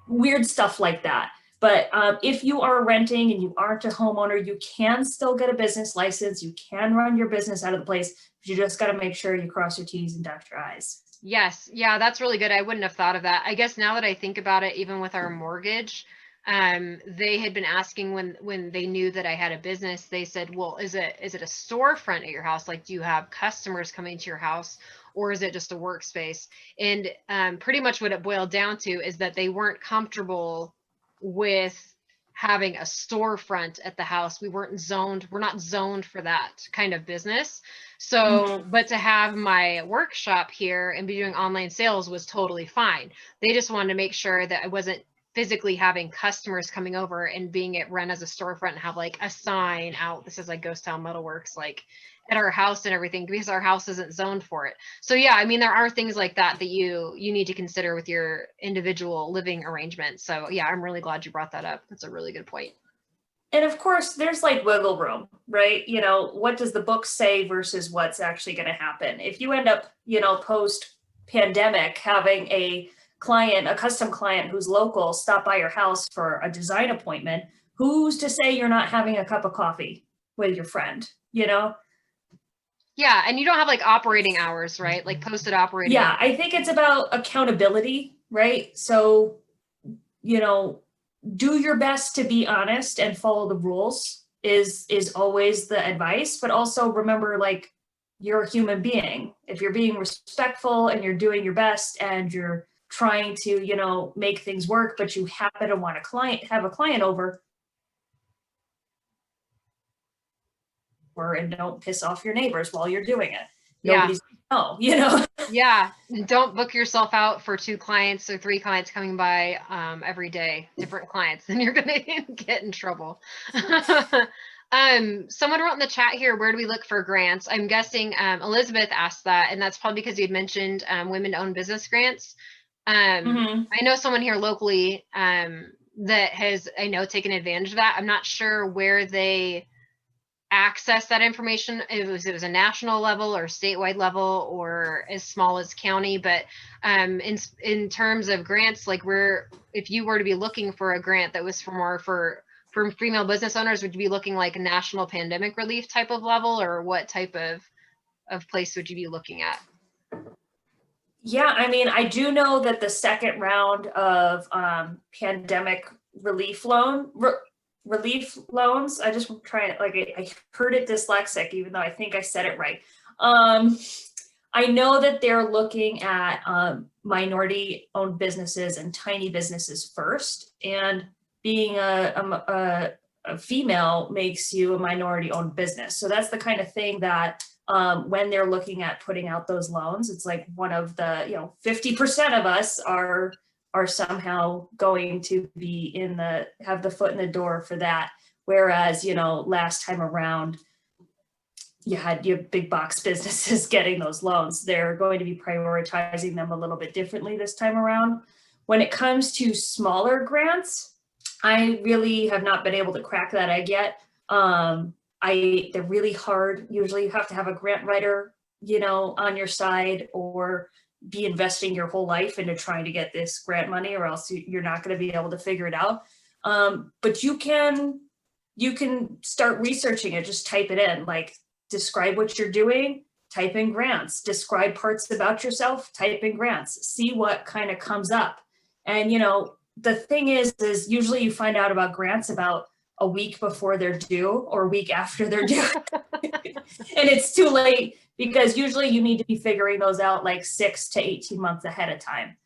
weird stuff like that. But if you are renting and you aren't a homeowner, you can still get a business license. You can run your business out of the place, but you just got to make sure you cross your T's and dot your I's. Yes. Yeah, that's really good. I wouldn't have thought of that. I guess now that I think about it, even with our mortgage, they had been asking when they knew that I had a business, they said, well, is it a storefront at your house? Like, do you have customers coming to your house, or is it just a workspace? And pretty much what it boiled down to is that they weren't comfortable with having a storefront at the house. We're not zoned for that kind of business. So, but to have my workshop here and be doing online sales was totally fine. They just wanted to make sure that I wasn't physically having customers coming over and being it run as a storefront and have like a sign out. This is like Ghost Town Metalworks, like at our house and everything, because our house isn't zoned for it. So yeah, I mean, there are things like that you need to consider with your individual living arrangement. So yeah, I'm really glad you brought that up. That's a really good point. And of course, there's like wiggle room, right? You know, what does the book say versus what's actually going to happen? If you end up, you know, post-pandemic having a custom client who's local, stop by your house for a design appointment, who's to say you're not having a cup of coffee with your friend, you know? Yeah, and you don't have like operating hours, right? Like posted operating. Yeah, I think it's about accountability, right? So, you know, do your best to be honest and follow the rules is always the advice, but also remember, like, you're a human being. If you're being respectful and you're doing your best and you're trying to, you know, make things work, but you happen to want have a client over, and don't piss off your neighbors while you're doing it. Yeah. Nobody's know, you know? Yeah. Don't book yourself out for 2 clients or 3 clients coming by every day, different clients, then you're going to get in trouble. Someone wrote in the chat here, where do we look for grants? I'm guessing Elizabeth asked that, and that's probably because you had mentioned women-owned business grants. I know someone here locally that has, I know, taken advantage of that. I'm not sure where they access that information. It was a national level or statewide level or as small as county, but in terms of grants, like if you were to be looking for a grant that was for female business owners, would you be looking like a national pandemic relief type of level, or what type of place would you be looking at? Yeah, I mean, I do know that the second round of pandemic relief loans, I just try it, like I heard it dyslexic, even though I think I said it right. I know that they're looking at minority owned businesses and tiny businesses first, and being a female makes you a minority owned business. So that's the kind of thing that when they're looking at putting out those loans, it's like one of the, 50% of us are somehow going to be have the foot in the door for that. Whereas, last time around, you had your big box businesses getting those loans. They're going to be prioritizing them a little bit differently this time around. When it comes to smaller grants, I really have not been able to crack that egg yet. They're really hard. Usually you have to have a grant writer, on your side, or be investing your whole life into trying to get this grant money, or else you're not going to be able to figure it out. But you can start researching it. Just type it in, like, describe what you're doing, type in grants, describe parts about yourself, type in grants, see what kind of comes up. And, the thing is usually you find out about grants about a week before they're due or a week after they're due. And it's too late, because usually you need to be figuring those out like 6 to 18 months ahead of time.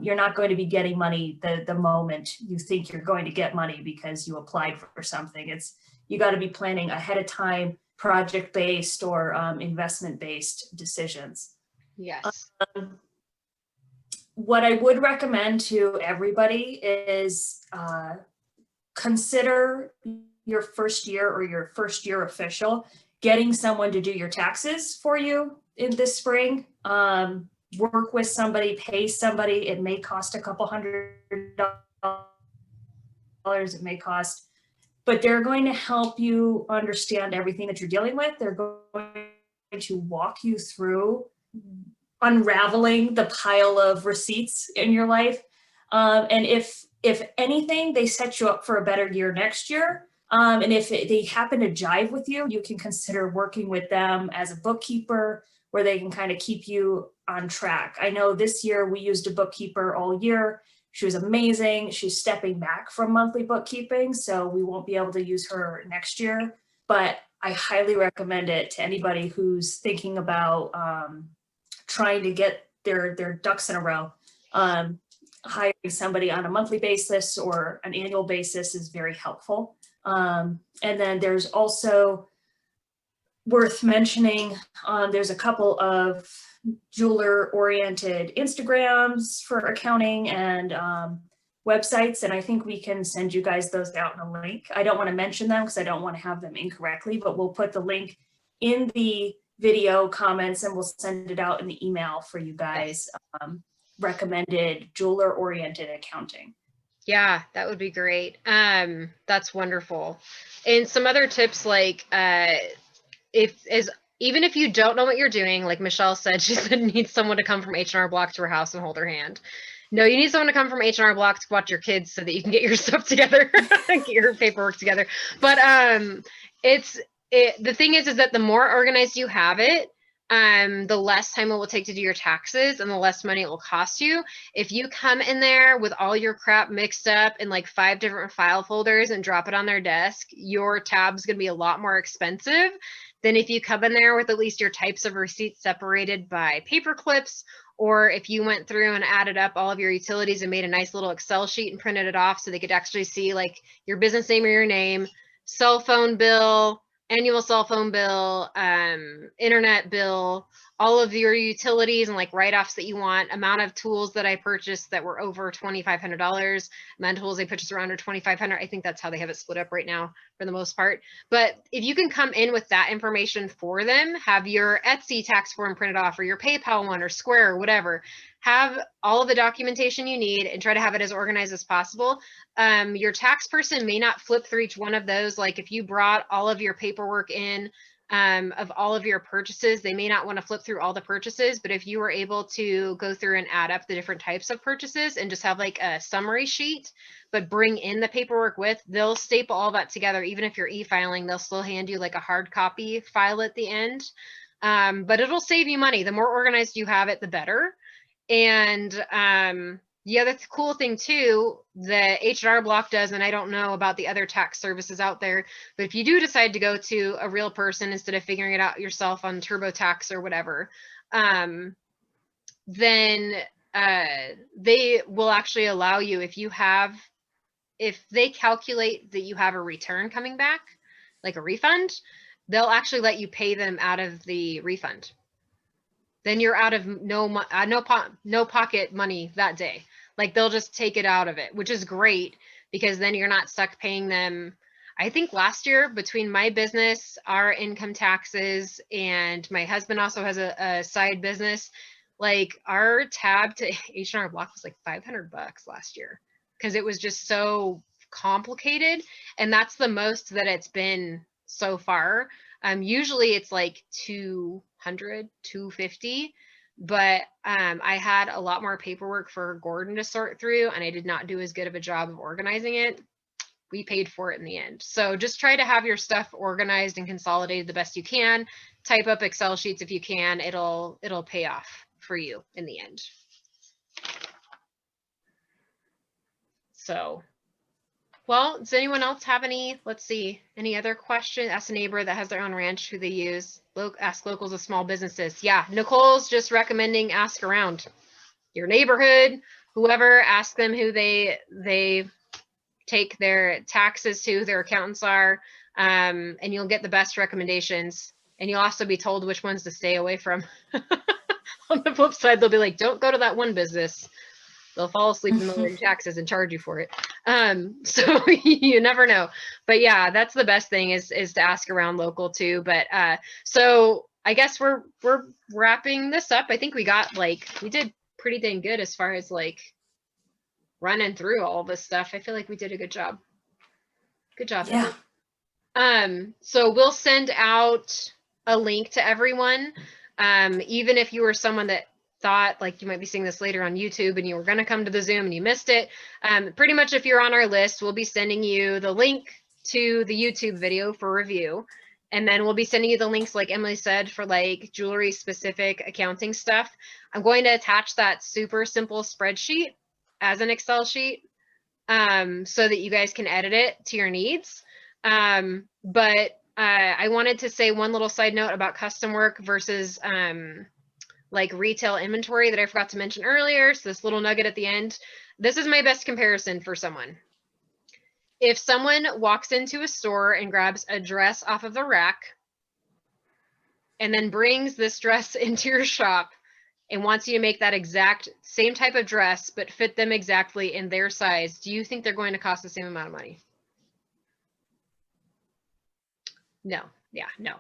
You're not going to be getting money the moment you think you're going to get money because you applied for something. You got to be planning ahead of time, project-based or investment-based decisions. Yes. What I would recommend to everybody is consider your first year or your first year official getting someone to do your taxes for you in this spring. Work with somebody, pay somebody. It may cost a couple $100. It may cost, but they're going to help you understand everything that you're dealing with. They're going to walk you through unraveling the pile of receipts in your life. And if anything, they set you up for a better year next year. And if they happen to jive with you, you can consider working with them as a bookkeeper, where they can kind of keep you on track. I know this year we used a bookkeeper all year. She was amazing. She's stepping back from monthly bookkeeping, so we won't be able to use her next year. But I highly recommend it to anybody who's thinking about trying to get their ducks in a row. Hiring somebody on a monthly basis or an annual basis is very helpful. And then there's also worth mentioning, there's a couple of jeweler-oriented Instagrams for accounting and websites, and I think we can send you guys those out in a link. I don't want to mention them because I don't want to have them incorrectly, but we'll put the link in the video comments and we'll send it out in the email for you guys. Recommended jeweler-oriented accounting. Yeah, that would be great. That's wonderful. And some other tips, like even if you don't know what you're doing, like Michelle said, she said need someone to come from H&R Block to her house and hold her hand. No, you need someone to come from H&R Block to watch your kids so that you can get your stuff together and get your paperwork together. But the thing is that the more organized you have it, the less time it will take to do your taxes and the less money it will cost you. If you come in there with all your crap mixed up in like 5 different file folders and drop it on their desk, your tab's going to be a lot more expensive than if you come in there with at least your types of receipts separated by paper clips, or if you went through and added up all of your utilities and made a nice little Excel sheet and printed it off so they could actually see like your business name or your name, cell phone bill, annual cell phone bill, internet bill, all of your utilities and like write-offs that you want, amount of tools that I purchased that were over $2,500, amount of tools I purchased around $2,500. I think that's how they have it split up right now for the most part. But if you can come in with that information for them, have your Etsy tax form printed off or your PayPal one or Square or whatever, have all of the documentation you need and try to have it as organized as possible. Your tax person may not flip through each one of those. Like if you brought all of your paperwork in of all of your purchases, they may not want to flip through all the purchases, but if you were able to go through and add up the different types of purchases and just have like a summary sheet, but bring in the paperwork with, they'll staple all that together. Even if you're e-filing, they'll still hand you like a hard copy file at the end. But it'll save you money. The more organized you have it, the better. And the other cool thing too, the H&R Block does, and I don't know about the other tax services out there, but if you do decide to go to a real person instead of figuring it out yourself on TurboTax or whatever, then they will actually allow you, if they calculate that you have a return coming back, like a refund, they'll actually let you pay them out of the refund. Then you're out of no pocket money that day. Like they'll just take it out of it, which is great because then you're not stuck paying them. I think last year between my business, our income taxes, and my husband also has a side business, like our tab to H&R Block was like $500 last year because it was just so complicated. And that's the most that it's been so far. Usually it's like 200, 250, but I had a lot more paperwork for Gordon to sort through, and I did not do as good of a job of organizing it. We paid for it in the end. So just try to have your stuff organized and consolidated the best you can. Type up Excel sheets if you can. It'll pay off for you in the end. So, well, does anyone else have any, let's see, any other questions? Ask a neighbor that has their own ranch who they use. Ask locals of small businesses. Yeah, Nicole's just recommending ask around your neighborhood, whoever, ask them who they take their taxes to, their accountants are, and you'll get the best recommendations. And you'll also be told which ones to stay away from. On the flip side, they'll be like, don't go to that one business. They'll fall asleep in the middle of your taxes and charge you for it. So you never know. But yeah, that's the best thing is to ask around local too. But so I guess we're wrapping this up. I think we did pretty dang good as far as like running through all this stuff. I feel like we did a good job. Good job. Yeah. So we'll send out a link to everyone. Even if you were someone that thought like you might be seeing this later on YouTube and you were going to come to the Zoom and you missed it, pretty much if you're on our list, we'll be sending you the link to the YouTube video for review. And then we'll be sending you the links, like Emily said, for like jewelry specific accounting stuff. I'm going to attach that super simple spreadsheet as an Excel sheet so that you guys can edit it to your needs. But I wanted to say one little side note about custom work versus like retail inventory that I forgot to mention earlier. So this little nugget at the end, this is my best comparison for someone. If someone walks into a store and grabs a dress off of the rack and then brings this dress into your shop and wants you to make that exact same type of dress, but fit them exactly in their size, do you think they're going to cost the same amount of money? No. Yeah, no.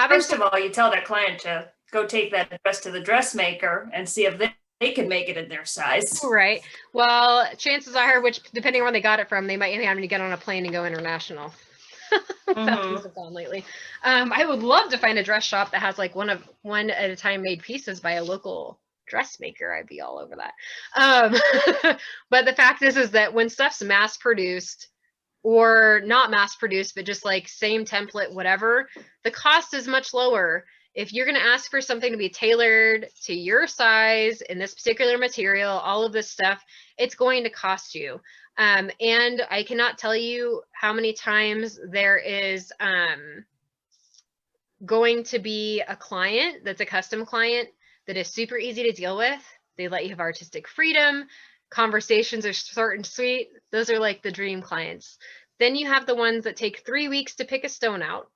First of all, you tell that client to go take that dress to the dressmaker and see if they could make it in their size. Right. Well, chances are, which depending on where they got it from, they might be having to get on a plane and go international. That's what I've done lately. I would love to find a dress shop that has like one at a time made pieces by a local dressmaker. I'd be all over that. But the fact is that when stuff's mass produced, or not mass produced, but just like same template, whatever, the cost is much lower. If you're going to ask for something to be tailored to your size in this particular material, all of this stuff, it's going to cost you. And I cannot tell you how many times there is going to be a client that's a custom client that is super easy to deal with. They let you have artistic freedom. Conversations are short and sweet. Those are like the dream clients. Then you have the ones that take 3 weeks to pick a stone out.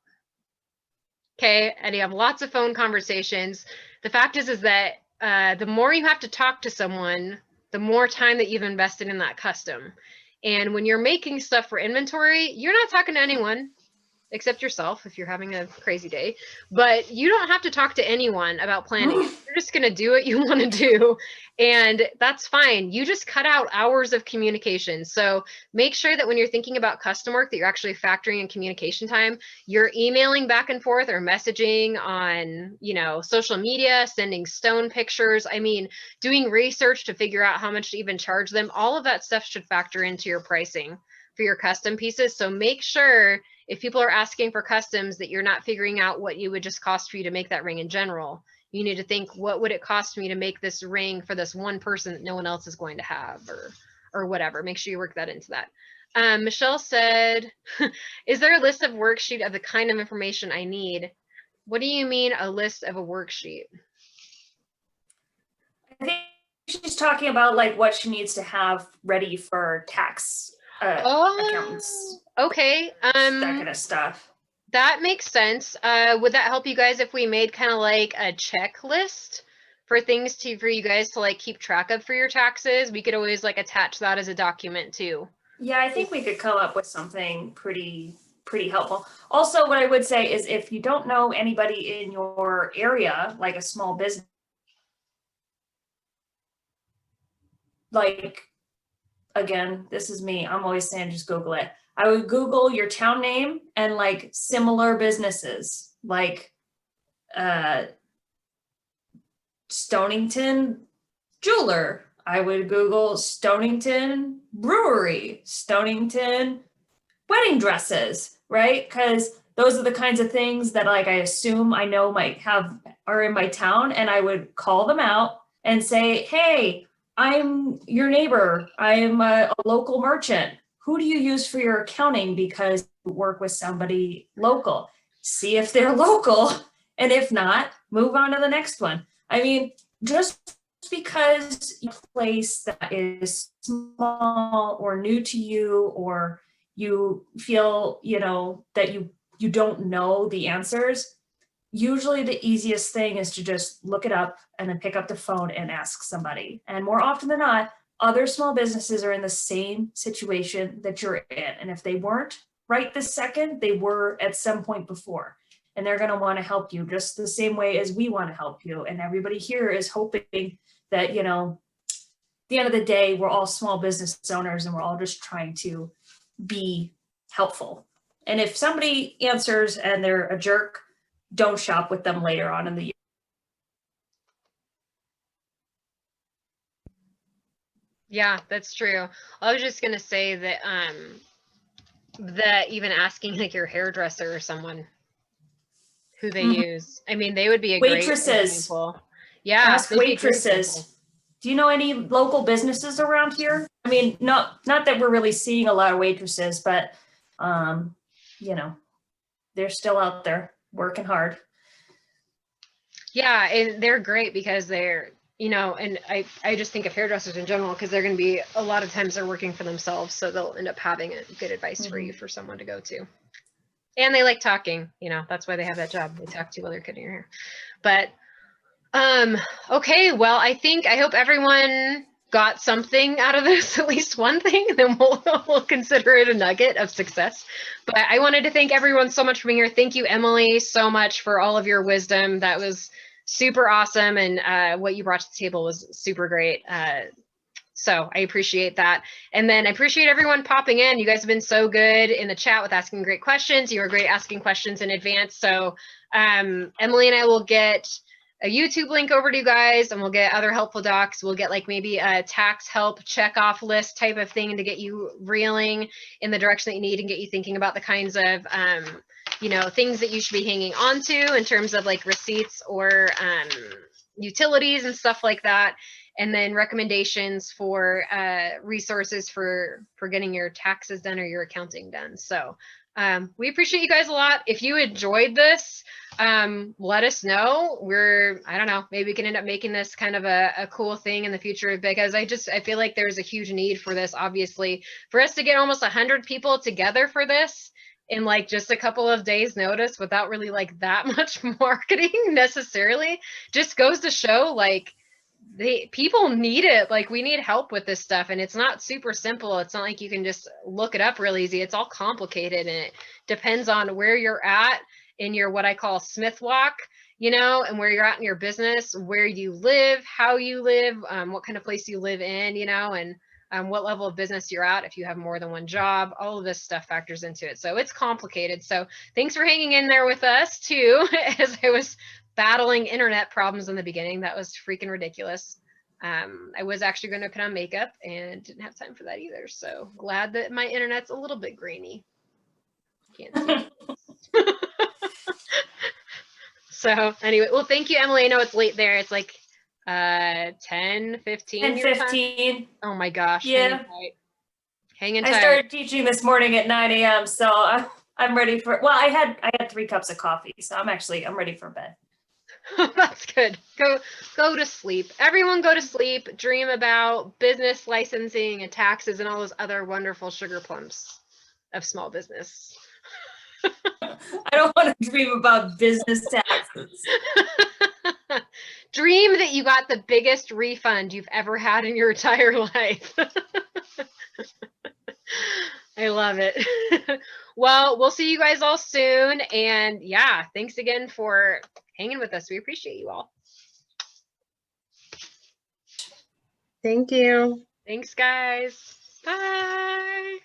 Okay, and you have lots of phone conversations. The fact is that the more you have to talk to someone, the more time that you've invested in that custom. And when you're making stuff for inventory, you're not talking to anyone except yourself if you're having a crazy day, but you don't have to talk to anyone about planning it. You're just going to do what you want to do, and that's fine. You just cut out hours of communication. So make sure that when you're thinking about custom work that you're actually factoring in communication time. You're emailing back and forth or messaging on, you know, social media, sending stone pictures. I mean, doing research to figure out how much to even charge them. All of that stuff should factor into your pricing for your custom pieces. So make sure if people are asking for customs that you're not figuring out what you would just cost for you to make that ring in general. You need to think, what would it cost me to make this ring for this one person that no one else is going to have, or whatever. Make sure you work that into that. Michelle said, is there a list of worksheet of the kind of information I need? What do you mean a list of a worksheet? I think she's talking about like what she needs to have ready for tax accountants. Okay. That kind of stuff. That makes sense. Would that help you guys if we made kind of like a checklist for things for you guys to like keep track of for your taxes? We could always like attach that as a document too. Yeah, I think we could come up with something pretty helpful. Also, what I would say is if you don't know anybody in your area, like a small business, like, again, this is me. I'm always saying just Google it. I would Google your town name and like similar businesses, like Stonington Jeweler. I would Google Stonington Brewery, Stonington wedding dresses, right? Because those are the kinds of things that like I assume I know are in my town, and I would call them out and say, hey, I'm your neighbor. I am a local merchant. Who do you use for your accounting? Because you work with somebody local. See if they're local. And if not, move on to the next one. I mean, just because a place that is small or new to you, or you feel, you know, that you don't know the answers, usually the easiest thing is to just look it up and then pick up the phone and ask somebody. And more often than not, other small businesses are in the same situation that you're in. And if they weren't right this second, they were at some point before. And they're going to want to help you just the same way as we want to help you. And everybody here is hoping that, you know, at the end of the day, we're all small business owners and we're all just trying to be helpful. And if somebody answers and they're a jerk, don't shop with them later on in the year. Yeah, that's true. I was just gonna say that that even asking like your hairdresser or someone who they use, I mean, they would be a waitresses. Great example. Yeah, ask waitresses. Do you know any local businesses around here? I mean, not that we're really seeing a lot of waitresses, but you know, they're still out there working hard. Yeah, and they're great because they're, you know, and I just think of hairdressers in general because they're going to be, a lot of times they're working for themselves, so they'll end up having a good advice for you, for someone to go to. And they like talking, you know, that's why they have that job. They talk to you while they're cutting your hair. But okay, well, I hope everyone got something out of this, at least one thing, and then we'll consider it a nugget of success. But I wanted to thank everyone so much for being here. Thank you, Emily, so much for all of your wisdom. That was super awesome, and what you brought to the table was super great. So I appreciate that. And then I appreciate everyone popping in. You guys have been so good in the chat with asking great questions. You were great asking questions in advance. So Emily and I will get a YouTube link over to you guys, and we'll get other helpful docs. We'll get like maybe a tax help checkoff list type of thing to get you reeling in the direction that you need and get you thinking about the kinds of you know, things that you should be hanging on to in terms of like receipts or utilities and stuff like that. And then recommendations for resources for getting your taxes done or your accounting done. So we appreciate you guys a lot. If you enjoyed this, let us know. I don't know, maybe we can end up making this kind of a cool thing in the future, because I feel like there's a huge need for this, obviously, for us to get almost 100 people together for this. in like just a couple of days notice without really like that much marketing necessarily just goes to show like people need it. Like we need help with this stuff, and it's not super simple. It's not like you can just look it up real easy. It's all complicated, and it depends on where you're at in your what I call Smith walk, you know, and where you're at in your business, where you live, how you live, what kind of place you live in, you know, and what level of business you're at, if you have more than one job. All of this stuff factors into it. So it's complicated. So thanks for hanging in there with us too, as I was battling internet problems in the beginning. That was freaking ridiculous. I was actually going to put on makeup and didn't have time for that either. So glad that my internet's a little bit grainy. Can't see. So anyway, well, thank you, Emily. I know it's late there. It's like 10:15. 10:15. Oh my gosh. Yeah. Hanging tight. I started teaching this morning at 9 a.m. So I'm ready for. Well, I had 3 cups of coffee, so I'm ready for bed. That's good. Go to sleep. Everyone go to sleep. Dream about business licensing and taxes and all those other wonderful sugar plums of small business. I don't want to dream about business taxes. Dream that you got the biggest refund you've ever had in your entire life. I love it. Well, we'll see you guys all soon. And yeah, thanks again for hanging with us. We appreciate you all. Thank you. Thanks, guys. Bye.